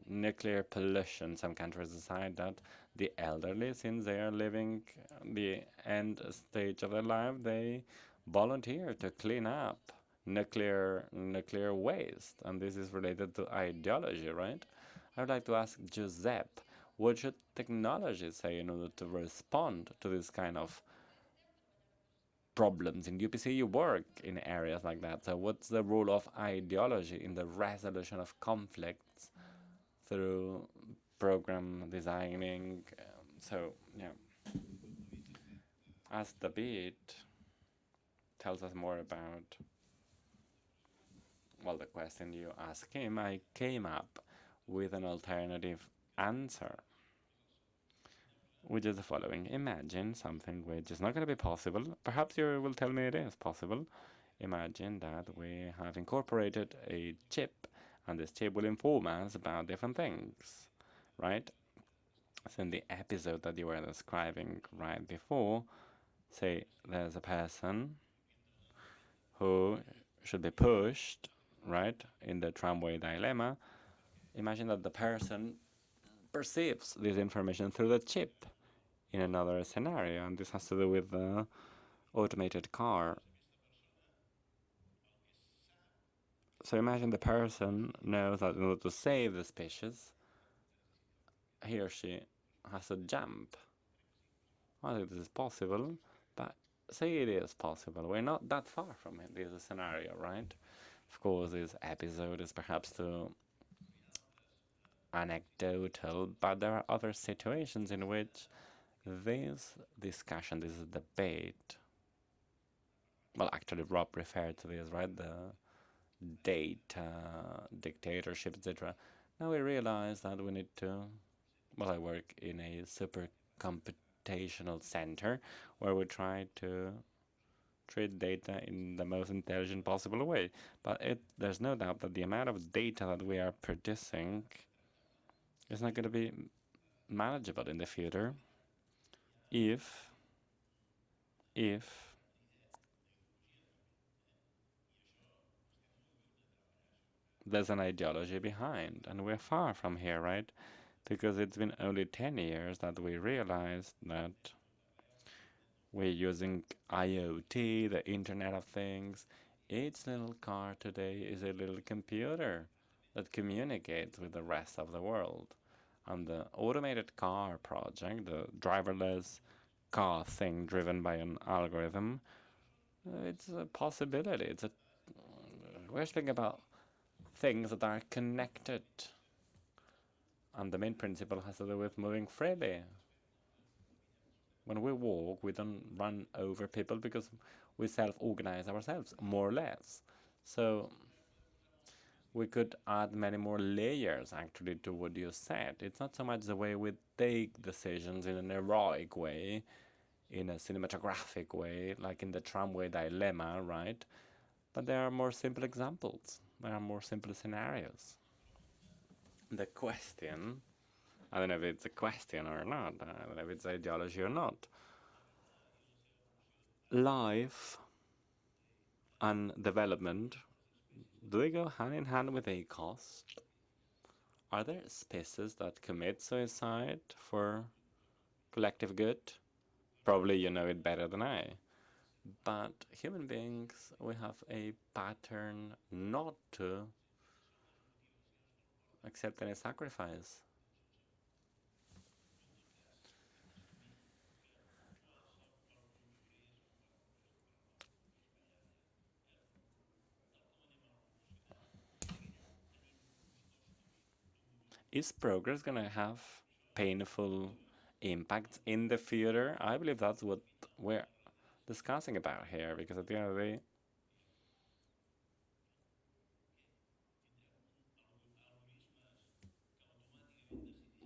nuclear pollution. Some countries decide that the elderly, since they are living the end stage of their life, they volunteer to clean up nuclear waste, and this is related to ideology, right? I would like to ask Giuseppe, what should technology say in order to respond to this kind of problems? In UPC, you work in areas like that, so what's the role of ideology in the resolution of conflicts through program designing? So, yeah. As David tells us more about, well, the question you asked him, I came up with an alternative answer, which is the following. Imagine something which is not going to be possible. Perhaps you will tell me it is possible. Imagine that we have incorporated a chip, and this chip will inform us about different things, right? So in the episode that you were describing right before, say there's a person who should be pushed, right, in the tramway dilemma. Imagine that the person perceives this information through the chip in another scenario, and this has to do with the automated car. So imagine the person knows that in order to save the species, he or she has to jump. I think this is possible, but say it is possible. We're not that far from it. This is a scenario, right? Of course, this episode is perhaps too anecdotal, but there are other situations in which this discussion, this debate, well, actually Rob referred to this, right? The data, dictatorship, etc. Now we realize that we need to, well, I work in a super computational center where we try to treat data in the most intelligent possible way. But there's no doubt that the amount of data that we are producing It's not going to be manageable in the future if there's an ideology behind. And we're far from here, right? Because it's been only 10 years that we realized that we're using IoT, the Internet of Things. Each little car today is a little computer that communicates with the rest of the world. And the automated car project, the driverless car thing driven by an algorithm, it's a possibility. We're speaking about things that are connected. And the main principle has to do with moving freely. When we walk, we don't run over people because we self-organize ourselves, more or less. So we could add many more layers, actually, to what you said. It's not so much the way we take decisions in an heroic way, in a cinematographic way, like in the tramway dilemma, right? But there are more simple examples. There are more simple scenarios. The question, I don't know if it's a question or not, I don't know if it's ideology or not. Life and development, do they go hand in hand with a cost? Are there species that commit suicide for collective good? Probably you know it better than I. But human beings, we have a pattern not to accept any sacrifice. Is progress going to have painful impacts in the future? I believe that's what we're discussing about here, because at the end of the day,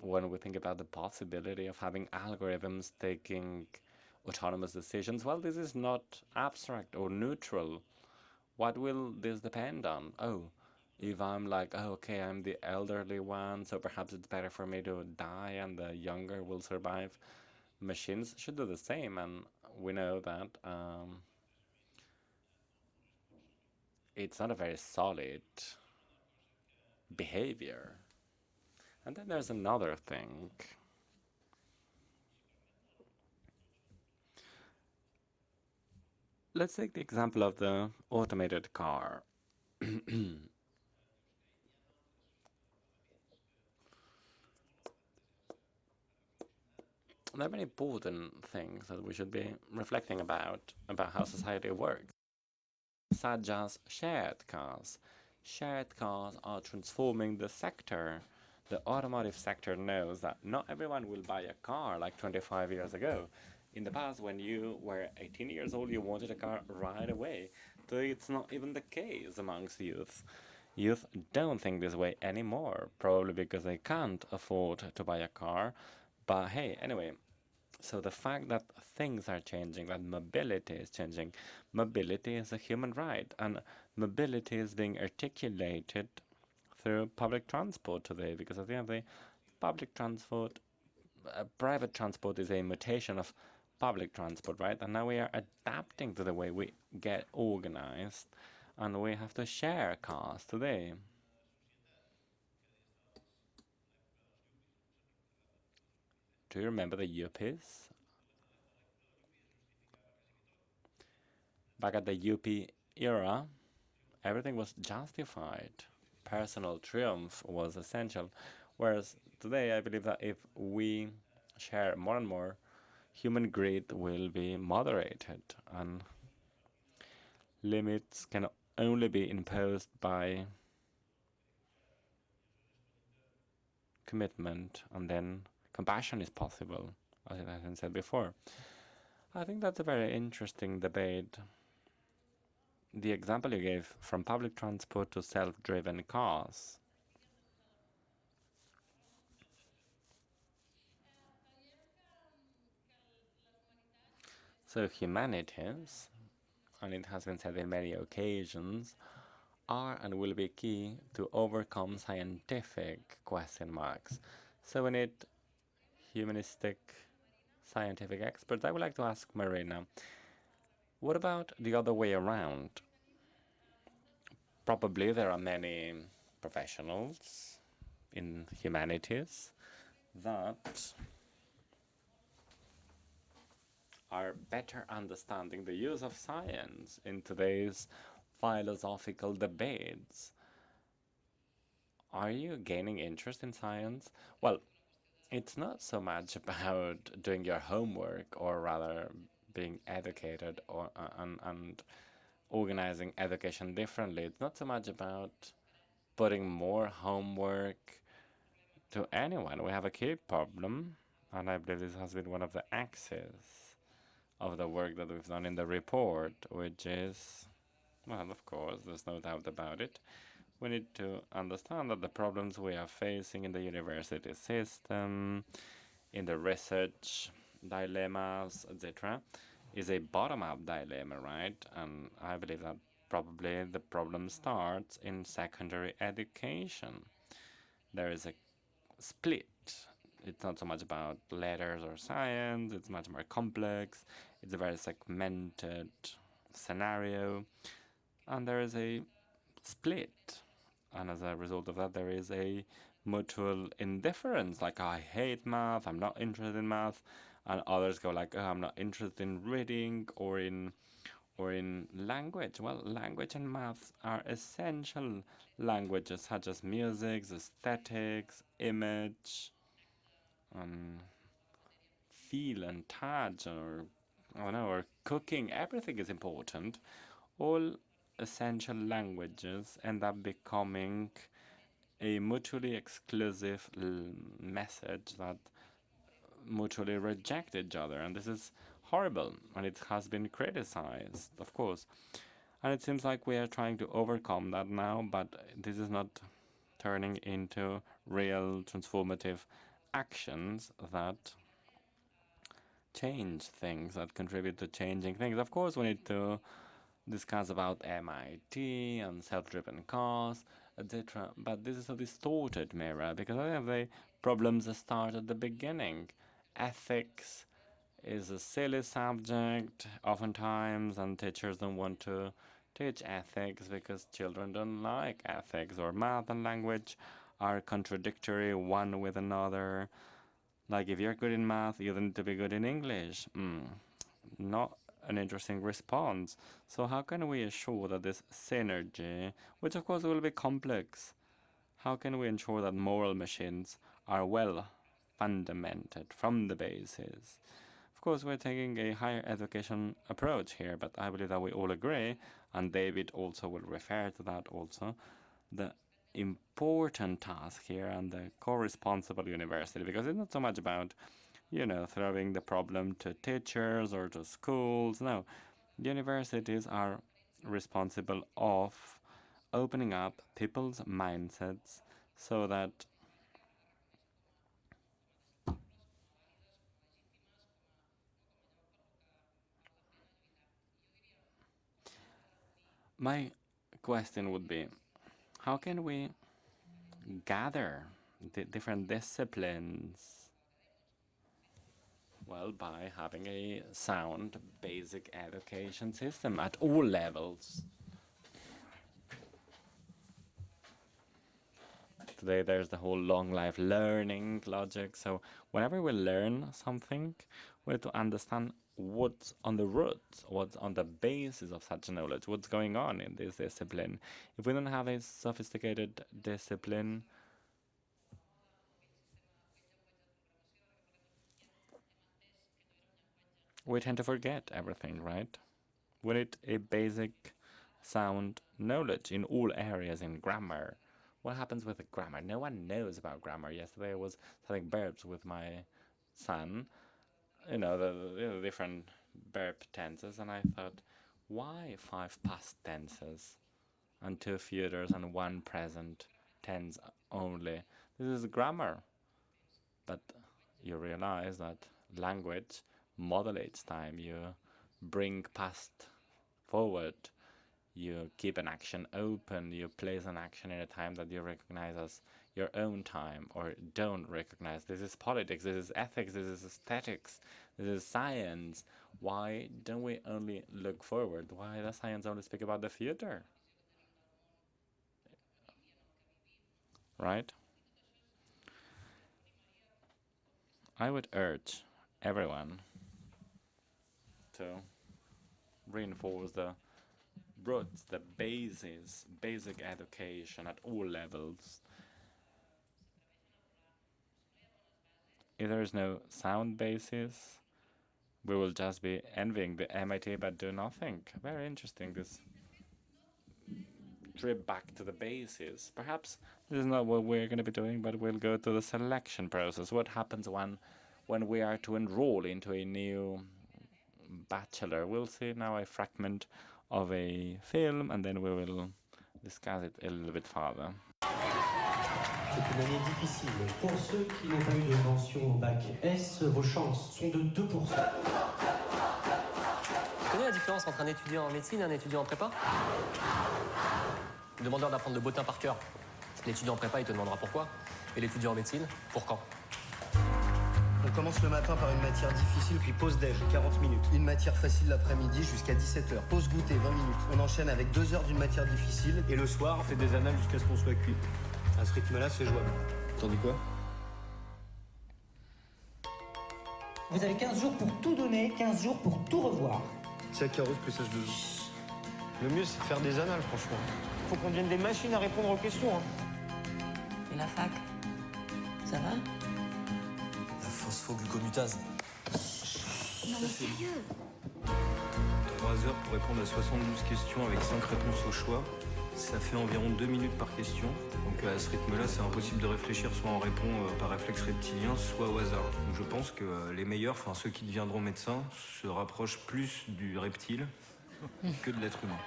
when we think about the possibility of having algorithms taking autonomous decisions, well, this is not abstract or neutral. What will this depend on? Oh, if I'm like, oh, okay, I'm the elderly one, so perhaps it's better for me to die and the younger will survive. Machines should do the same, and we know that it's not a very solid behavior. And then there's another thing. Let's take the example of the automated car. There are many important things that we should be reflecting about how society works, such as shared cars. Shared cars are transforming the sector. The automotive sector knows that not everyone will buy a car like 25 years ago. In the past, when you were 18 years old, you wanted a car right away. Today, it's not even the case amongst youth. Youth don't think this way anymore, probably because they can't afford to buy a car. But hey, anyway, so the fact that things are changing, that mobility is changing, mobility is a human right, and mobility is being articulated through public transport today, because at the end of the day, public transport, private transport is a mutation of public transport, right? And now we are adapting to the way we get organized, and we have to share cars today. Do you remember the yuppies? Back at the yuppie era, everything was justified. Personal triumph was essential. Whereas today, I believe that if we share more and more, human greed will be moderated, and limits can only be imposed by commitment, and then compassion is possible, as it has been said before. I think that's a very interesting debate. The example you gave, from public transport to self-driven cars. So humanities, and it has been said in many occasions, are and will be key to overcome scientific question marks. So we need humanistic scientific experts. I would like to ask Marina, what about the other way around? Probably there are many professionals in humanities that are better understanding the use of science in today's philosophical debates. Are you gaining interest in science? Well, it's not so much about doing your homework, or rather being educated, or and organizing education differently. It's not so much about putting more homework to anyone. We have a key problem, and I believe this has been one of the axes of the work that we've done in the report, which is, well, of course, there's no doubt about it. We need to understand that the problems we are facing in the university system, in the research dilemmas, etc., is a bottom-up dilemma, right? And I believe that probably the problem starts in secondary education. There is a split. It's not so much about letters or science, it's much more complex. It's a very segmented scenario, and there is a split. And as a result of that, there is a mutual indifference, like, I hate math, I'm not interested in math, and others go like, oh, I'm not interested in reading or in language. Well, language and math are essential languages, such as music, aesthetics, image, feel and touch, or I don't know, or cooking. Everything is important. All essential languages end up becoming a mutually exclusive message that mutually reject each other, and this is horrible, and it has been criticized, of course, and it seems like we are trying to overcome that now, but this is not turning into real transformative actions that change things, that contribute to changing things. Of course, we need to discuss about MIT and self-driven cars, etc. But this is a distorted mirror, because I think the problems start at the beginning. Ethics is a silly subject oftentimes, and teachers don't want to teach ethics because children don't like ethics, or math and language are contradictory one with another. Like, if you're good in math, you need to be good in English. Not an interesting response. So how can we assure that this synergy, which of course will be complex, how can we ensure that moral machines are well fundamented from the basis? Of course, we're taking a higher education approach here, but I believe that we all agree, and David also will refer to that also, the important task here and the co-responsible university, because it's not so much about, you know, throwing the problem to teachers or to schools. No, universities are responsible of opening up people's mindsets so that my question would be, how can we gather the different disciplines? Well, by having a sound basic education system at all levels. Today there's the whole long life learning logic, so whenever we learn something, we have to understand what's on the roots, what's on the basis of such knowledge, what's going on in this discipline. If we don't have a sophisticated discipline, we tend to forget everything, right? We need a basic sound knowledge in all areas, in grammar. What happens with the grammar? No one knows about grammar. Yesterday I was studying verbs with my son, you know, the different verb tenses, and I thought, why 5 past tenses and 2 futures and 1 present tense only? This is grammar. But you realize that language modulates time. You bring past forward. You keep an action open. You place an action in a time that you recognize as your own time or don't recognize. This is politics, this is ethics, this is aesthetics, this is science. Why don't we only look forward? Why does science only speak about the future? Right? I would urge everyone to reinforce the roots, the basis, basic education at all levels. If there is no sound basis, we will just be envying the MIT but do nothing. Very interesting, this trip back to the basis. Perhaps this is not what we're going to be doing, but we'll go to the selection process. What happens when we are to enroll into a new bachelor? We'll see now a fragment of a film, and then we will discuss it a little bit further. C'est une année difficile. Pour ceux qui n'ont pas eu de mention au bac S, vos chances sont de 2%. Tu connais la différence entre un étudiant en médecine et un étudiant en prépa? Le demandeur d'apprendre le bottin par cœur. L'étudiant en prépa, il te demandera pourquoi. Et l'étudiant en médecine, pour quand. On commence le matin par une matière difficile, puis pause déj, 40 minutes. Une matière facile l'après-midi jusqu'à 17h. Pause goûter, 20 minutes. On enchaîne avec 2 heures d'une matière difficile. Et le soir, on fait des annales jusqu'à ce qu'on soit cuit. À ce rythme-là, c'est jouable. T'en dis quoi? Vous avez 15 jours pour tout donner, 15 jours pour tout revoir. C'est à Caros plus H2O. Le mieux, c'est de faire des annales, franchement. Faut qu'on devienne des machines à répondre aux questions. Hein. Et la fac? Ça va? La phosphoglucomutase. Non mais sérieux? 3 heures pour répondre à 72 questions avec 5 réponses au choix. Ça fait environ 2 minutes par question. Donc à ce rythme-là, c'est impossible de réfléchir. Soit on répond par réflexe reptilien, soit au hasard. Donc je pense que les meilleurs, enfin ceux qui deviendront médecins, se rapprochent plus du reptile que de l'être humain.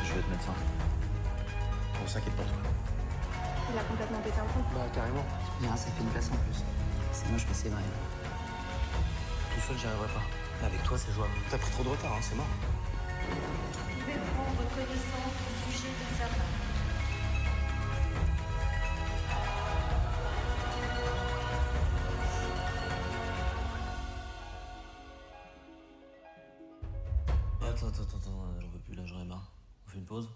Je vais être médecin. On s'inquiète pas trop. Il a complètement pété un plomb. Bah carrément. Mira, ça fait une place en plus. C'est moche mais c'est vrai. Tout seul, j'y arriverai pas. Mais avec toi, c'est jouable. T'as pris trop de retard, hein, c'est mort. Vous pouvez prendre connaissance du sujet d'examen. Attends, j'en peux plus là, j'en ai marre. On fait une pause?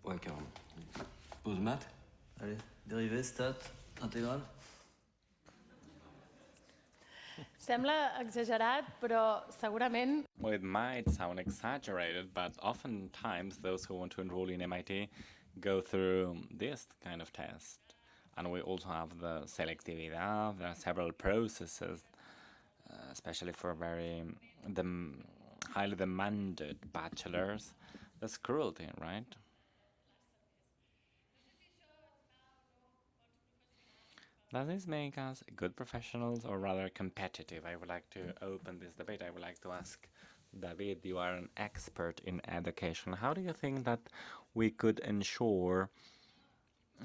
Ouais, carrément. Pause maths? Allez, dérivée, stats, intégrale. Sembla exagerat, però segurament... Well, it might sound exaggerated, but oftentimes those who want to enroll in MIT go through this kind of test. And we also have the selectividad. There are several processes, especially for highly demanded bachelors. That's cruelty, right? Does this make us good professionals or rather competitive? I would like to open this debate. I would like to ask David, you are an expert in education. How do you think that we could ensure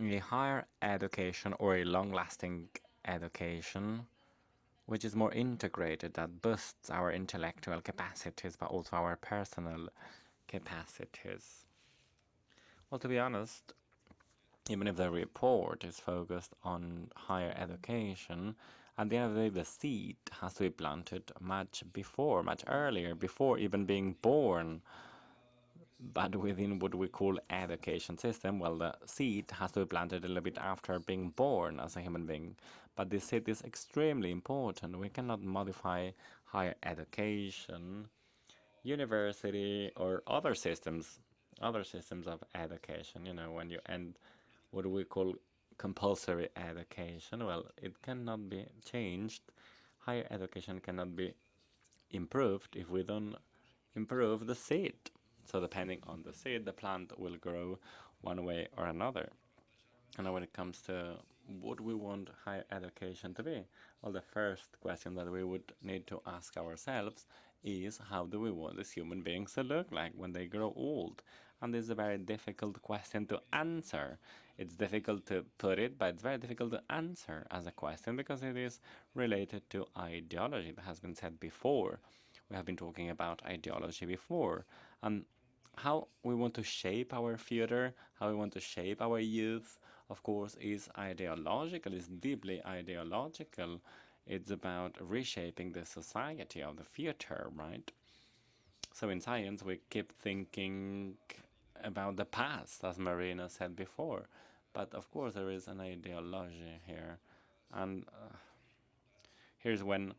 a higher education or a long-lasting education which is more integrated, that boosts our intellectual capacities but also our personal capacities? Well, to be honest, even if the report is focused on higher education, at the end of the day, the seed has to be planted much earlier, before even being born. But within what we call education system, well, the seed has to be planted a little bit after being born as a human being. But this seed is extremely important. We cannot modify higher education, university, or other systems of education. You know, when you end what we call compulsory education, well, it cannot be changed. Higher education cannot be improved if we don't improve the seed. So depending on the seed, the plant will grow one way or another. And when it comes to what we want higher education to be, well, the first question that we would need to ask ourselves is, how do we want these human beings to look like when they grow old? And this is a very difficult question to answer. It's difficult to put it, but it's very difficult to answer as a question because it is related to ideology. That has been said before. We have been talking about ideology before, and how we want to shape our future, how we want to shape our youth, of course, is ideological, is deeply ideological. It's about reshaping the society of the future, right? So in science, we keep thinking about the past, as Marina said before. But of course, there is an ideology here. And here's when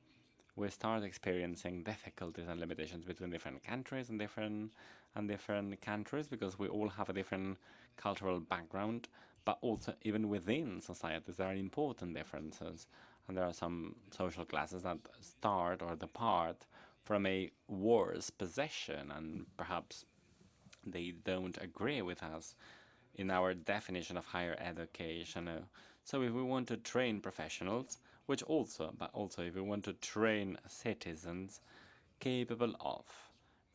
we start experiencing difficulties and limitations between different countries and different countries, because we all have a different cultural background, but also even within societies there are important differences, and there are some social classes that start or depart from a worse position, and perhaps they don't agree with us in our definition of higher education. So if we want to train professionals, but also if we want to train citizens capable of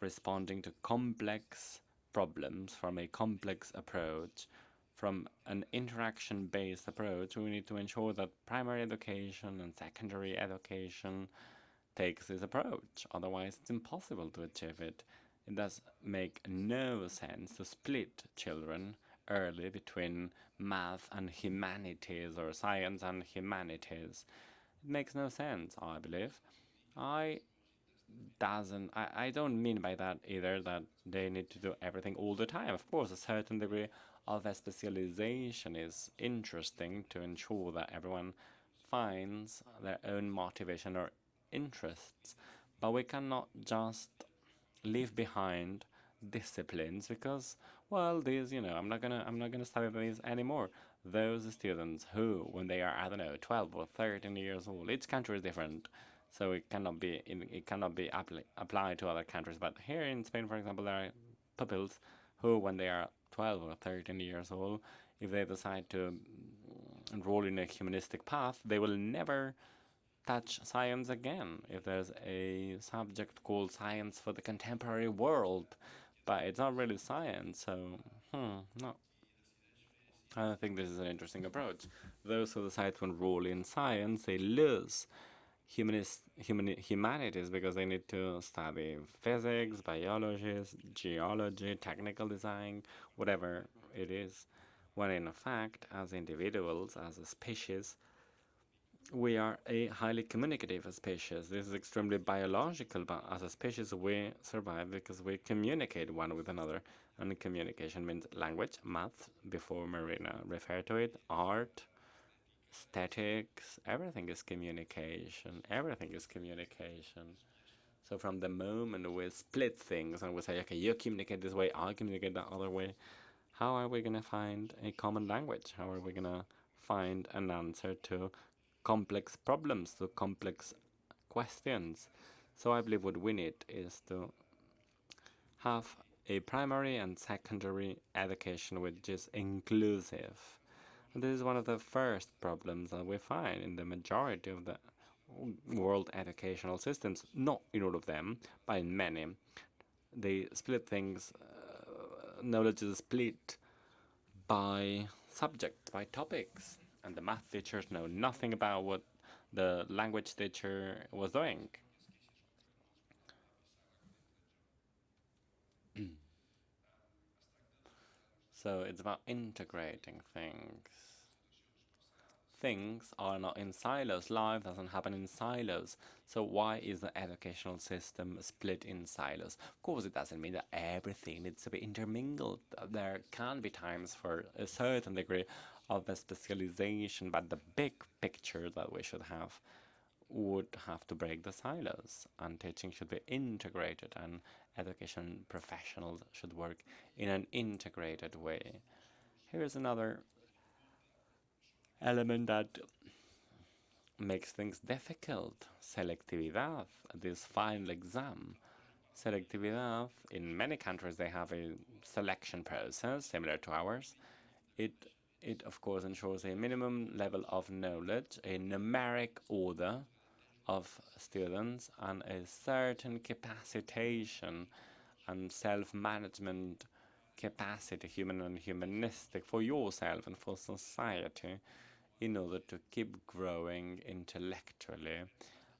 responding to complex problems from a complex approach, from an interaction-based approach, we need to ensure that primary education and secondary education takes this approach. Otherwise, it's impossible to achieve it. It does make no sense to split children early between math and humanities or science and humanities. It makes no sense, I believe. I don't mean by that either that they need to do everything all the time. Of course, a certain degree of specialization is interesting to ensure that everyone finds their own motivation or interests, but we cannot just leave behind disciplines because, well, these, I'm not gonna study these anymore. Those students who, when they are, I don't know, 12 or 13 years old, each country is different, so it cannot be applied to other countries. But here in Spain, for example, there are pupils who, when they are 12 or 13 years old, if they decide to enroll in a humanistic path, they will never touch science again. If there's a subject called science for the contemporary world, but it's not really science, so no. I don't think this is an interesting approach. Those who decide to enroll in science, they lose humanities because they need to study physics, biology, geology, technical design, whatever it is. When in fact, as individuals, as a species, we are a highly communicative species. This is extremely biological, but as a species we survive because we communicate one with another. And communication means language, math, before Marina referred to it, art, aesthetics, everything is communication. Everything is communication. So from the moment we split things and we say, okay, you communicate this way, I communicate that other way, how are we going to find a common language? How are we going to find an answer to complex problems, to complex questions? So I believe what we need is to have a primary and secondary education which is inclusive. And this is one of the first problems that we find in the majority of the world educational systems, not in all of them, but in many. They split things, knowledge is split by subjects, by topics, and the math teachers know nothing about what the language teacher was doing. So it's about integrating things. Things are not in silos. Life doesn't happen in silos. So why is the educational system split in silos? Of course, it doesn't mean that everything needs to be intermingled. There can be times for a certain degree of the specialization, but the big picture that we should have would have to break the silos, and teaching should be integrated, and education professionals should work in an integrated way. Here is another element that makes things difficult: selectividad, this final exam. Selectividad, in many countries they have a selection process similar to ours. It of course ensures a minimum level of knowledge, a numeric order of students, and a certain capacitation and self-management capacity, human and humanistic, for yourself and for society, in order to keep growing intellectually.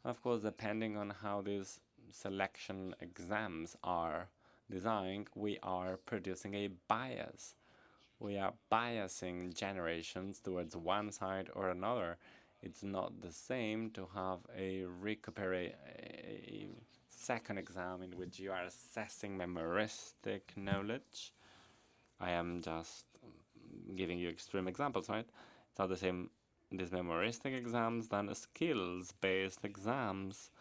Of course, depending on how these selection exams are designed, we are producing a bias. we are biasing generations towards one side or another. It's not the same to have a second exam in which you are assessing memoristic knowledge. I am just giving you extreme examples, right? It's not the same, these memoristic exams, than skills-based exams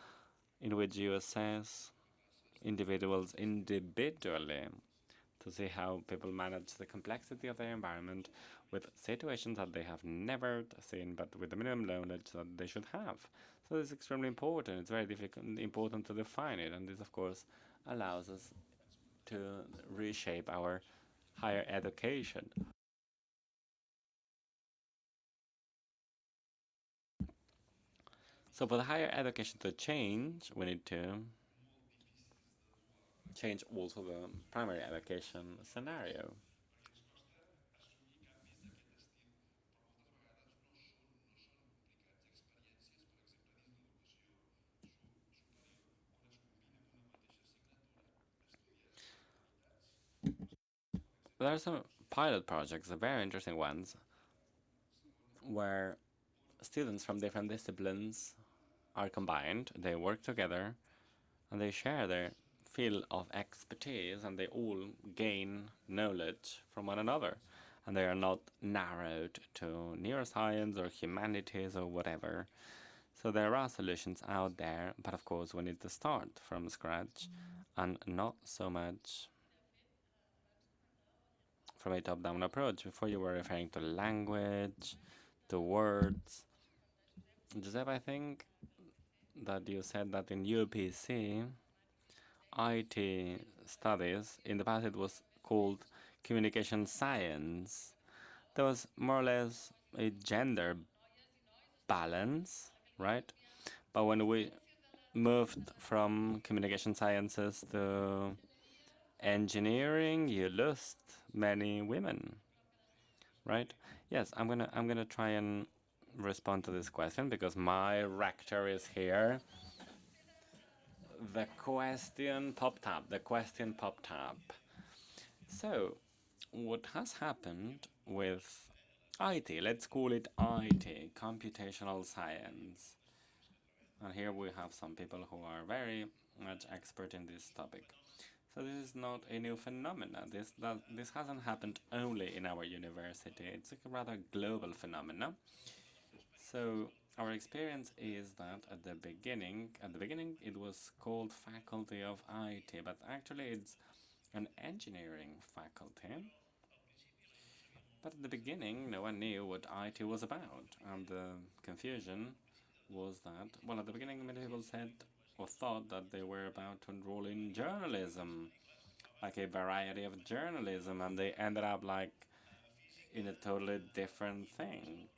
in which you assess individuals individually to see how people manage the complexity of their environment with situations that they have never seen, but with the minimum knowledge that they should have. So it's extremely important. It's very important to define it, and this, of course, allows us to reshape our higher education. So for the higher education to change, we need to change also the primary education scenario. There are some pilot projects, very interesting ones, where students from different disciplines are combined, they work together, and they share their field of expertise, and they all gain knowledge from one another. And they are not narrowed to neuroscience or humanities or whatever. So there are solutions out there, but of course we need to start from scratch and not so much from a top-down approach. Before you were referring to language, to words. Giuseppe, I think that you said that in UPC, IT studies, in the past it was called communication science. There was more or less a gender balance, right? But when we moved from communication sciences to engineering, you lost many women, right? Yes, I'm gonna try and respond to this question because my rector is here. The question popped up. So, what has happened with IT? Let's call it IT, computational science. And here we have some people who are very much expert in this topic. So this is not a new phenomenon. This hasn't happened only in our university. It's a rather global phenomenon. So our experience is that at the beginning it was called Faculty of IT, but actually it's an engineering faculty. But at the beginning, no one knew what IT was about, and the confusion was that, well, at the beginning many people said or thought that they were about to enroll in journalism, like a variety of journalism, and they ended up like in a totally different thing.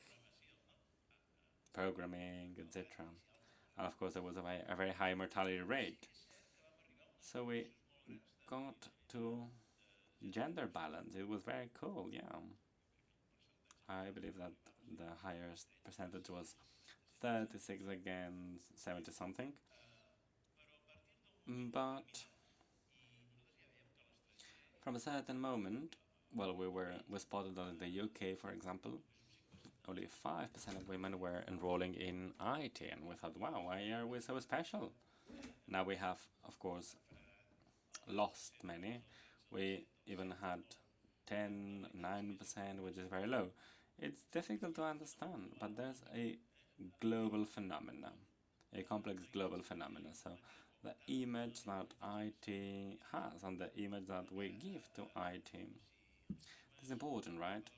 Programming, etc. And of course there was a very high mortality rate. So we got to gender balance. It was very cool, yeah. I believe that the highest percentage was 36 against 70 something. But from a certain moment, well, we spotted that in the UK, for example, only 5% of women were enrolling in IT, and we thought, wow, why are we so special? Now we have, of course, lost many. We even had 9%, which is very low. It's difficult to understand, but there's a global phenomenon, a complex global phenomenon. So the image that IT has and the image that we give to IT is important, right?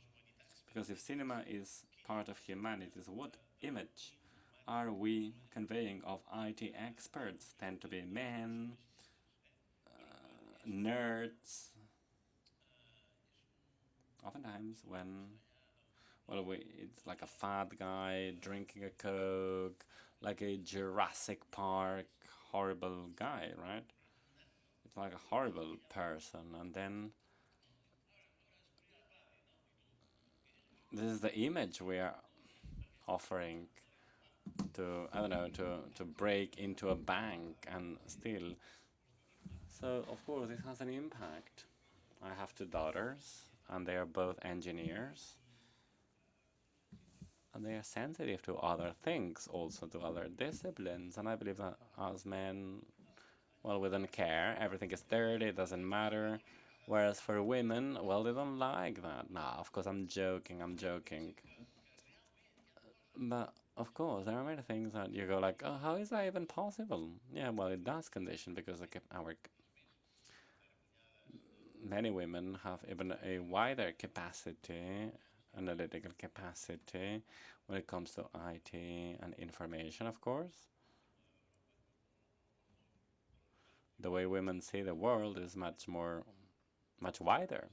Because if cinema is part of humanities, what image are we conveying of IT experts? Tend to be men, nerds. Oftentimes when, well, it's like a fat guy drinking a Coke, like a Jurassic Park horrible guy, right? It's like a horrible person, and then this is the image we are offering to, I don't know, to break into a bank and steal. So, of course, this has an impact. I have 2 daughters, and they are both engineers. And they are sensitive to other things, also to other disciplines. And I believe that as men, well, we don't care. Everything is dirty, it doesn't matter. Whereas for women, well, they don't like that. Nah, of course, I'm joking. But, of course, there are many things that you go like, oh, how is that even possible? Yeah, well, it does condition because many women have even a wider capacity, analytical capacity, when it comes to IT and information, of course. The way women see the world is much wider.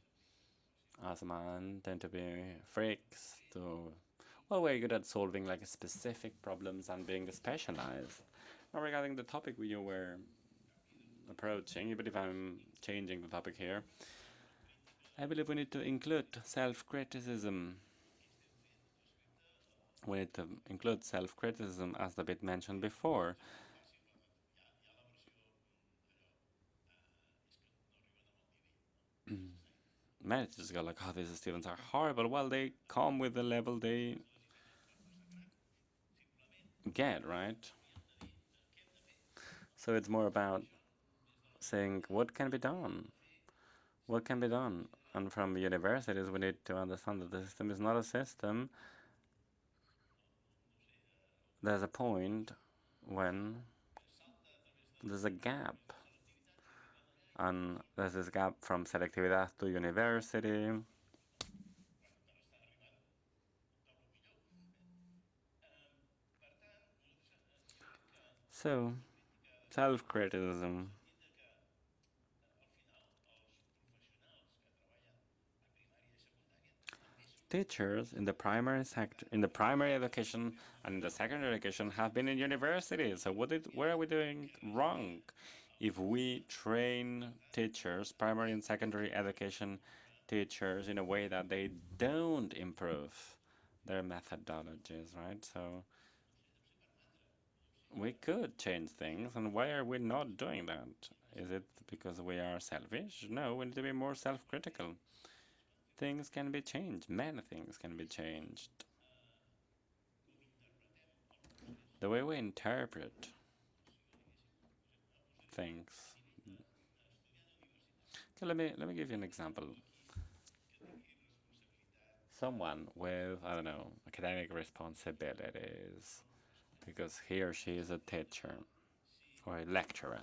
As men tend to be freaks, well, we're good at solving like specific problems and being specialized. Now, regarding the topic you were approaching, even if I'm changing the topic here, I believe we need to include self-criticism. We need to include self-criticism, as the bit mentioned before. Many just go like, oh, these students are horrible. Well, they come with the level they get, right? So it's more about saying, what can be done? What can be done? And from universities, we need to understand that the system is not a system. There's a point when there's a gap. And there's this gap from selectividad to university. So, self-criticism. Teachers in the primary sector, in the primary education and in the secondary education have been in universities. So where are we doing wrong? If we train teachers, primary and secondary education teachers, in a way that they don't improve their methodologies, right? So we could change things, and why are we not doing that? Is it because we are selfish? No, we need to be more self-critical. Things can be changed. Many things can be changed. The way we interpret things. Okay, let me give you an example. Someone with, I don't know, academic responsibilities, because he or she is a teacher or a lecturer.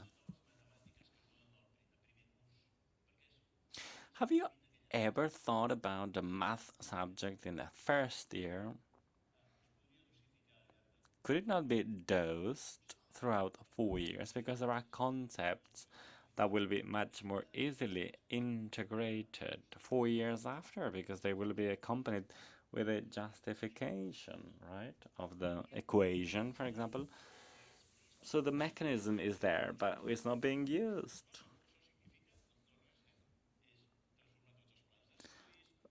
Have you ever thought about the math subject in the first year? Could it not be dosed throughout 4 years? Because there are concepts that will be much more easily integrated 4 years after, because they will be accompanied with a justification, right, of the equation, for example. So the mechanism is there, but it's not being used.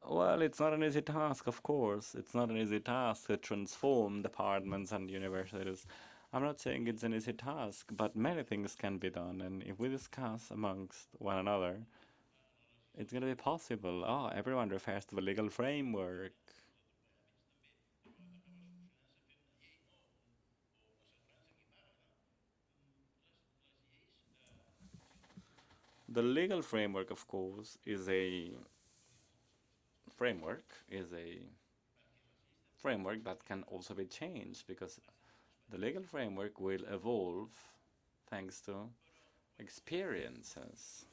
Well, it's not an easy task, of course. It's not an easy task to transform departments and universities. I'm not saying it's an easy task, but many things can be done. And if we discuss amongst one another, it's going to be possible. Oh, everyone refers to the legal framework. The legal framework, of course, is a framework that can also be changed, because the legal framework will evolve thanks to experiences.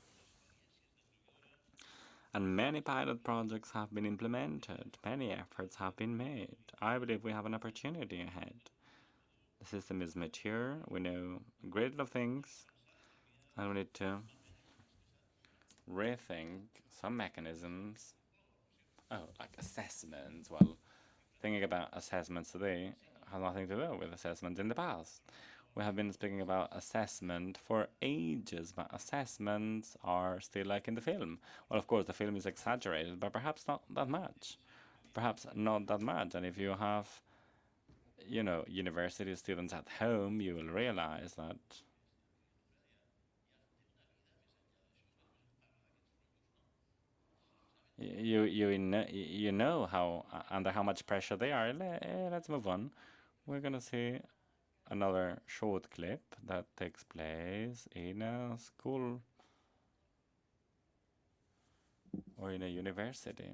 And many pilot projects have been implemented, many efforts have been made. I believe we have an opportunity ahead. The system is mature, we know a great deal of things, and we need to rethink some mechanisms. Oh, like assessments. Well, thinking about assessments today has nothing to do with assessments in the past. We have been speaking about assessment for ages, but assessments are still like in the film. Well, of course, the film is exaggerated, but perhaps not that much. Perhaps not that much. And if you have, you know, university students at home, you will realize that you know how under how much pressure they are. Let's move on. We're gonna see another short clip that takes place in a school or in a university.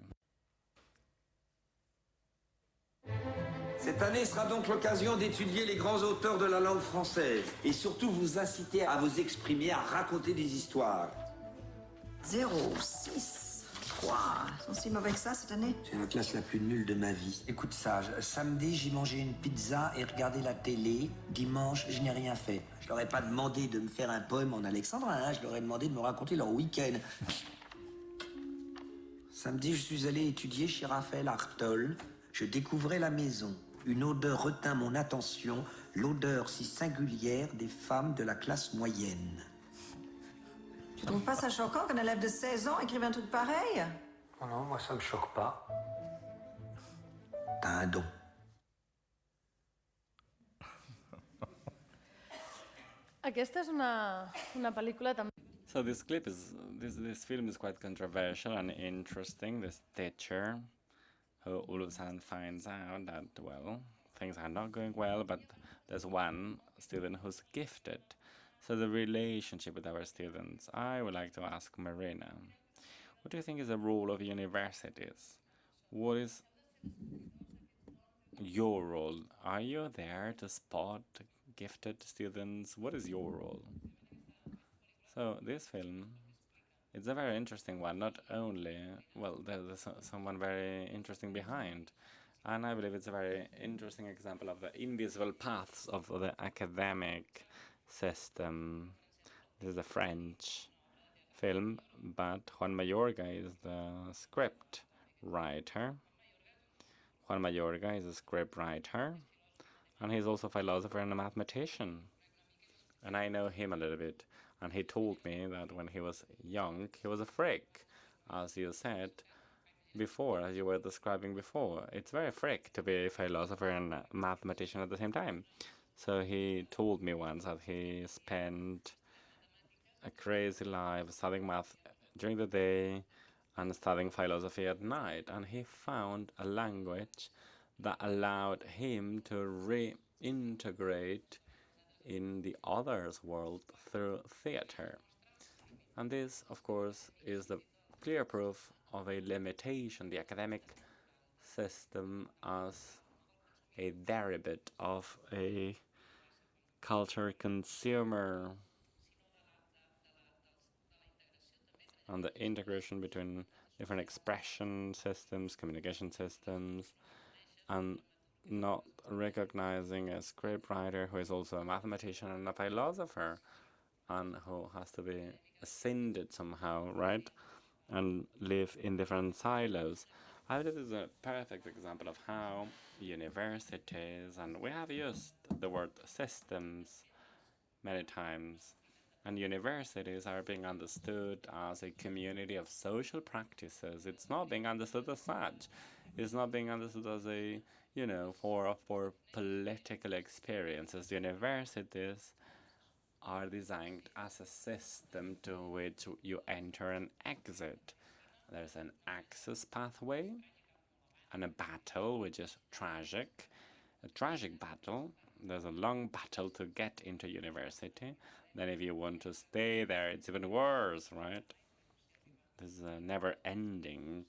Cette année sera donc l'occasion d'étudier les grands auteurs de la langue française et surtout vous inciter à vous exprimer, à raconter des histoires. 0, 6, 3. Ils sont si mauvais que ça cette année? C'est la classe la plus nulle de ma vie. Écoute ça, samedi j'ai mangé une pizza et regardé la télé. Dimanche, je n'ai rien fait. Je leur ai pas demandé de me faire un poème en alexandrin, hein. Je leur ai demandé de me raconter leur week-end. Samedi, je suis allé étudier chez Raphaël Artol. Je découvrais la maison. Une odeur retint mon attention, l'odeur si singulière des femmes de la classe moyenne. Tu trouves pas ça choquant qu'un élève de 16 ans écrive un truc pareil? Oh non, moi ça me choque pas. T'as un don. Aquesta és una pel·lícula també. So this this film is quite controversial and interesting. This teacher who all of a sudden finds out that, well, things are not going well, but there's one student who's gifted. So the relationship with our students. I would like to ask Marina, what do you think is the role of universities? What is your role? Are you there to spot gifted students? What is your role? So this film, it's a very interesting one. Not only, well, there's someone very interesting behind, and I believe it's a very interesting example of the invisible paths of the academic system. This is a French film, but Juan Mayorga is the script writer. Juan Mayorga is a script writer, and he's also a philosopher and a mathematician. And I know him a little bit. And he told me that when he was young, he was a freak, as you said before, as you were describing before. It's very freak to be a philosopher and a mathematician at the same time. So he told me once that he spent a crazy life studying math during the day and studying philosophy at night. And he found a language that allowed him to reintegrate in the other's world through theater. And this, of course, is the clear proof of a limitation, the academic system as a derivate of a culture consumer, and the integration between different expression systems, communication systems, and not recognizing a scriptwriter who is also a mathematician and a philosopher, and who has to be ascended somehow, right? And live in different silos. I believe this is a perfect example of how universities, and we have used the word systems many times, and universities are being understood as a community of social practices. It's not being understood as such. It's not being understood as a, you know, for political experiences. Universities are designed as a system to which you enter and exit. There's an access pathway and a battle, which is tragic. A tragic battle. There's a long battle to get into university. Then if you want to stay there, it's even worse, right? This is a never-ending.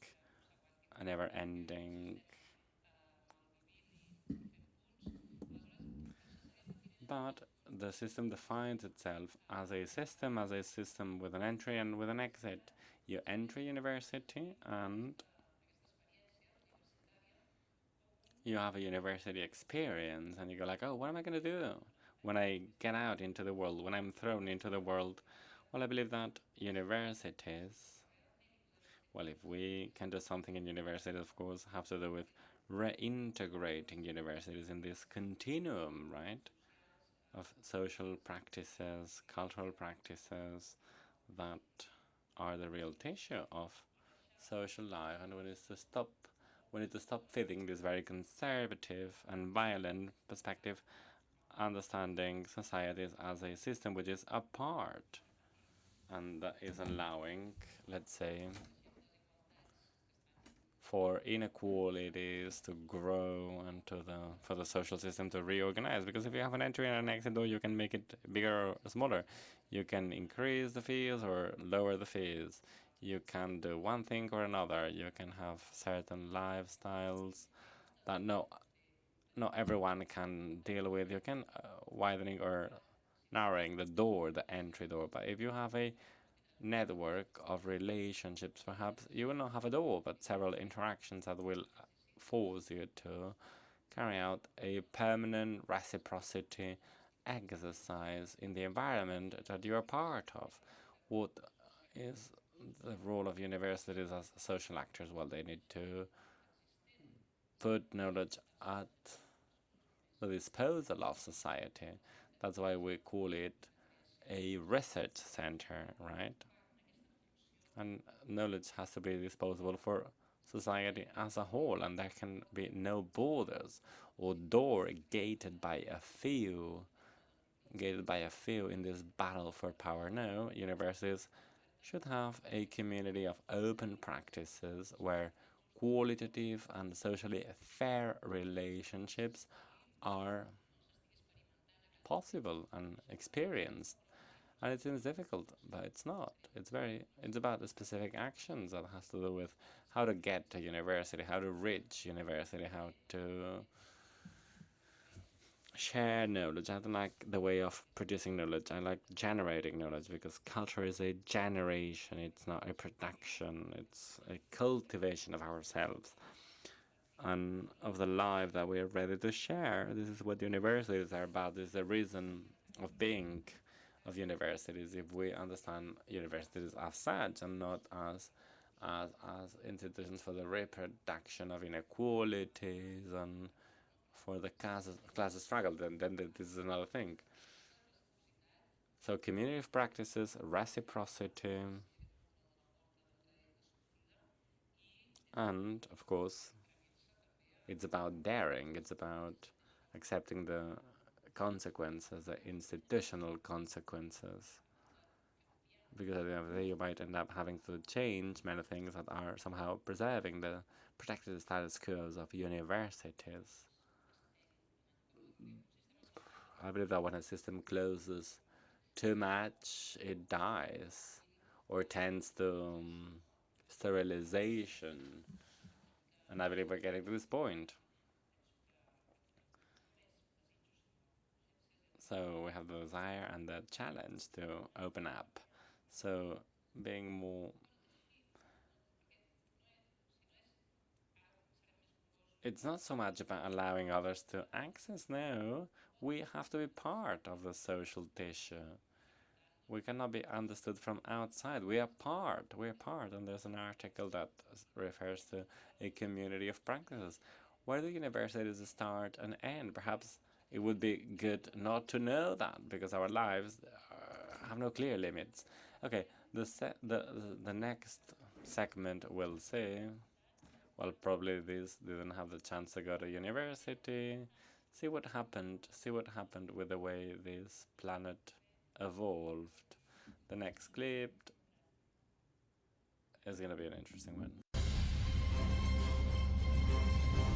But the system defines itself as a system with an entry and with an exit. You enter university and you have a university experience, and you go like, oh, what am I going to do when I get out into the world, when I'm thrown into the world? Well, I believe that universities, well, if we can do something in universities, of course, have to do with reintegrating universities in this continuum, right, of social practices, cultural practices that are the real tissue of social life. And we need to stop fitting this very conservative and violent perspective, understanding societies as a system which is apart and that is allowing, let's say, for inequalities to grow and for the social system to reorganize. Because if you have an entry and an exit door, you can make it bigger or smaller. You can increase the fees or lower the fees. You can do one thing or another. You can have certain lifestyles that not everyone can deal with. You can widening or narrowing the door, the entry door. But if you have a network of relationships, perhaps you will not have a door, but several interactions that will force you to carry out a permanent reciprocity exercise in the environment that you are part of. What is the role of universities as social actors? Well, they need to put knowledge at the disposal of society. That's why we call it a research center, right? And knowledge has to be disposable for society as a whole, and there can be no borders or door gated by a few in this battle for power. No, universities should have a community of open practices where qualitative and socially fair relationships are possible and experienced. And it seems difficult, but it's not. It's about the specific actions that has to do with how to get to university, how to reach university, how to share knowledge. I don't like the way of producing knowledge. I like generating knowledge, because culture is a generation. It's not a production. It's a cultivation of ourselves and of the life that we are ready to share. This is what universities are about. This is the reason of being of universities, if we understand universities as such and not as institutions for the reproduction of inequalities and for the class struggle, then this is another thing. So community of practices, reciprocity, and of course it's about daring, it's about accepting the consequences, the institutional consequences, because at the end of the day you might end up having to change many things that are somehow preserving the protected status quo of universities. I believe that when a system closes too much, it dies or tends to sterilization, and I believe we're getting to this point. So we have the desire and the challenge to open up. So being more, it's not so much about allowing others to access. No, we have to be part of the social tissue. We cannot be understood from outside. We are part, and there's an article that refers to a community of practices. Where do universities start and end? Perhaps it would be good not to know that, because our lives have no clear limits. Okay, the next segment will say, well, probably these didn't have the chance to go to university. See what happened with the way this planet evolved. The next clip is going to be an interesting one.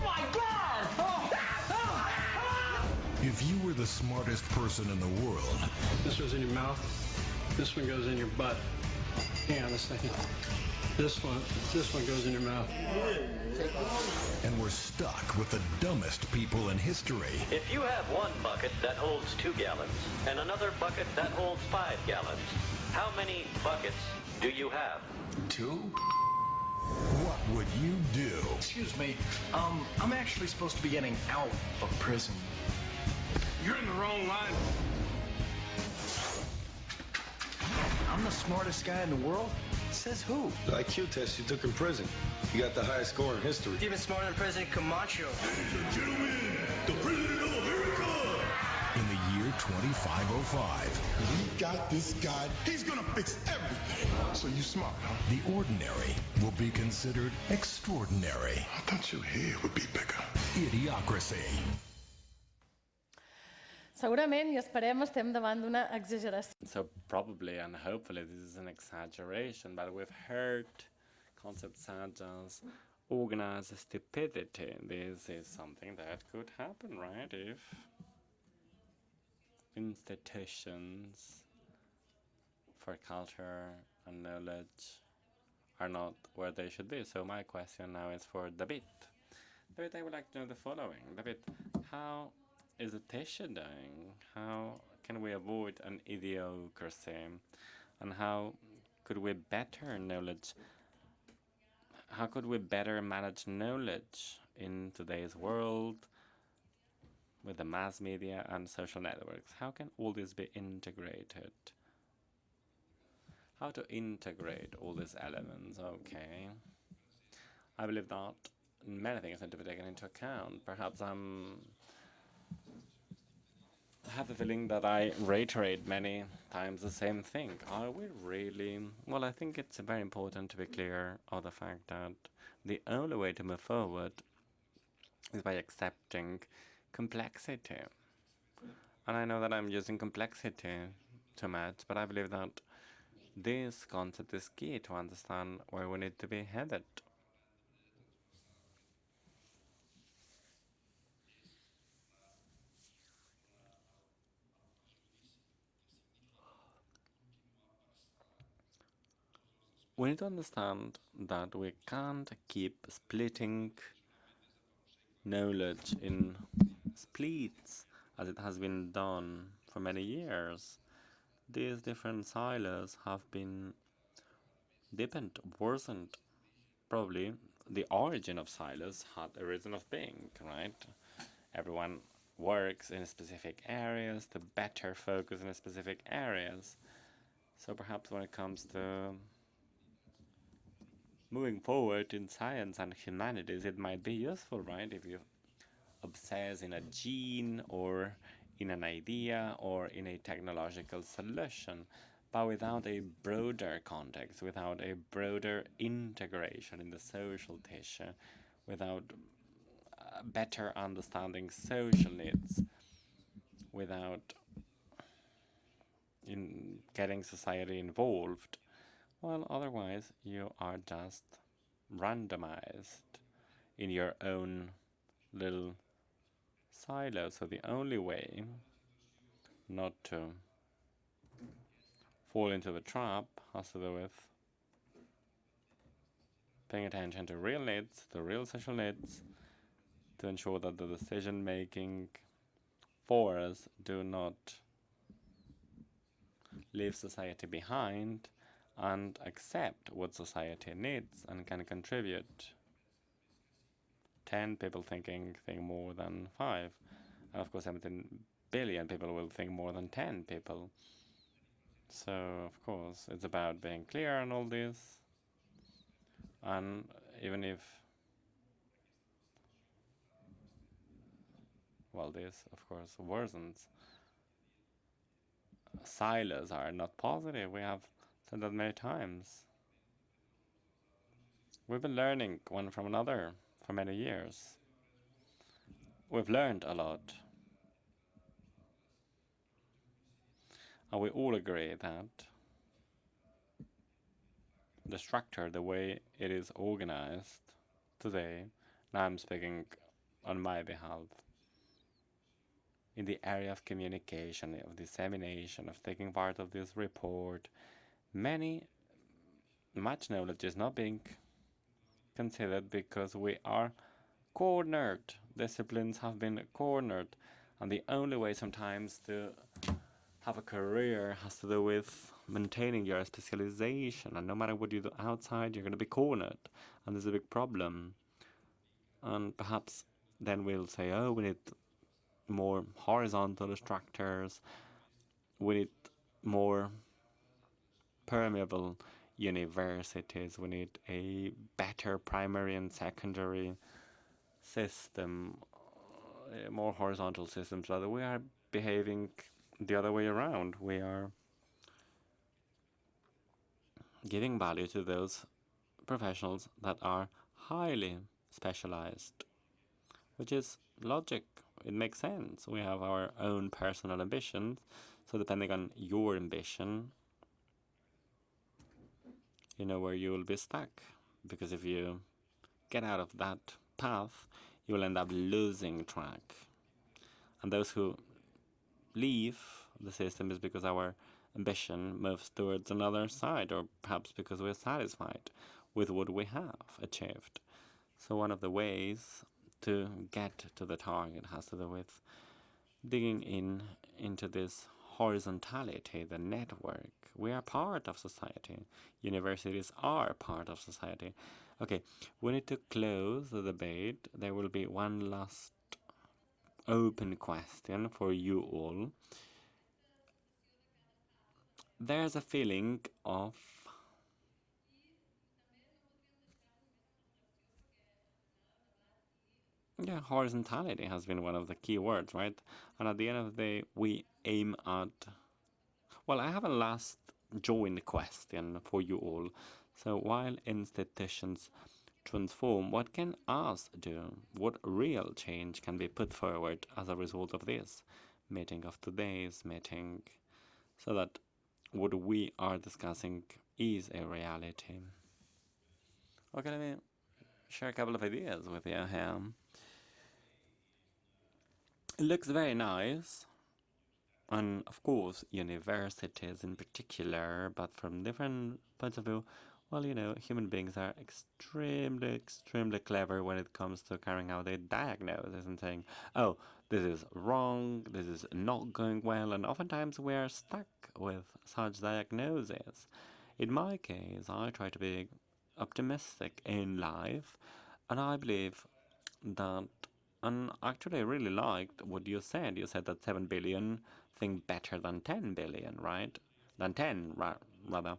My God! If you were the smartest person in the world... This goes in your mouth. This one goes in your butt. Hang on a second. This one goes in your mouth. And we're stuck with the dumbest people in history. If you have one bucket that holds 2 gallons and another bucket that holds 5 gallons, how many buckets do you have? 2? What would you do? Excuse me, I'm actually supposed to be getting out of prison. You're in the wrong line. I'm the smartest guy in the world? Says who? The IQ test you took in prison. You got the highest score in history. Even smarter than President Camacho. Ladies and gentlemen, the President of America! In the year 2505. We got this guy. He's gonna fix everything. So you smart, huh? The ordinary will be considered extraordinary. I thought your head would be bigger. Idiocracy. Segurament, i esperem, estem davant d'una exageració. So probably and hopefully this is an exaggeration, but we've heard concepts such as organized stupidity. This is something that could happen, right? If institutions for culture and knowledge are not where they should be. So my question now is for David. David, I would like to know the following. David, how is the Tesha doing? How can we avoid an idiocracy? And how could we better knowledge? How could we better manage knowledge in today's world with the mass media and social networks? How can all this be integrated? How to integrate all these elements? Okay. I believe that many things need to be taken into account. Perhaps I have the feeling that I reiterate many times the same thing. Are we really? Well, I think it's very important to be clear of the fact that the only way to move forward is by accepting complexity. And I know that I'm using complexity too much, but I believe that this concept is key to understand where we need to be headed. We need to understand that we can't keep splitting knowledge in splits as it has been done for many years. These different silos have been deepened, worsened. Probably the origin of silos had a reason of being, right? Everyone works in specific areas to better focus in specific areas. So perhaps when it comes to moving forward in science and humanities, it might be useful, right? If you obsess in a gene or in an idea or in a technological solution, but without a broader context, without a broader integration in the social tissue, without better understanding social needs, without getting society involved, well, otherwise you are just randomized in your own little silo. So the only way not to fall into the trap has to do with paying attention to real needs, to real social needs, to ensure that the decision-making for us do not leave society behind and accept what society needs and can contribute. 10 people think more than 5. And of course 17 billion people will think more than 10 people. So, of course, it's about being clear on all this. And even if, well, this, of course, worsens, silos are not positive. We have said that many times. We've been learning one from another for many years. We've learned a lot. And we all agree that the structure, the way it is organized today, now I'm speaking on my behalf, in the area of communication, of dissemination, of taking part of this report, much knowledge is not being considered because we are cornered. Disciplines have been cornered, and the only way sometimes to have a career has to do with maintaining your specialization, and no matter what you do outside, you're going to be cornered, and there's a big problem. And perhaps then we'll say, oh, we need more horizontal structures, we need more permeable universities, we need a better primary and secondary system, more horizontal systems. Rather, we are behaving the other way around. We are giving value to those professionals that are highly specialized, which is logic. It makes sense. We have our own personal ambitions, so depending on your ambition, you know where you will be stuck. Because if you get out of that path, you will end up losing track. And those who leave the system is because our ambition moves towards another side, or perhaps because we're satisfied with what we have achieved. So one of the ways to get to the target has to do with digging into this horizontality, the network. We are part of society. Universities are part of society. Okay, we need to close the debate. There will be one last open question for you all. There's a feeling of horizontality has been one of the key words, right? And at the end of the day, we aim at... Well, I have a last joint question for you all. So while institutions transform, what can us do? What real change can be put forward as a result of this meeting, of today's meeting, so that what we are discussing is a reality? Okay, let me share a couple of ideas with you here. It looks very nice, and of course universities in particular, but from different points of view, well, you know, human beings are extremely clever when it comes to carrying out a diagnosis and saying, oh, this is wrong, this is not going well, and oftentimes we are stuck with such diagnoses. In my case, I try to be optimistic in life, and I believe that, and actually I really liked what you said. You said that 7 billion think better than 10 billion, right? Than 10, rather.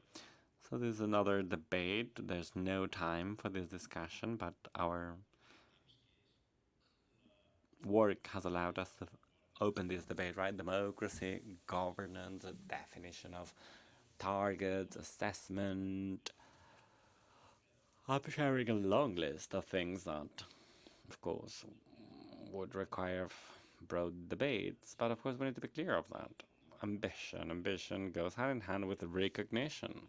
So this is another debate. There's no time for this discussion, but our work has allowed us to open this debate, right? Democracy, governance, a definition of targets, assessment. I'm sharing a long list of things that, of course, would require broad debates, but of course we need to be clear of that. Ambition goes hand in hand with recognition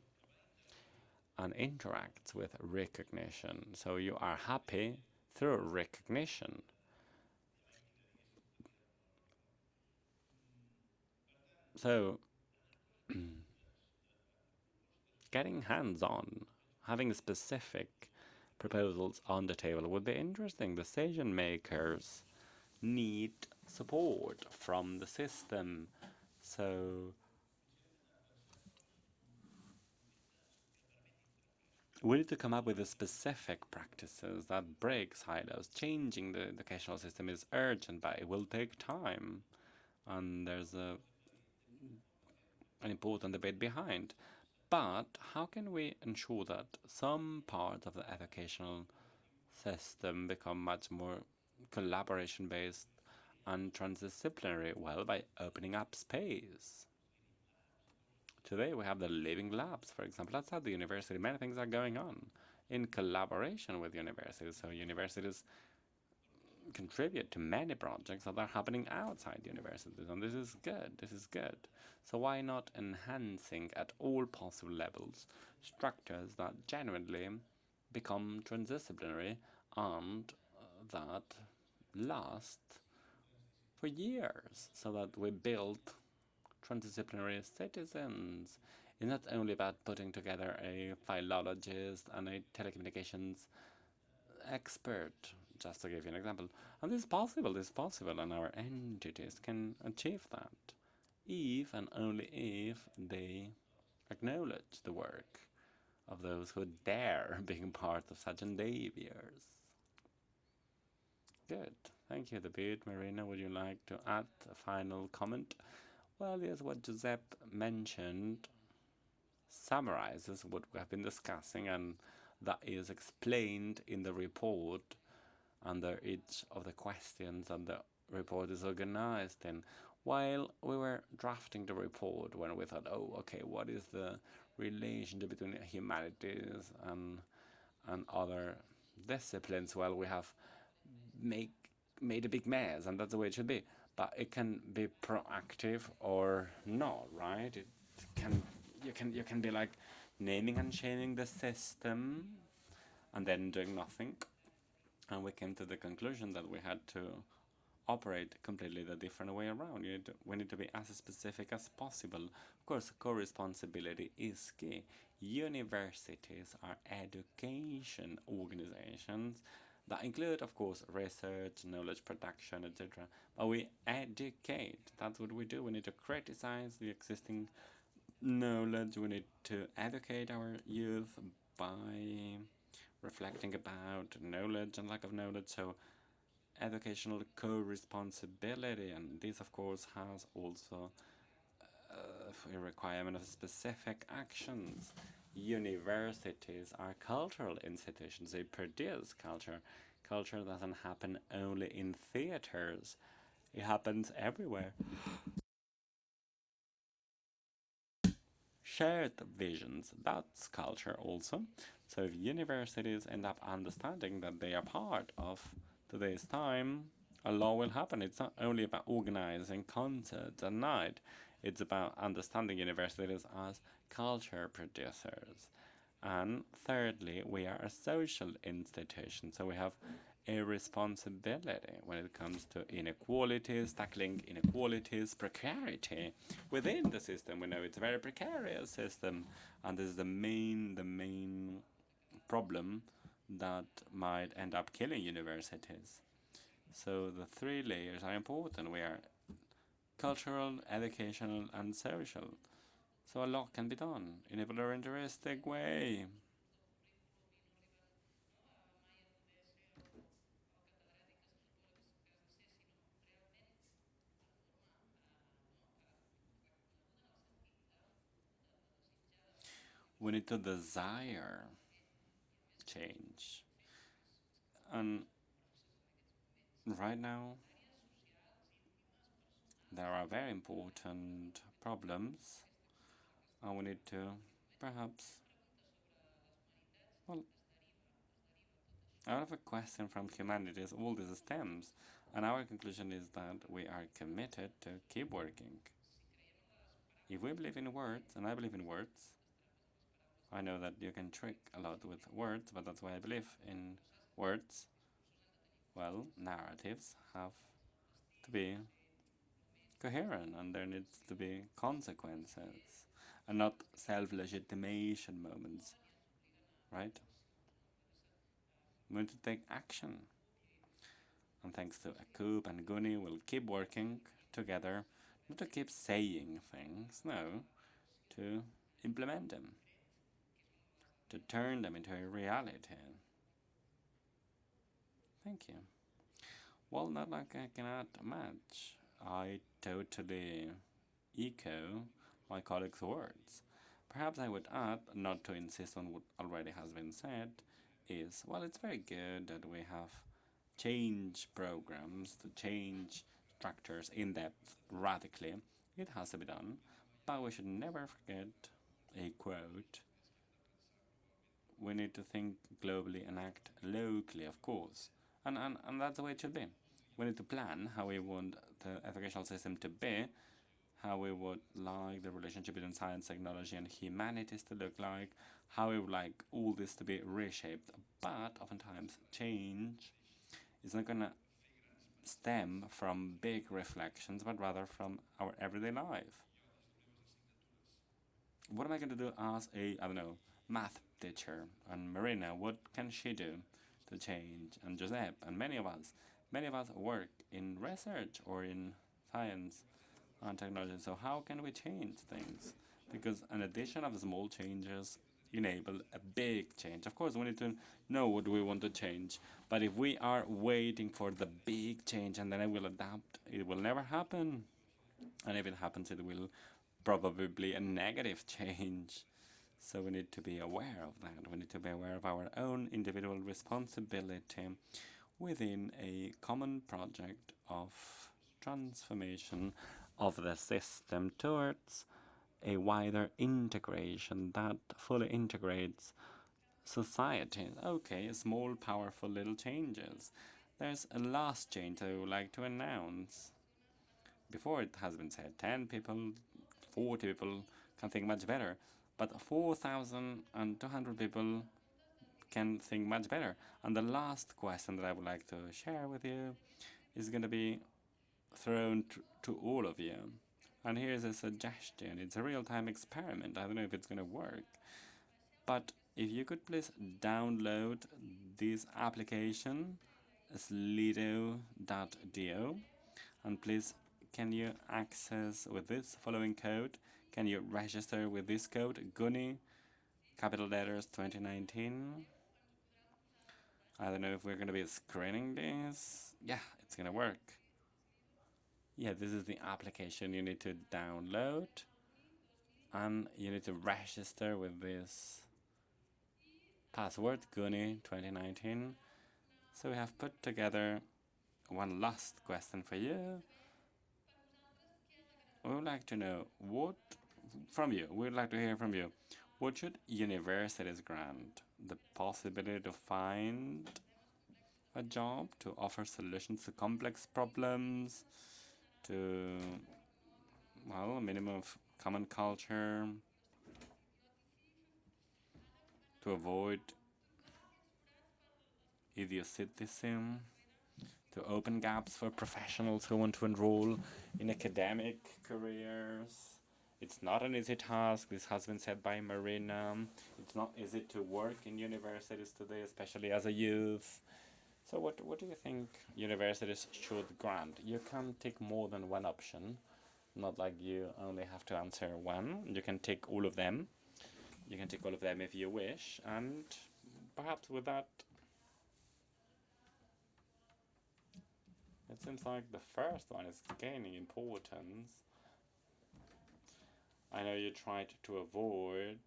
and interacts with recognition. So you are happy through recognition. So getting hands-on, having specific proposals on the table would be interesting. Decision makers need support from the system. So we need to come up with specific practices that break silos. Changing the educational system is urgent, but it will take time. And there's an important debate behind. But how can we ensure that some parts of the educational system become much more collaboration-based and transdisciplinary? Well, by opening up space. Today we have the living labs, for example. That's at the university. Many things are going on in collaboration with universities. So universities contribute to many projects that are happening outside universities, and this is good. This is good. So why not enhancing at all possible levels structures that genuinely become transdisciplinary and that last for years, so that we build transdisciplinary citizens? It's not only about putting together a philologist and a telecommunications expert, just to give you an example. And this is possible, and our entities can achieve that if and only if they acknowledge the work of those who dare being part of such endeavors. Good. Thank you, David. Marina, would you like to add a final comment? Well, yes, what Giuseppe mentioned summarizes what we have been discussing, and that is explained in the report under each of the questions that the report is organized in. While we were drafting the report, when we thought, oh, okay, what is the relationship between humanities and other disciplines? Well, we have made a big mess, and that's the way it should be. But it can be proactive or not, right? You can be like naming and shaming the system and then doing nothing. And we came to the conclusion that we had to operate completely the different way around. We need to be as specific as possible. Of course, co-responsibility is key. Universities are education organizations that include, of course, research, knowledge production, etc. But we educate. That's what we do. We need to criticize the existing knowledge. We need to educate our youth by reflecting about knowledge and lack of knowledge. So educational co-responsibility, and this of course has also a requirement of specific actions. Universities are cultural institutions. They produce culture. Culture doesn't happen only in theaters. It happens everywhere. Shared visions, that's culture also. So if universities end up understanding that they are part of today's time, a law will happen. It's not only about organizing concerts at night. It's about understanding universities as culture producers. And thirdly, we are a social institution, so we have a responsibility when it comes to inequalities, tackling inequalities, precarity within the system. We know it's a very precarious system, and this is the main problem that might end up killing universities. So the three layers are important. We are cultural, educational, and social. So a lot can be done in a voluntaristic way. We need to desire change. And right now, there are very important problems, and we need to perhaps, well, I have a question from humanities. All this stems, and our conclusion is that we are committed to keep working. If we believe in words, and I believe in words, I know that you can trick a lot with words, but that's why I believe in words. Well, narratives have to be coherent, and there needs to be consequences, and not self-legitimation moments, right? We need to take action. And thanks to ACOOP and GUNi, we'll keep working together, not to keep saying things, no, to implement them, to turn them into a reality. Thank you. Well, not like I can add much. I totally echo my colleagues' words. Perhaps I would add, not to insist on what already has been said, is, well, it's very good that we have change programs to change structures in depth radically. It has to be done, but we should never forget a quote. We need to think globally and act locally, of course. And that's the way it should be. We need to plan how we want the educational system to be, how we would like the relationship between science, technology, and humanities to look like, how we would like all this to be reshaped. But oftentimes, change is not going to stem from big reflections, but rather from our everyday life. What am I going to do as a, I don't know, math teacher? And Marina, what can she do to change? And Josep, and many of us work in research or in science and technology. So how can we change things? Because an addition of small changes enable a big change. Of course, we need to know what we want to change. But if we are waiting for the big change and then it will adapt, it will never happen. And if it happens, it will probably be a negative change. So we need to be aware of that. We need to be aware of our own individual responsibility within a common project of transformation of the system towards a wider integration that fully integrates society. Okay, small, powerful little changes. There's a last change I would like to announce. Before it has been said, 10 people, 40 people can think much better, but 4,200 people can think much better. And the last question that I would like to share with you is going to be thrown to all of you. And here's a suggestion. It's a real-time experiment. I don't know if it's going to work. But if you could please download this application, slido.do, and please can you access with this following code? Can you register with this code, GUNi, capital letters 2019? I don't know if we're going to be screening this. Yeah, it's going to work. Yeah, this is the application you need to download. And you need to register with this password, GUNi 2019. So we have put together one last question for you. We would like to know what from you. We would like to hear from you. What should universities grant? The possibility to find a job, to offer solutions to complex problems, to, well, a minimum of common culture, to avoid idiosyncrasy, to open gaps for professionals who want to enroll in academic careers. It's not an easy task. This has been said by Marina. It's not easy to work in universities today, especially as a youth. So what do you think universities should grant? You can take more than one option. Not like you only have to answer one. You can take all of them. You can take all of them if you wish. And perhaps with that, it seems like the first one is gaining importance. I know you tried to avoid,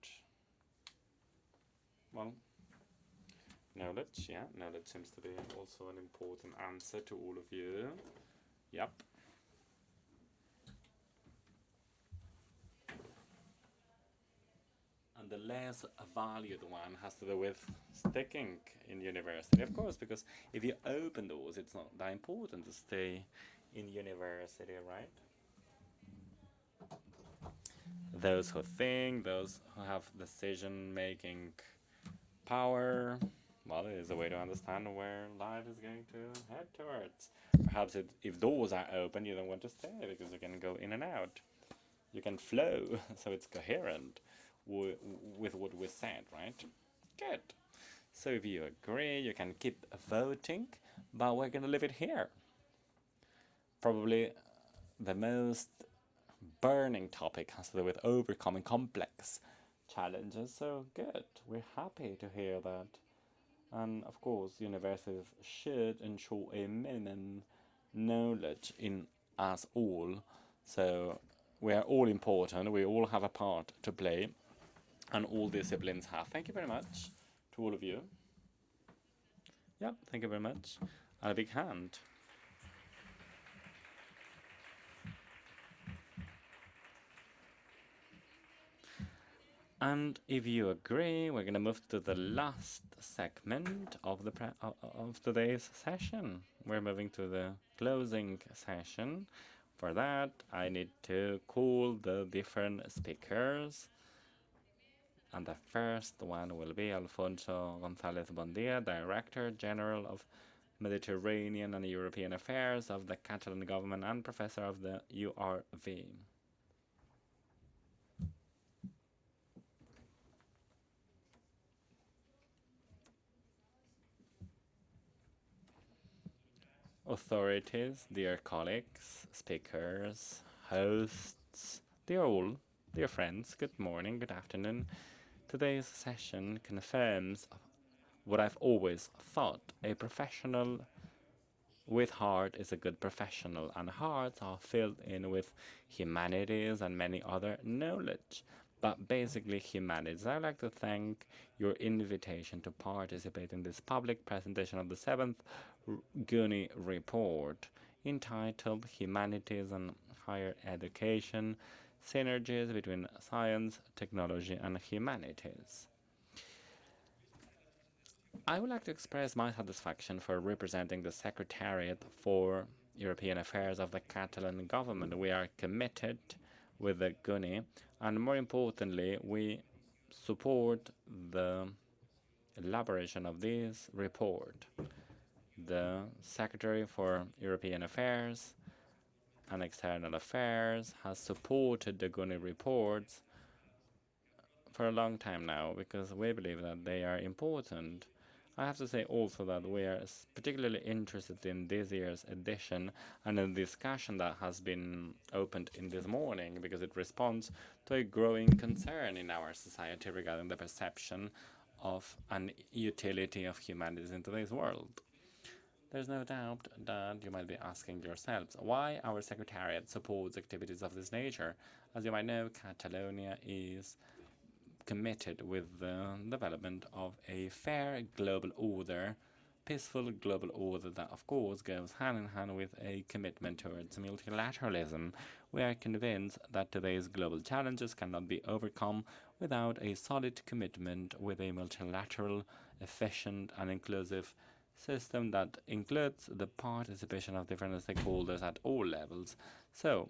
well, knowledge, yeah, knowledge seems to be also an important answer to all of you. Yep. And the less valued one has to do with sticking in university, of course, because if you open doors, it's not that important to stay in university, right? Those who think, those who have decision-making power, well, it is a way to understand where life is going to head towards. Perhaps if doors are open, you don't want to stay because you can go in and out. You can flow, so it's coherent with what we said, right? Good. So if you agree, you can keep voting, but we're going to leave it here. Probably the most burning topic has to do with overcoming complex challenges, so good. We're happy to hear that. And of course, universities should ensure a minimum knowledge in us all. So we are all important, we all have a part to play, and all disciplines have. Thank you very much to all of you. Yeah, thank you very much. And a big hand. And if you agree, we're going to move to the last segment of the of today's session. We're moving to the closing session. For that, I need to call the different speakers. And the first one will be Alfonso González Bondia, Director General of Mediterranean and European Affairs of the Catalan government and professor of the URV. Authorities, dear colleagues, speakers, hosts, dear friends, good morning, good afternoon. Today's session confirms what I've always thought. A professional with heart is a good professional, and hearts are filled in with humanities and many other knowledge. But basically humanities. I'd like to thank your invitation to participate in this public presentation of the 7th GUNi report entitled Humanities and Higher Education, Synergies between Science, Technology and Humanities. I would like to express my satisfaction for representing the Secretariat for European Affairs of the Catalan government. We are committed with the GUNi, and more importantly, we support the elaboration of this report. The Secretary for European Affairs and External Affairs has supported the GUNi reports for a long time now because we believe that they are important. I have to say also that we are particularly interested in this year's edition and in the discussion that has been opened in this morning because it responds to a growing concern in our society regarding the perception of an utility of humanities in today's world. There's no doubt that you might be asking yourselves why our Secretariat supports activities of this nature. As you might know, Catalonia is committed with the development of a fair global order, peaceful global order that, of course, goes hand in hand with a commitment towards multilateralism. We are convinced that today's global challenges cannot be overcome without a solid commitment with a multilateral, efficient, and inclusive system that includes the participation of different stakeholders at all levels. So,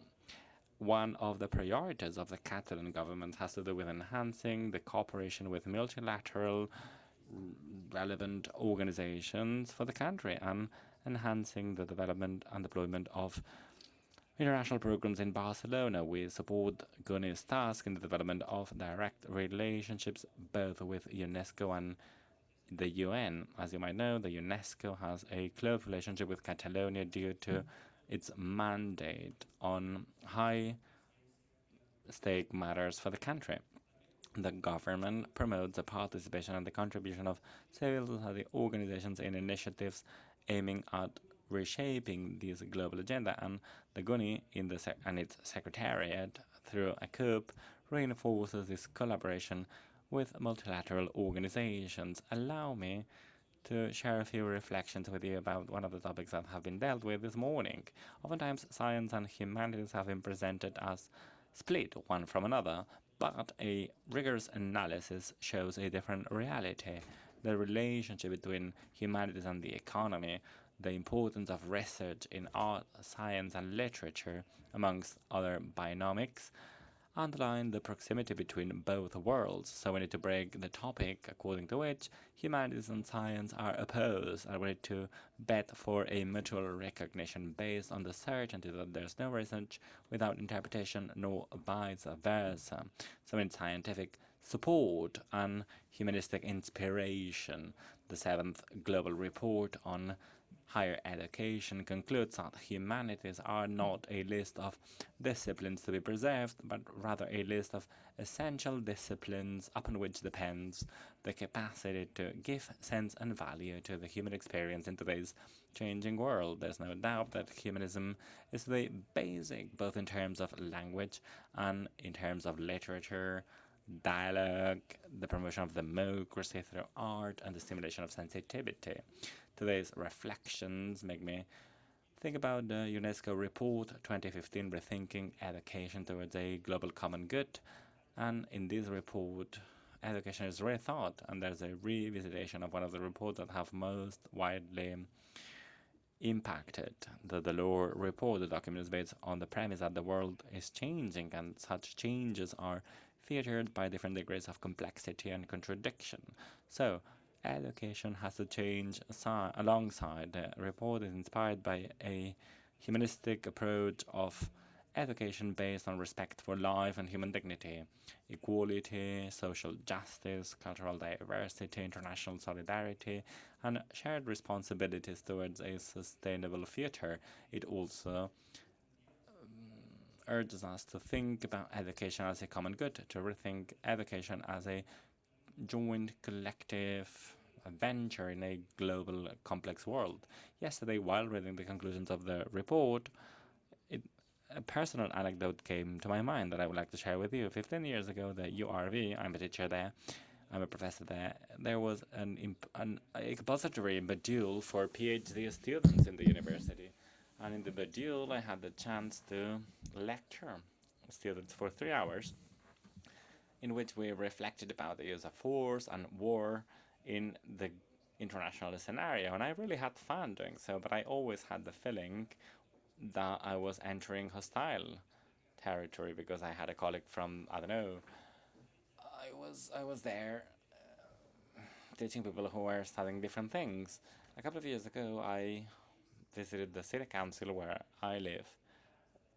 one of the priorities of the Catalan government has to do with enhancing the cooperation with multilateral relevant organizations for the country and enhancing the development and deployment of international programs in Barcelona. We support GUNi's task in the development of direct relationships both with UNESCO and the UN. As you might know, the UNESCO has a close relationship with Catalonia due to its mandate on high-stake matters for the country. The government promotes the participation and the contribution of civil society organizations in initiatives aiming at reshaping this global agenda, and the GUNi and its secretariat, through a COOP, reinforces this collaboration with multilateral organizations. Allow me to share a few reflections with you about one of the topics that have been dealt with this morning. Oftentimes, science and humanities have been presented as split one from another, but a rigorous analysis shows a different reality. The relationship between humanities and the economy, the importance of research in art, science, and literature, amongst other binomics, underline the proximity between both worlds. So we need to break the topic according to which humanities and science are opposed, and we need to bet for a mutual recognition based on the certainty that there's no research without interpretation, nor vice versa. So in scientific support and humanistic inspiration, the 7th Global Report on Higher Education concludes that humanities are not a list of disciplines to be preserved, but rather a list of essential disciplines upon which depends the capacity to give sense and value to the human experience in today's changing world. There's no doubt that humanism is the basic, both in terms of language and in terms of literature, dialogue, the promotion of democracy through art, and the stimulation of sensitivity. Today's reflections make me think about the UNESCO report 2015, Rethinking Education Towards a Global Common Good. And in this report, education is rethought, and there's a revisitation of one of the reports that have most widely impacted. The Delors report, the document is based on the premise that the world is changing, and such changes are featured by different degrees of complexity and contradiction. So, education has to change alongside. The report is inspired by a humanistic approach of education based on respect for life and human dignity, equality, social justice, cultural diversity, international solidarity, and shared responsibilities towards a sustainable future. It also urges us to think about education as a common good, to rethink education as a joint collective venture in a global complex world. Yesterday, while reading the conclusions of the report, a personal anecdote came to my mind that I would like to share with you. 15 years ago, the URV, I'm a teacher there, I'm a professor there, there was a compulsory module for PhD students in the university. And in the module, I had the chance to lecture students for 3 hours, in which we reflected about the use of force and war in the international scenario. And I really had fun doing so, but I always had the feeling that I was entering hostile territory because I had a colleague from, I don't know, I was there teaching people who were studying different things. A couple of years ago, I visited the city council where I live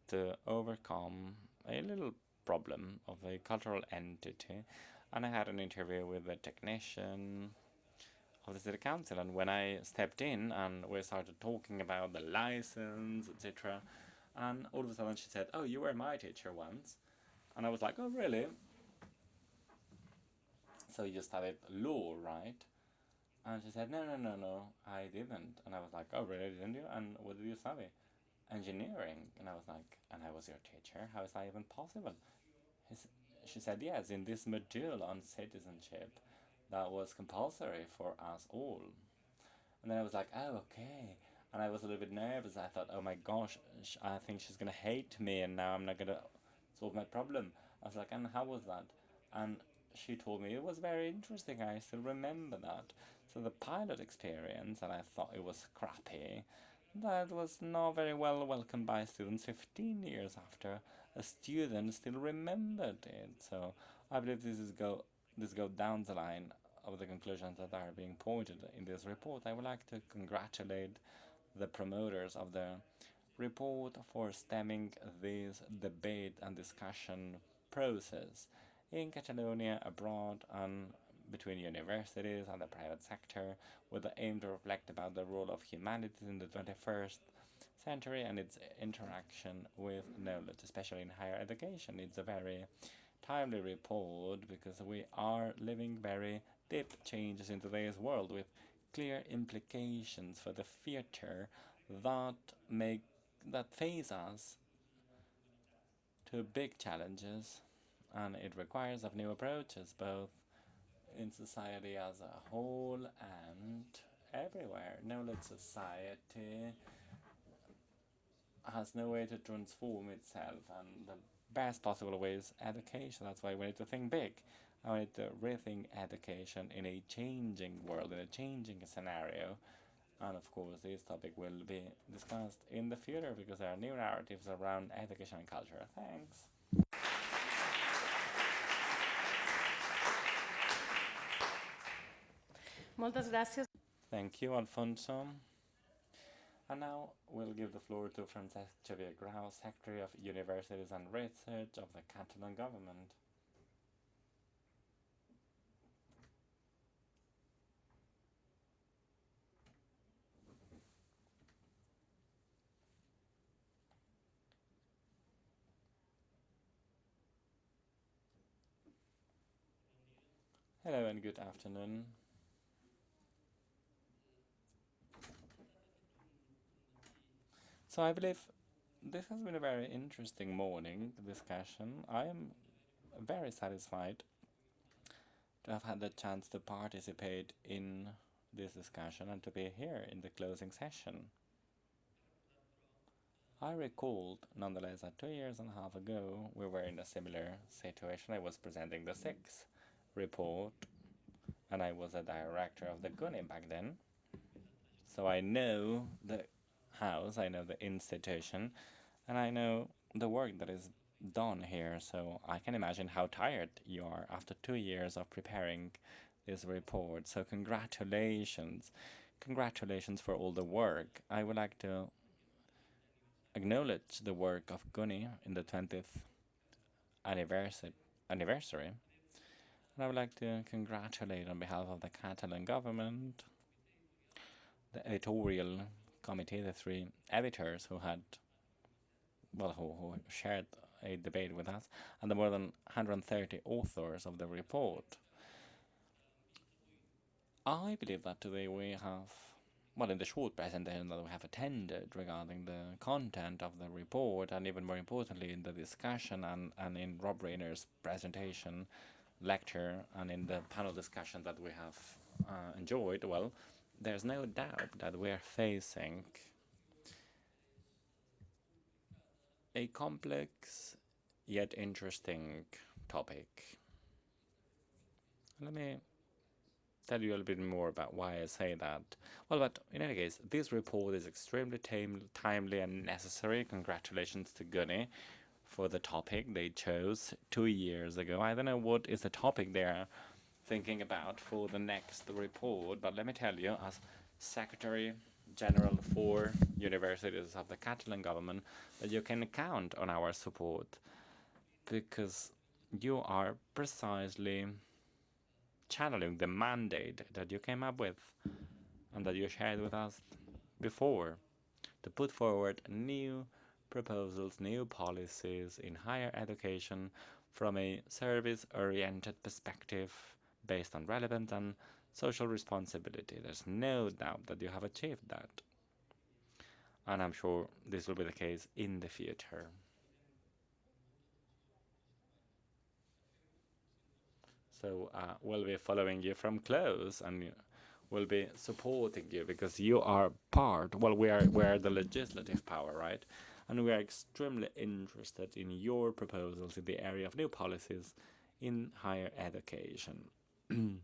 to overcome a little problem of a cultural entity, and I had an interview with the technician of the city council. And when I stepped in and we started talking about the license, etc., and all of a sudden she said, "Oh, you were my teacher once," and I was like, "Oh, really? So you studied law, right?" And she said, "No, no, no, no, I didn't." And I was like, "Oh, really? Didn't you? And what did you study?" "Engineering." And I was like, "And I was your teacher? How is that even possible?" She said, "Yes, in this module on citizenship that was compulsory for us all." And then I was like, "Oh, okay." And I was a little bit nervous. I thought, "Oh my gosh, I think she's gonna hate me and now I'm not gonna solve my problem." I was like, "And how was that?" And she told me it was very interesting. I still remember that. So the pilot experience, and I thought it was crappy, that was not very well welcomed by students 15 years after. A student still remembered it. So I believe this go down the line of the conclusions that are being pointed in this report. I would like to congratulate the promoters of the report for stemming this debate and discussion process in Catalonia, abroad, and between universities and the private sector, with the aim to reflect about the role of humanities in the 21st century and its interaction with knowledge, especially in higher education. It's a very timely report because we are living very deep changes in today's world with clear implications for the future that face us to big challenges, and it requires of new approaches both in society as a whole and everywhere. Knowledge society has no way to transform itself, and the best possible way is education. That's why we need to think big. I need to rethink education in a changing world, in a changing scenario. And of course, this topic will be discussed in the future because there are new narratives around education and culture. Thanks. Moltes gràcies. Thank you, Alfonso. And now we'll give the floor to Francesc Xavier Grau, Secretary of Universities and Research of the Catalan government. Hello and good afternoon. So I believe this has been a very interesting morning discussion. I am very satisfied to have had the chance to participate in this discussion and to be here in the closing session. I recalled, nonetheless, that 2.5 years ago we were in a similar situation. I was presenting the 6th report, and I was a director of the GUNi back then. So I know the house, I know the institution, and I know the work that is done here. So I can imagine how tired you are after 2 years of preparing this report. So congratulations. Congratulations for all the work. I would like to acknowledge the work of GUNi in the 20th anniversary. And I would like to congratulate on behalf of the Catalan government, the editorial committee, the 3 editors who had, well, who shared a debate with us, and the more than 130 authors of the report. I believe that today we have, well, in the short presentation that we have attended regarding the content of the report, and even more importantly in the discussion and in Rob Rayner's presentation, lecture, and in the panel discussion that we have enjoyed, well, there's no doubt that we are facing a complex yet interesting topic. Let me tell you a little bit more about why I say that. Well, but in any case, this report is extremely timely and necessary. Congratulations to GUNi for the topic they chose 2 years ago. I don't know what is the topic they are thinking about for the next report, but let me tell you, as Secretary General for Universities of the Catalan government, that you can count on our support, because you are precisely channeling the mandate that you came up with and that you shared with us before, to put forward new proposals, new policies in higher education from a service-oriented perspective based on relevance and social responsibility. There's no doubt that you have achieved that. And I'm sure this will be the case in the future. So we'll be following you from close, and we'll be supporting you, because you are part, well, we are the legislative power, right? And we are extremely interested in your proposals in the area of new policies in higher education. And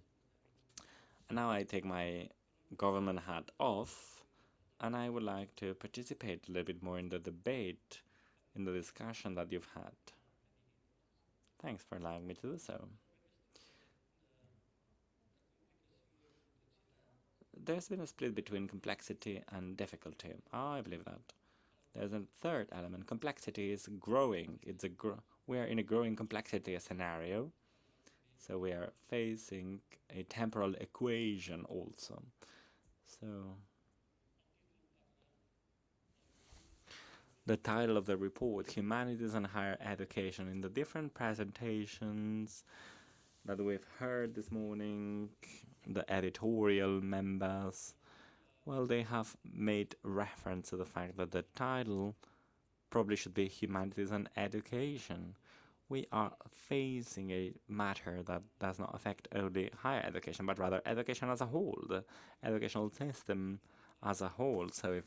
now I take my government hat off, and I would like to participate a little bit more in the debate, in the discussion that you've had. Thanks for allowing me to do so. There's been a split between complexity and difficulty. I believe that. There's a third element. Complexity is growing. We are in a growing complexity scenario. So we are facing a temporal equation also. So the title of the report, Humanities and Higher Education, in the different presentations that we've heard this morning, the editorial members, well, they have made reference to the fact that the title probably should be Humanities and Education. We are facing a matter that does not affect only higher education, but rather education as a whole, the educational system as a whole. So if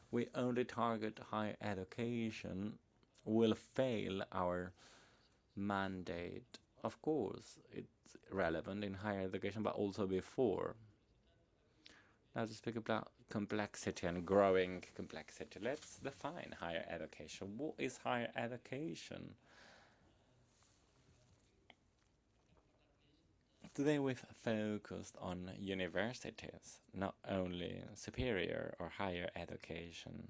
we only target higher education, we'll fail our mandate. Of course, it's relevant in higher education, but also before. Now to speak about complexity and growing complexity, let's define higher education. What is higher education? Today we've focused on universities, not only superior or higher education.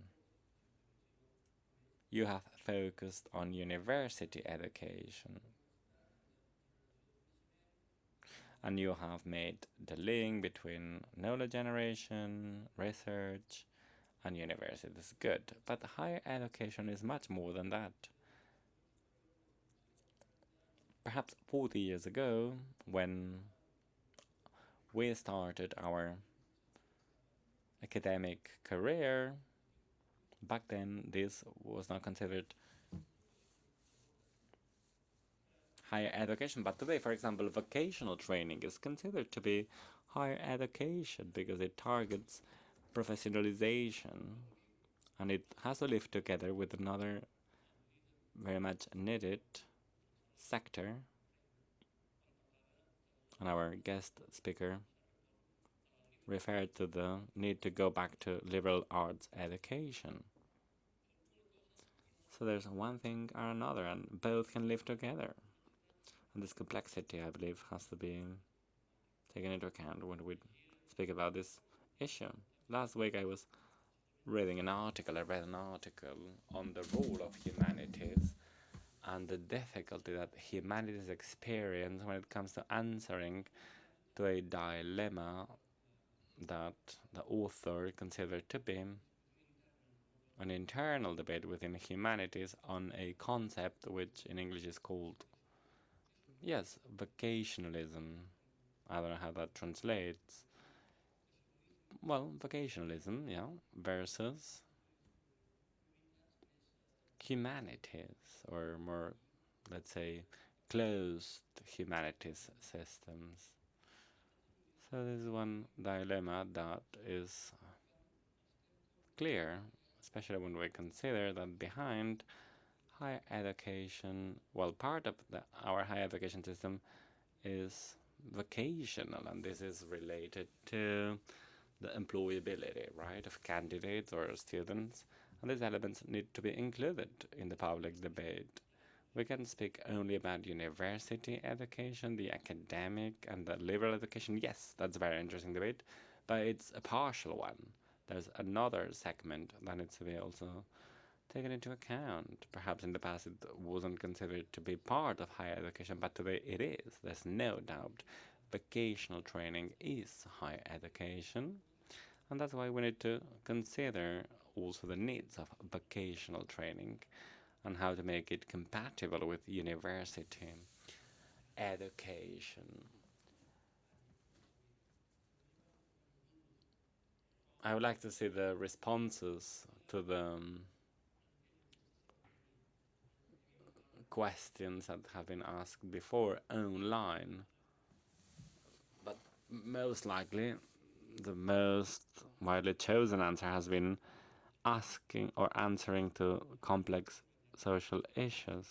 You have focused on university education. And you have made the link between knowledge generation, research, and university. That's good. But higher education is much more than that. Perhaps 40 years ago, when we started our academic career, back then this was not considered higher education. But today, for example, vocational training is considered to be higher education because it targets professionalization, and it has to live together with another very much needed sector. And our guest speaker referred to the need to go back to liberal arts education. So there's one thing or another, and both can live together. And this complexity, I believe, has to be taken into account when we speak about this issue. Last week I was reading an article, on the role of humanities and the difficulty that humanities experience when it comes to answering to a dilemma that the author considered to be an internal debate within humanities on a concept which in English is called, yes, vocationalism. I don't know how that translates. Well, vocationalism, yeah, versus humanities, or more, let's say, closed humanities systems. So this is one dilemma that is clear, especially when we consider that behind higher education, well, part of our higher education system is vocational, and this is related to the employability, right, of candidates or students, and these elements need to be included in the public debate. We can speak only about university education, the academic and the liberal education. Yes, that's a very interesting debate, but it's a partial one. There's another segment that needs to be also taken into account. Perhaps in the past it wasn't considered to be part of higher education, but today it is. There's no doubt. Vocational training is higher education, and that's why we need to consider also the needs of vocational training and how to make it compatible with university education. I would like to see the responses to the questions that have been asked before online. But most likely, the most widely chosen answer has been asking or answering to complex social issues.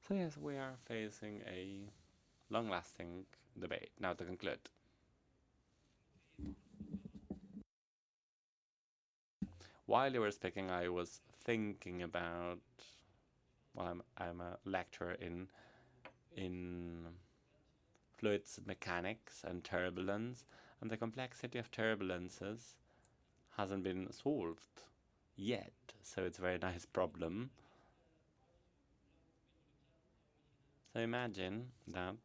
So yes, we are facing a long-lasting debate. Now to conclude. While you were speaking, I was thinking about, well, I'm a lecturer in fluids mechanics and turbulence, and the complexity of turbulences hasn't been solved yet, so it's a very nice problem. So imagine that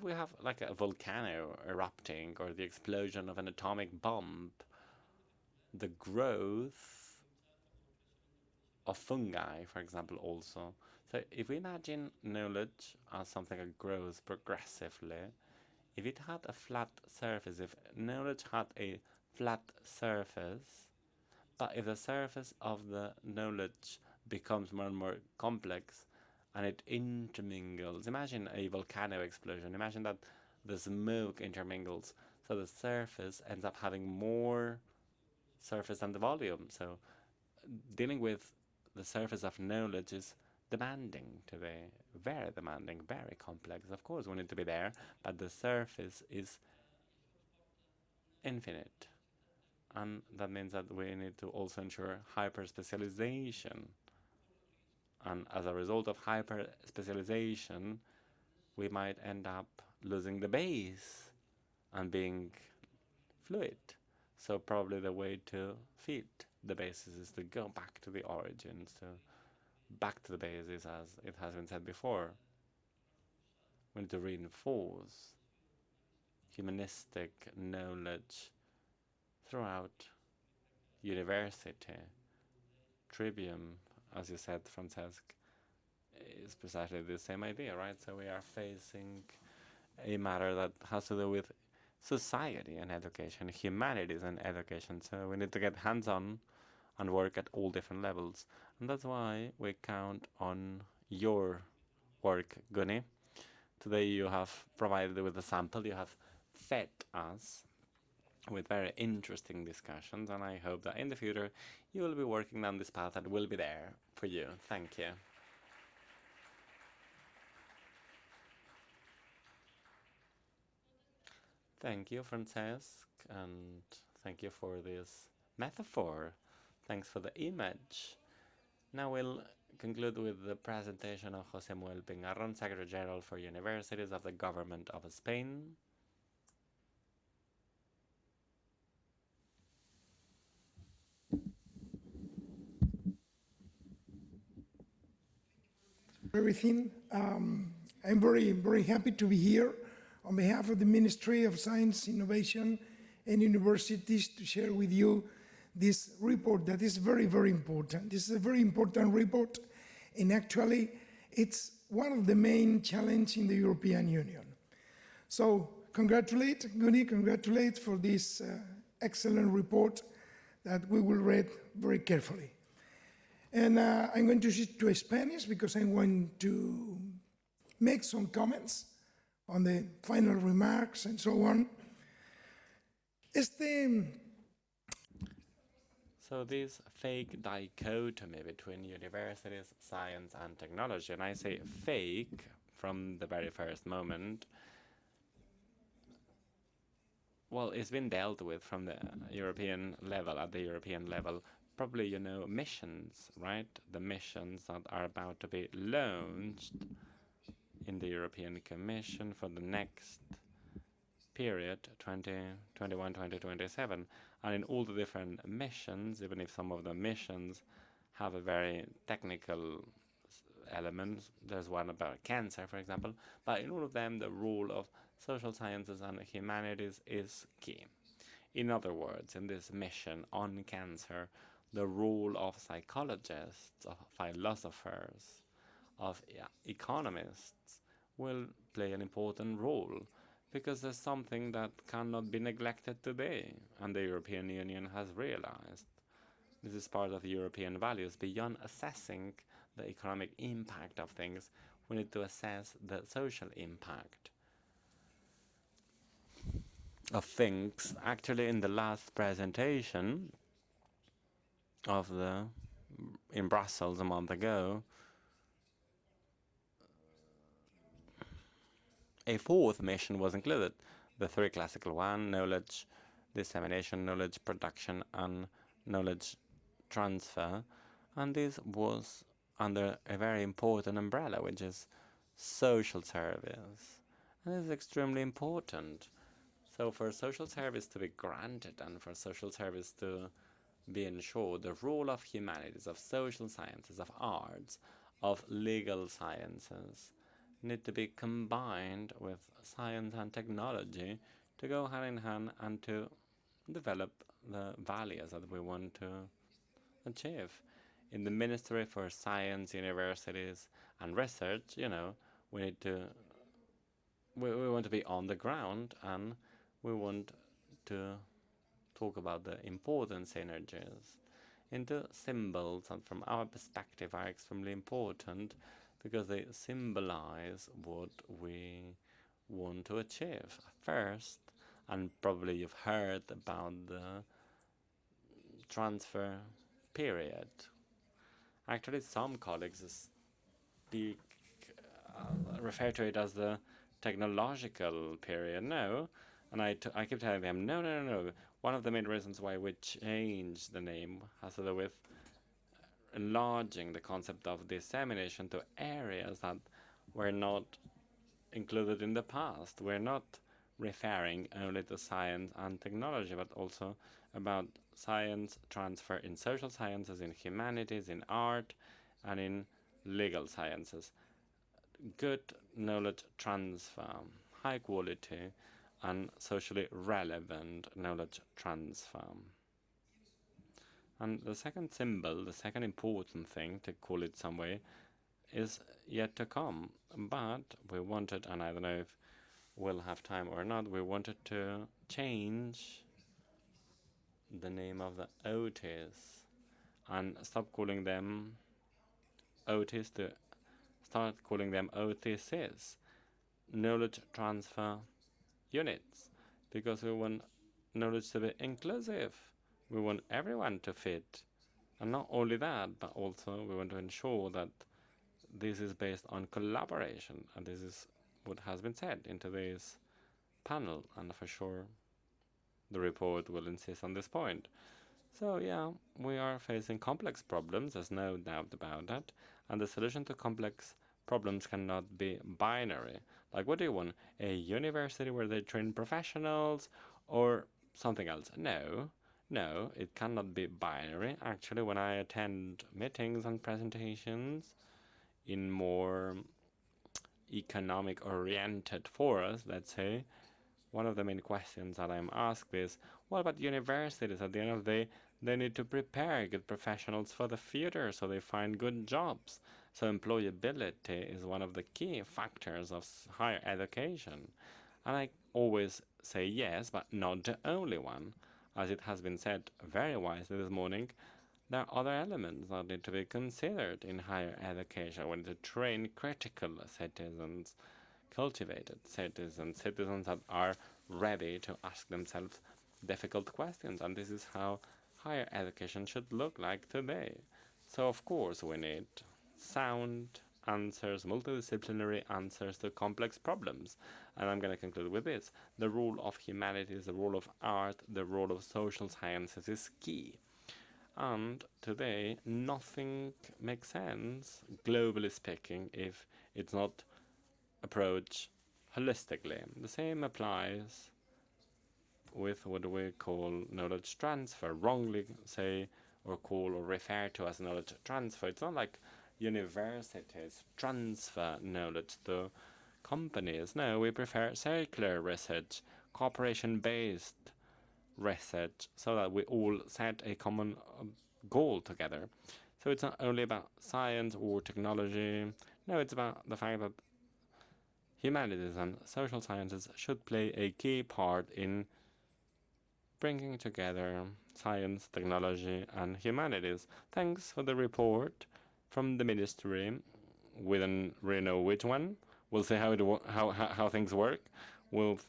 we have like a volcano erupting or the explosion of an atomic bomb. The growth of fungi, for example, also. So if we imagine knowledge as something that grows progressively, if it had a flat surface, if knowledge had a flat surface, but if the surface of the knowledge becomes more and more complex and it intermingles, imagine a volcano explosion, imagine that the smoke intermingles, so the surface ends up having more surface than the volume. So dealing with the surface of knowledge is demanding today, very demanding, very complex. Of course, we need to be there, but the surface is infinite. And that means that we need to also ensure hyper-specialization. And as a result of hyper-specialization, we might end up losing the base and being fluid. So probably the way to feed the bases is to go back to the origins, to back to the bases, as it has been said before. We need to reinforce humanistic knowledge throughout university. Trivium, as you said, Francesc, is precisely the same idea, right? So we are facing a matter that has to do with society and education, humanities and education. So we need to get hands-on and work at all different levels. And that's why we count on your work, GUNi. Today you have provided with a sample, you have fed us with very interesting discussions, and I hope that in the future you will be working down this path and will be there for you. Thank you. Thank you, Francesc, and thank you for this metaphor. Thanks for the image. Now we'll conclude with the presentation of José Manuel Pingarrón, Secretary General for Universities of the Government of Spain. Everything. I'm very happy to be here on behalf of the Ministry of Science, Innovation and Universities to share with you this report that is very, very important. This is a very important report, and actually it's one of the main challenges in the European Union. So congratulate, GUNi, congratulate for this excellent report that we will read very carefully. And I'm going to switch to Spanish because I want to make some comments on the final remarks and so on. So this fake dichotomy between universities, science and technology, and I say fake from the very first moment, well, it's been dealt with from the European level, at the European level, probably you know missions, right? The missions that are about to be launched in the European Commission for the next period, 2021-2027. And in all the different missions, even if some of the missions have a very technical element, there's one about cancer, for example, but in all of them, the role of social sciences and humanities is key. In other words, in this mission on cancer, the role of psychologists, of philosophers, of economists will play an important role, because there's something that cannot be neglected today, and the European Union has realized. This is part of European values. Beyond assessing the economic impact of things, we need to assess the social impact of things. Actually, in the last presentation in Brussels a month ago, a fourth mission was included. The three classical one: knowledge dissemination, knowledge production, and knowledge transfer. And this was under a very important umbrella, which is social service. And this is extremely important. So for social service to be granted and for social service to be ensured, the role of humanities, of social sciences, of arts, of legal sciences need to be combined with science and technology to go hand in hand and to develop the values that we want to achieve. In the Ministry for Science, Universities and Research, you know, we need to we want to be on the ground, and we want to talk about the important synergies. And the symbols, and from our perspective, are extremely important because they symbolize what we want to achieve. First, and probably you've heard about the transfer period. Actually, some colleagues refer to it as the technological period. No, and I keep telling them, no. One of the main reasons why we changed the name has to do with enlarging the concept of dissemination to areas that were not included in the past. We're not referring only to science and technology, but also about science transfer in social sciences, in humanities, in art, and in legal sciences. Good knowledge transfer, high quality and socially relevant knowledge transfer. And the second symbol, the second important thing, to call it some way, is yet to come. But we wanted, and I don't know if we'll have time or not, we wanted to change the name of the OTs and stop calling them OTs to start calling them OTCs, knowledge transfer units, because we want knowledge to be inclusive. We want everyone to fit. And not only that, but also we want to ensure that this is based on collaboration. And this is what has been said in today's panel. And for sure, the report will insist on this point. So yeah, we are facing complex problems. There's no doubt about that. And the solution to complex problems cannot be binary. Like, what do you want? A university where they train professionals or something else? No, it cannot be binary. Actually, when I attend meetings and presentations in more economic-oriented forums, let's say, one of the main questions that I'm asked is, what about universities? At the end of the day, they need to prepare good professionals for the future so they find good jobs. So employability is one of the key factors of higher education. And I always say yes, but not the only one. As it has been said very wisely this morning, there are other elements that need to be considered in higher education. We need to train critical citizens, cultivated citizens, citizens that are ready to ask themselves difficult questions. And this is how higher education should look like today. So, of course, we need sound answers, multidisciplinary answers to complex problems. And I'm going to conclude with this. The role of humanities, the role of art, the role of social sciences is key. And today, nothing makes sense, globally speaking, if it's not approached holistically. The same applies with what we call knowledge transfer, wrongly say or call or refer to as knowledge transfer. It's not like universities transfer knowledge to companies. No, we prefer circular research, cooperation-based research, so that we all set a common goal together. So it's not only about science or technology. No, it's about the fact that humanities and social sciences should play a key part in bringing together science, technology, and humanities. Thanks for the report from the ministry. We don't really know which one. We'll see how things work. We'll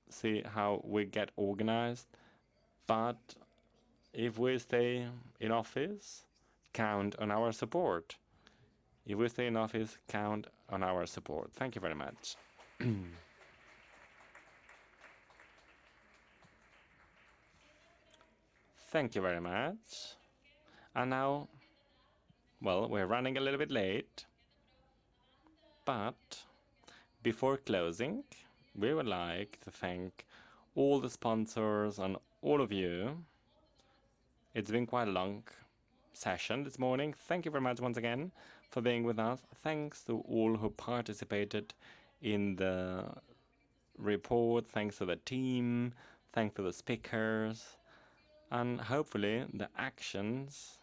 see how we get organized. But if we stay in office, count on our support. If we stay in office, count on our support. Thank you very much. Thank you very much. And now, well, we're running a little bit late. But before closing, we would like to thank all the sponsors and all of you. It's been quite a long session this morning. Thank you very much once again for being with us. Thanks to all who participated in the report. Thanks to the team. Thanks to the speakers. And hopefully the actions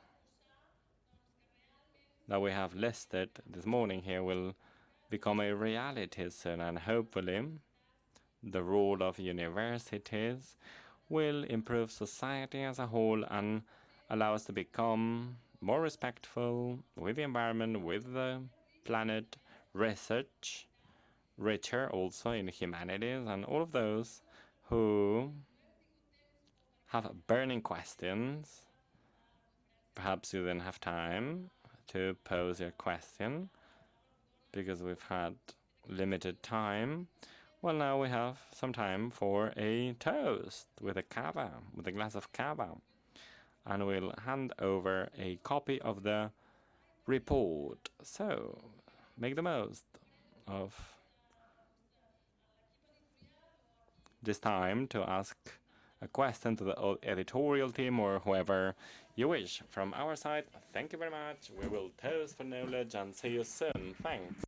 that we have listed this morning here will become a reality soon, and hopefully the role of universities will improve society as a whole and allow us to become more respectful with the environment, with the planet, research, richer also in humanities, and all of those who have burning questions. Perhaps you didn't have time to pose your question because we've had limited time. Well, now we have some time for a toast with a cava, with a glass of cava. And we'll hand over a copy of the report. So, make the most of this time to ask a question to the editorial team or whoever you wish. From our side, thank you very much. We will toast for knowledge and see you soon. Thanks.